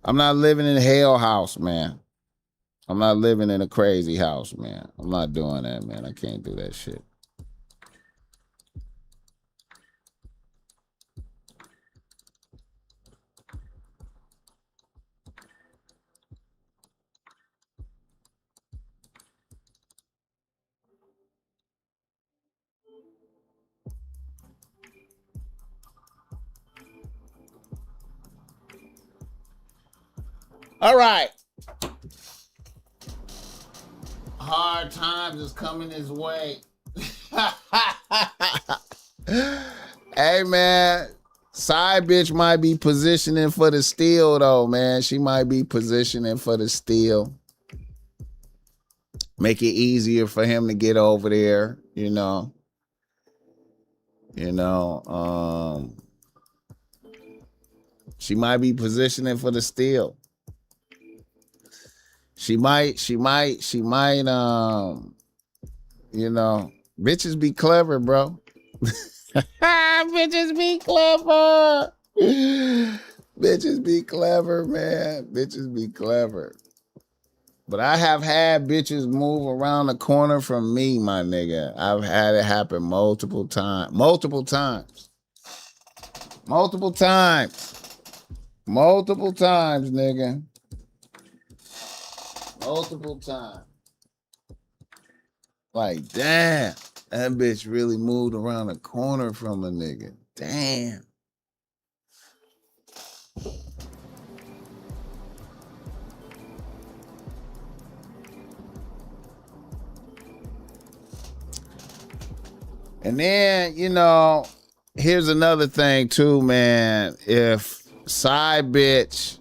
I'm not living in a hell house, man. I'm not living in a crazy house, man. I'm not doing that, man. I can't do that shit. All right. Hard times is coming his way. Hey, man. Side bitch might be positioning for the steal, though, man. She might be positioning for the steal. Make it easier for him to get over there, she might be positioning for the steal. She might, bitches be clever, bro. Bitches be clever. Bitches be clever, man. Bitches be clever. But I have had bitches move around the corner from me, my nigga. I've had it happen multiple times. Multiple times, nigga. Multiple times. Like, damn, that bitch really moved around the corner from a nigga. Damn. And then, here's another thing too, man. If side bitch,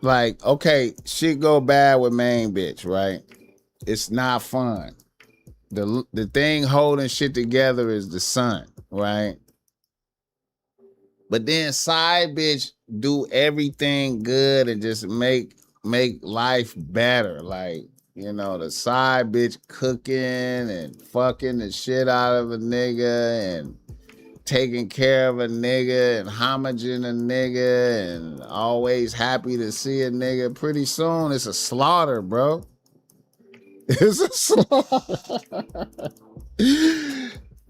like, okay, shit go bad with main bitch, right? It's not fun. The thing holding shit together is the sun, right? But then side bitch do everything good and just make life better. Like, the side bitch cooking and fucking the shit out of a nigga and taking care of a nigga and homaging a nigga and always happy to see a nigga. Pretty soon it's a slaughter, bro. It's a slaughter.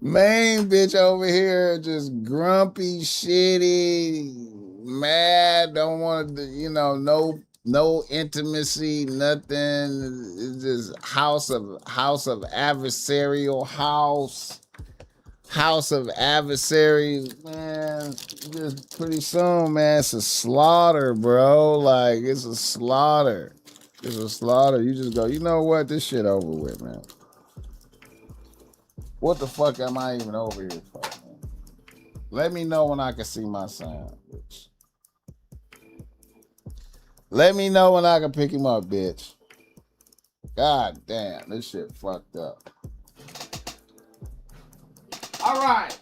Main bitch over here just grumpy, shitty, mad, don't want to, no intimacy, nothing. It's just house of adversarial house of adversaries, man. Just pretty soon, man, it's a slaughter, bro. Like, it's a slaughter. It's a slaughter. You just go, you know what? This shit over with, man. What the fuck am I even over here for, man? Let me know when I can see my son, bitch. Let me know when I can pick him up, bitch. God damn, this shit fucked up. All right.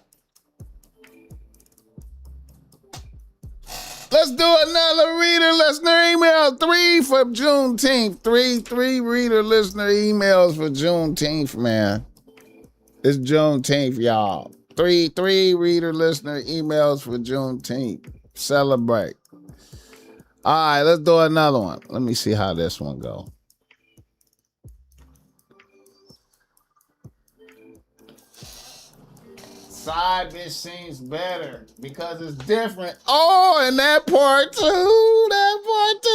Let's do another reader listener email. 3 for Juneteenth. Three reader listener emails for Juneteenth, man. It's Juneteenth, y'all. Three reader listener emails for Juneteenth. Celebrate. All right, let's do another one. Let me see how this one go. Side bitch seems better because it's different. Oh, and that part too.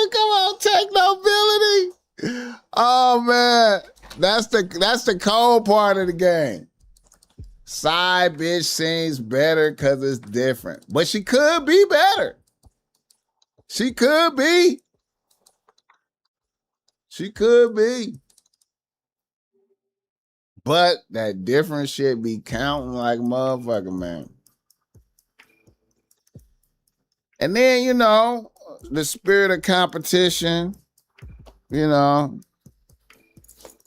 Come on, technobility. Oh man, that's the cold part of the game. Side bitch seems better because it's different, but she could be better. She could be. But that different shit be counting like a motherfucker, man. And then, you know, the spirit of competition, you know,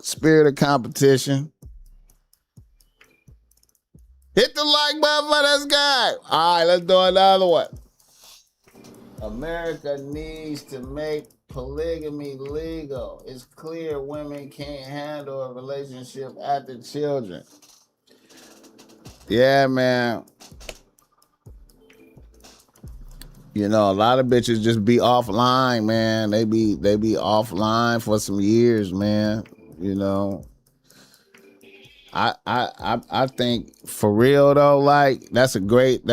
spirit of competition. Hit the like button for this guy. All right, let's do another one. America needs to make polygamy legal. It's clear women can't handle a relationship after children. Yeah, man. You know, a lot of bitches just be offline, man. They be offline for some years, man. You know. I think for real though, like that's a great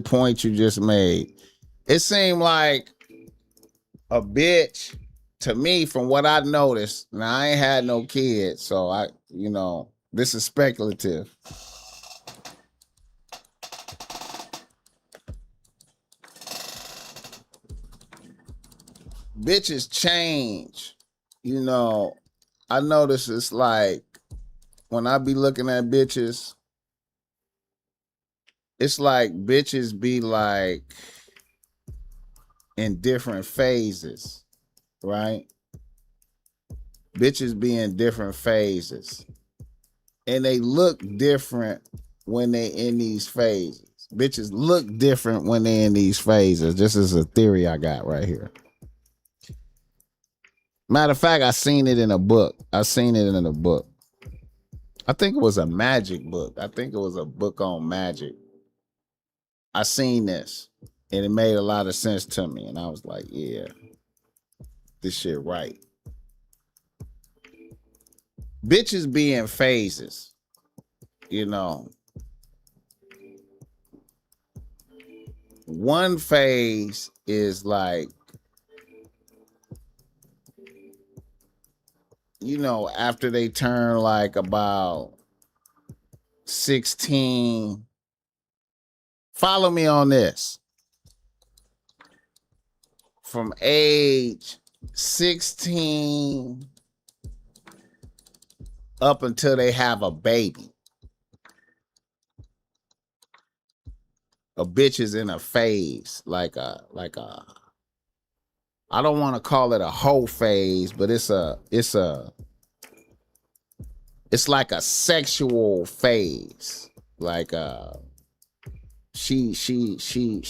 point you just made. It seemed like a bitch to me from what I noticed. Now I ain't had no kids, so this is speculative. Bitches change. You know, I notice it's like when I be looking at bitches, it's like bitches be like in different phases, right? Bitches be in different phases. And they look different when they in these phases. Bitches look different when they in these phases. This is a theory I got right here. Matter of fact, I seen it in a book. I think it was a magic book. I think it was a book on magic. I seen this and it made a lot of sense to me. And I was like, yeah, this shit right. Bitches be in phases, you know. One phase is like, you know, after they turn like about 16. Follow me on this. From age 16 up until they have a baby. A bitch is in a phase, like a I don't want to call it a whole phase, but it's like a sexual phase. Like she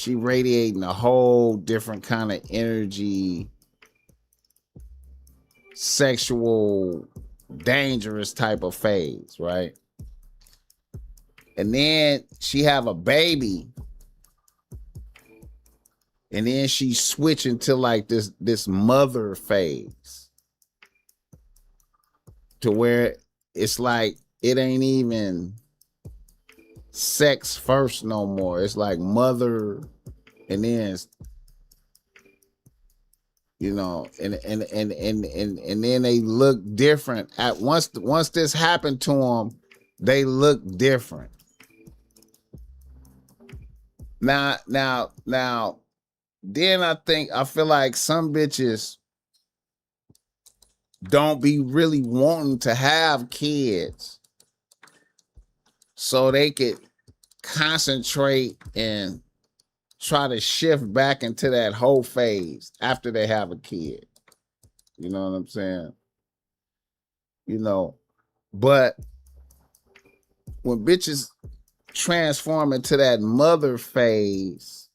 radiating a whole different kind of energy, sexual, dangerous type of phase, right? And then she have a baby. And then she's switching to like this mother phase. To where it's like it ain't even sex first no more. It's like mother and then you know, and then they look different. At once this happened to them, they look different. Now, then I feel like some bitches don't be really wanting to have kids so they could concentrate and try to shift back into that whole phase after they have a kid. You know what I'm saying? You know, but when bitches transform into that mother phase,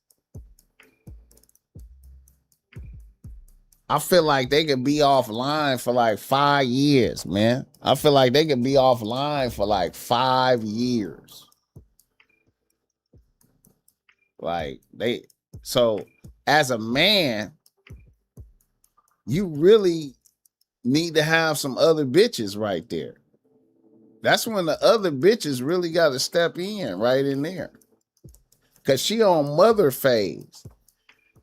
I feel like they could be offline for like 5 years, man. I feel like they could be offline for like 5 years. So as a man, you really need to have some other bitches right there. That's when the other bitches really got to step in right in there. Because she on mother phase.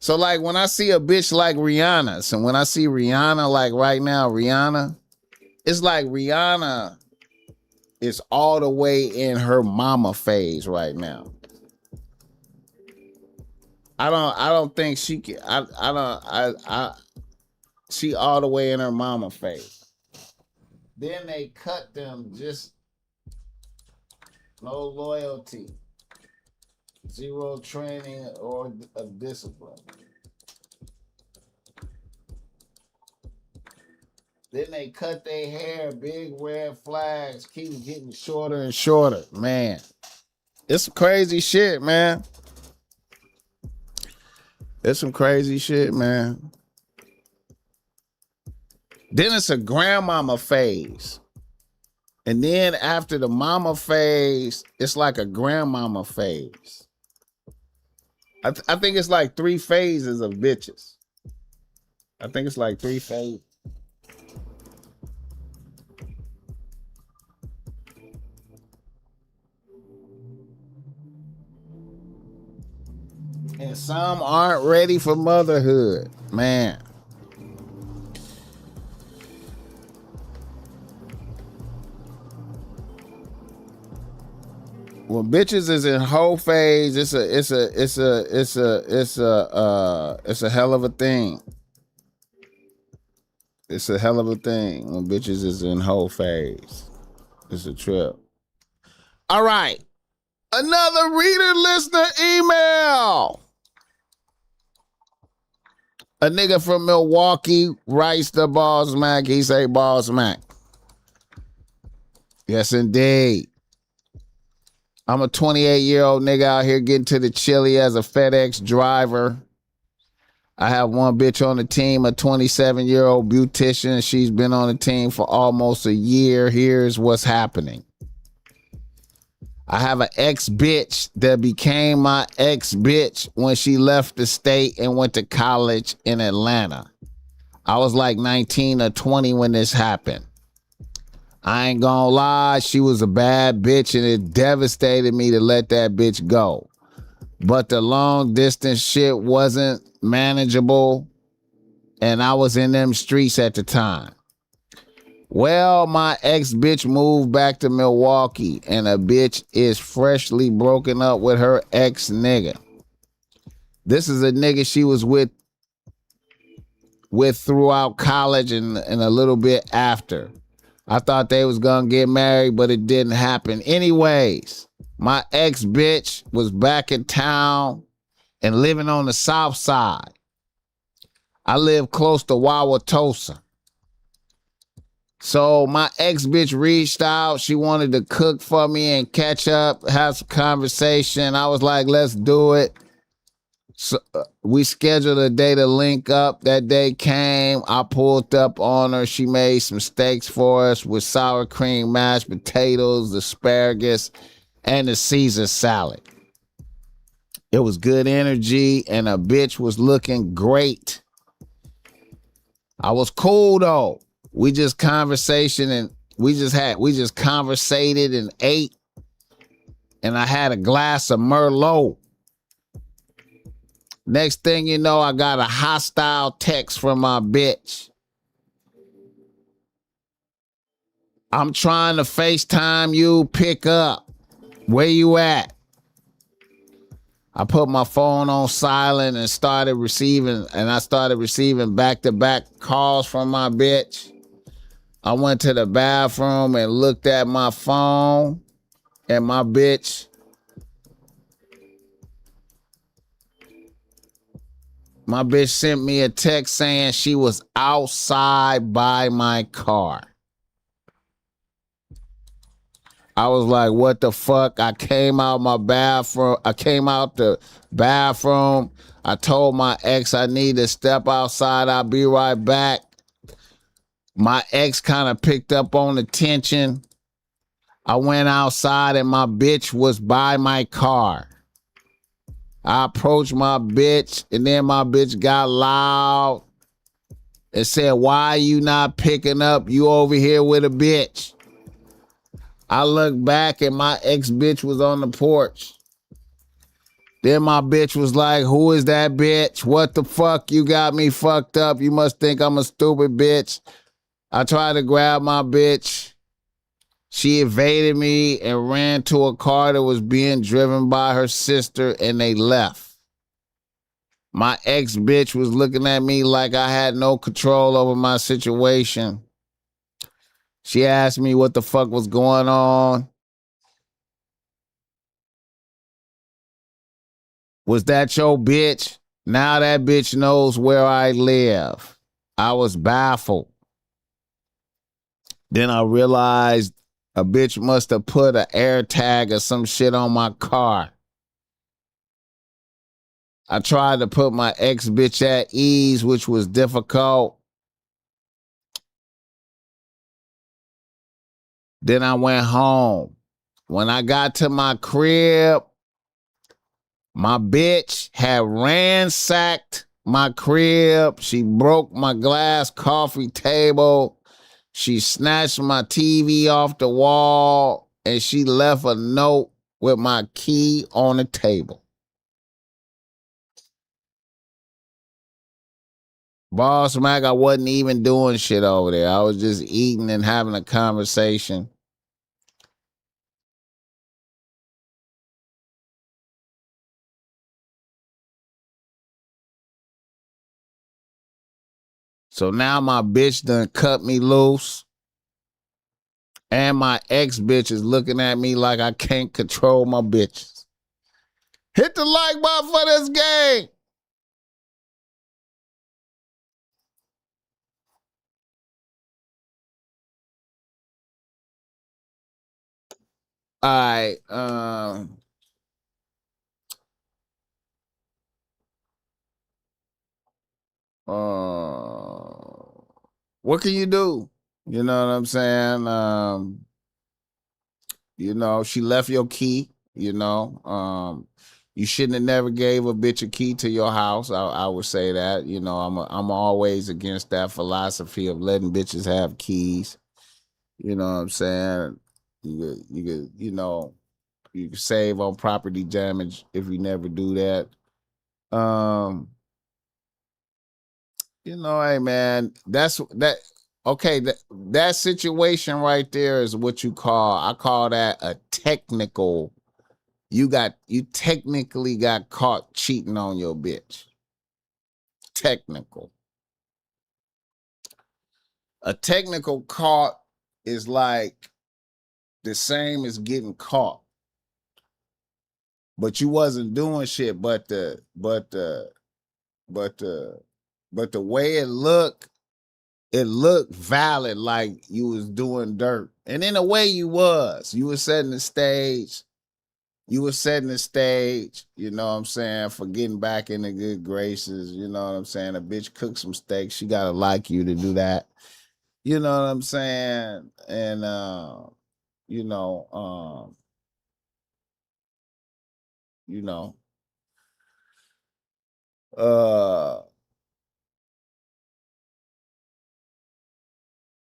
So, like, when I see a bitch like Rihanna, so when I see Rihanna, like right now, Rihanna, it's like Rihanna is all the way in her mama phase right now. I don't think she can, she all the way in her mama phase. Then they cut them just no loyalty, zero training or of discipline. Then they cut their hair, big red flags, keep getting shorter and shorter. Man, it's some crazy shit, man. It's some crazy shit, man. Then it's a grandmama phase. And then after the mama phase, it's like a grandmama phase. I think it's like 3 phases of bitches. I think it's like 3 phases. And some aren't ready for motherhood, man. When bitches is in whole phase, it's a hell of a thing. It's a hell of a thing when bitches is in whole phase. It's a trip. All right. Another reader listener email. A nigga from Milwaukee writes to BossMack. He say, BossMack. Yes, indeed. I'm a 28-year-old nigga out here getting to the chili as a FedEx driver. I have one bitch on the team, a 27-year-old beautician. She's been on the team for almost a year. Here's what's happening. I have an ex-bitch that became my ex-bitch when she left the state and went to college in Atlanta. I was like 19 or 20 when this happened. I ain't gonna lie, she was a bad bitch and it devastated me to let that bitch go. But the long distance shit wasn't manageable and I was in them streets at the time. Well, my ex-bitch moved back to Milwaukee and a bitch is freshly broken up with her ex-nigga. This is a nigga she was with throughout college and a little bit after. I thought they was gonna get married, but it didn't happen. Anyways, my ex-bitch was back in town and living on the south side. I live close to Wauwatosa. So my ex-bitch reached out. She wanted to cook for me and catch up, have some conversation. I was like, let's do it. So we scheduled a day to link up. That day came. I pulled up on her. She made some steaks for us with sour cream, mashed potatoes, asparagus, and a Caesar salad. It was good energy, and a bitch was looking great. I was cool though. We just conversated and ate, and I had a glass of Merlot. Next thing you know, I got a hostile text from my bitch. I'm trying to FaceTime you, pick up. Where you at? I put my phone on silent and started receiving back-to-back calls from my bitch. I went to the bathroom and looked at my phone, and my bitch sent me a text saying she was outside by my car. I was like, what the fuck? I came out the bathroom. I told my ex I need to step outside. I'll be right back. My ex kind of picked up on the tension. I went outside and my bitch was by my car. I approached my bitch and then my bitch got loud and said, why are you not picking up? You over here with a bitch. I look back and my ex-bitch was on the porch. Then my bitch was like, who is that bitch? What the fuck? You got me fucked up. You must think I'm a stupid bitch. I tried to grab my bitch. She evaded me and ran to a car that was being driven by her sister, and they left. My ex-bitch was looking at me like I had no control over my situation. She asked me what the fuck was going on. Was that your bitch? Now that bitch knows where I live. I was baffled. Then I realized a bitch must have put an air tag or some shit on my car. I tried to put my ex-bitch at ease, which was difficult. Then I went home. When I got to my crib, my bitch had ransacked my crib. She broke my glass coffee table. She snatched my TV off the wall, and she left a note with my key on the table. BossMack, I wasn't even doing shit over there. I was just eating and having a conversation. So now my bitch done cut me loose. And my ex-bitch is looking at me like I can't control my bitches. Hit the like button for this game. All right. What can you do? You know what I'm saying? She left your key, you shouldn't have never gave a bitch a key to your house. I would say that. I'm always against that philosophy of letting bitches have keys. You know what I'm saying? You could save on property damage if you never do that. Hey man, that's that. Okay, that situation right there is what I call that a technical. You technically got caught cheating on your bitch. Technical. A technical caught is like the same as getting caught. But you wasn't doing shit, but the way it looked valid, like you was doing dirt. And in a way you was setting the stage. You were setting the stage, you know what I'm saying, for getting back in the good graces. You know what I'm saying? A bitch cook some steak, she gotta like you to do that. You know what I'm saying? And you know, um, you know, uh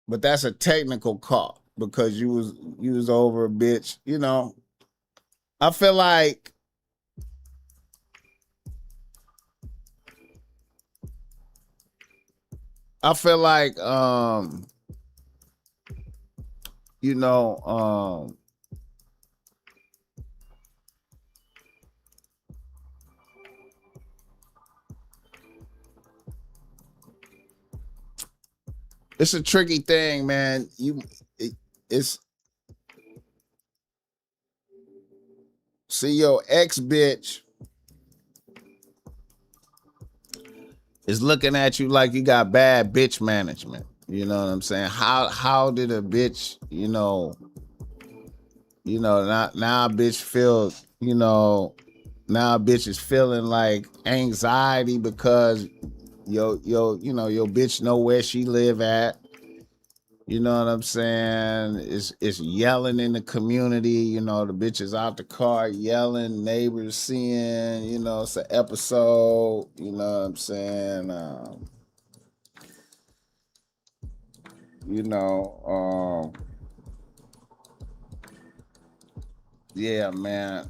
but that's a technical call because you was over a bitch. I feel like I feel like you know it's a tricky thing, man. It's see your ex bitch is looking at you like you got bad bitch management. You know what I'm saying? How did a bitch, now a bitch feel, now a bitch is feeling like anxiety because your bitch know where she live at. You know what I'm saying? It's yelling in the community. The bitch is out the car yelling, neighbors seeing, it's an episode. You know what I'm saying? You know, Yeah, man.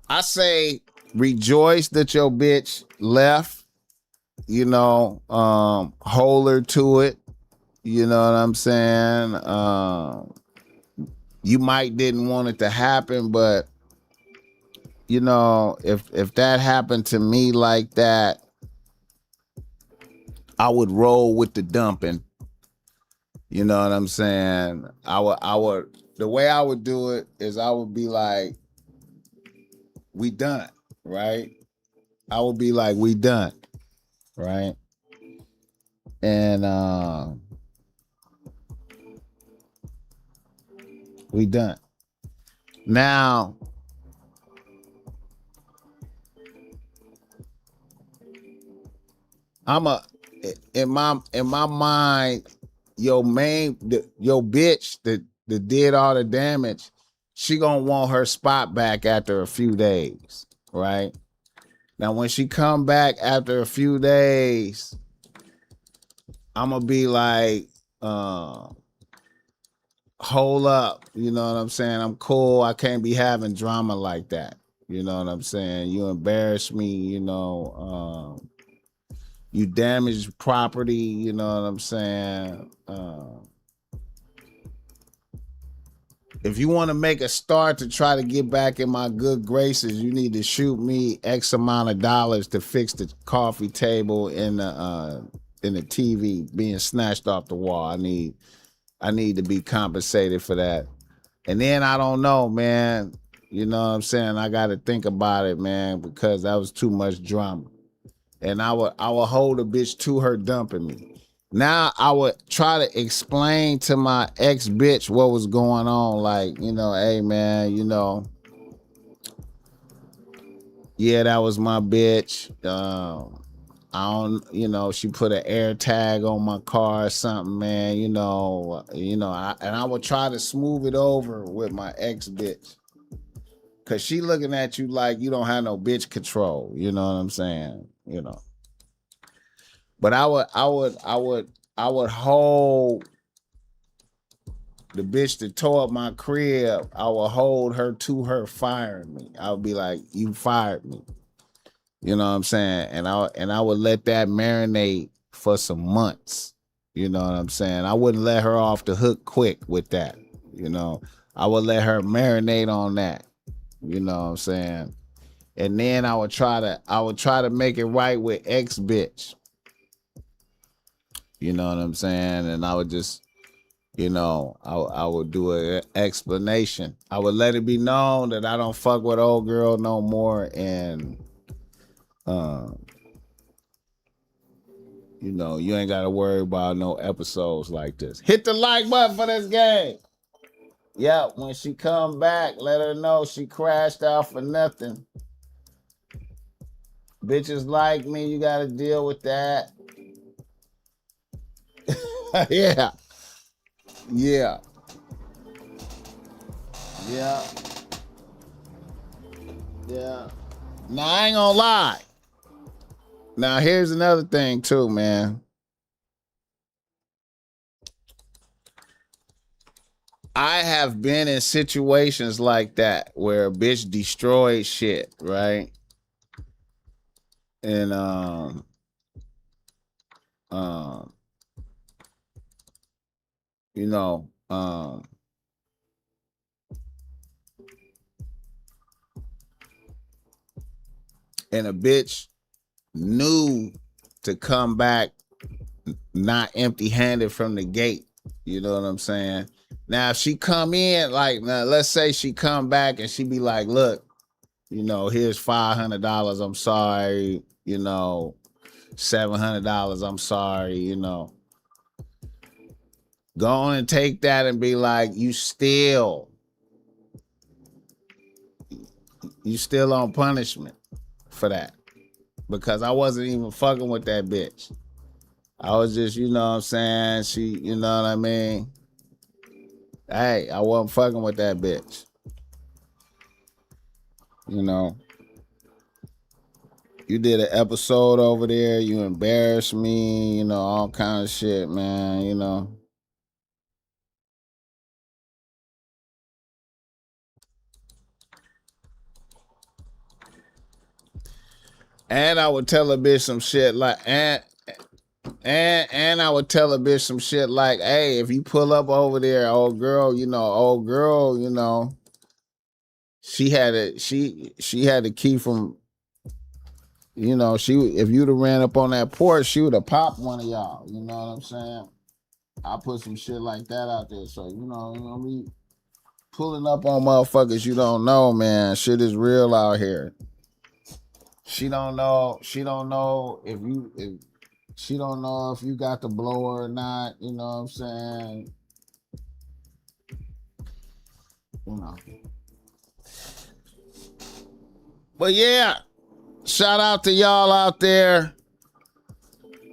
I say rejoice that your bitch left, hold her to it. You know what I'm saying? You might didn't want it to happen, but if that happened to me like that, I would roll with the dumping. You know what I'm saying? The way I would do it is I would be like, we done, right? I would be like, we done, right? And we done. Now, in my mind, your bitch that did all the damage, she gonna want her spot back after a few days, right? Now, when she come back after a few days, I'm gonna be like, hold up, you know what I'm saying? I'm cool. I can't be having drama like that. You know what I'm saying? You embarrass me, you damage property, you know what I'm saying? If you want to make a start to try to get back in my good graces, you need to shoot me X amount of dollars to fix the coffee table in the TV being snatched off the wall. I need to be compensated for that. And then I don't know, man. You know what I'm saying? I got to think about it, man, because that was too much drama. And I would hold a bitch to her dumping me. Now I would try to explain to my ex bitch what was going on. Like, hey man, yeah, that was my bitch. I don't, she put an air tag on my car or something, man. And I would try to smooth it over with my ex bitch. Cause she looking at you like you don't have no bitch control. You know what I'm saying? But I would hold the bitch that tore up my crib. I would hold her to her firing me. I would be like, you fired me. You know what I'm saying? And I would let that marinate for some months. You know what I'm saying? I wouldn't let her off the hook quick with that. I would let her marinate on that. You know what I'm saying? And then I would try to make it right with ex bitch. You know what I'm saying? And I would just, I would do an explanation. I would let it be known that I don't fuck with old girl no more. And, you ain't got to worry about no episodes like this. Hit the like button for this game. Yeah, when she come back, let her know she crashed out for nothing. Bitches like me, you got to deal with that. Yeah. Yeah. Yeah. Yeah. Now, I ain't gonna lie. Now, here's another thing, too, man. I have been in situations like that where a bitch destroyed shit, right? And, you know, and a bitch knew to come back not empty-handed from the gate. You know what I'm saying? Now, if she come in, like, now, let's say she come back and she be like, look, here's $500. I'm sorry. $700. I'm sorry. Go on and take that and be like, you still on punishment for that. Because I wasn't even fucking with that bitch. I was just, you know what I'm saying? She, you know what I mean? Hey, I wasn't fucking with that bitch. You did an episode over there. You embarrassed me, all kind of shit, man, And I would tell a bitch some shit like, and I would tell a bitch some shit like, hey, if you pull up over there, old girl, you know, she had a key from, you know, if you'd have ran up on that porch, she would have popped one of y'all. You know what I'm saying? I put some shit like that out there. So, you know me pulling up on motherfuckers you don't know, man. Shit is real out here. She don't know if she don't know if you got the blower or not, you know what I'm saying? You know. But yeah, shout out to y'all out there.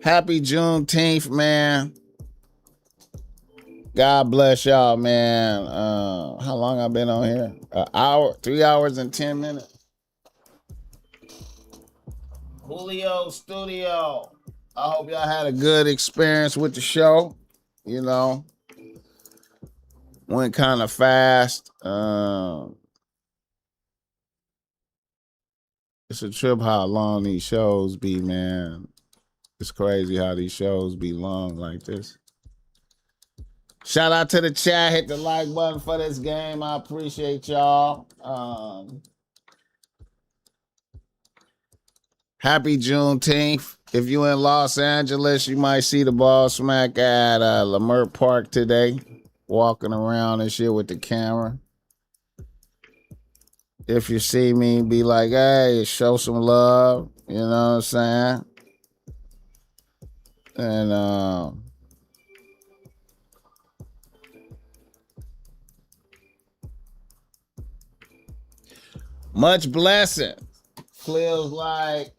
Happy Juneteenth, man. God bless y'all, man. How long I been on here? An hour, 3 hours and 10 minutes. Julio Studio. I hope y'all had a good experience with the show. You know, went kind of fast. It's a trip how long these shows be, man. It's crazy how these shows be long like this. Shout out to the chat. Hit the like button for this game. I appreciate y'all. Happy Juneteenth. If you in Los Angeles, you might see the BossMack at Lamert Park today, walking around and shit with the camera. If you see me, be like, hey, show some love. You know what I'm saying? And much blessing. Feels like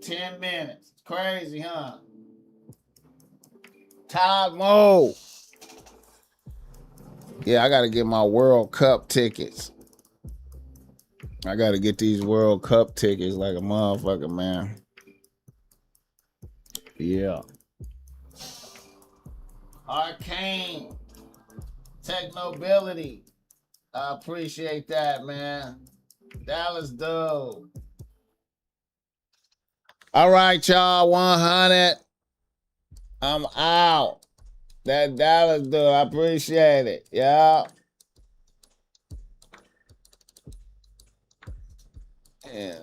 10 minutes. Crazy, huh? Todd Moe. Yeah, I got to get my World Cup tickets. I got to get these World Cup tickets like a motherfucker, man. Yeah. Arcane. Technobility. I appreciate that, man. Dallas Doe. All right, y'all. 100. I'm out. That Dallas Doe. I appreciate it. Yeah. Yeah.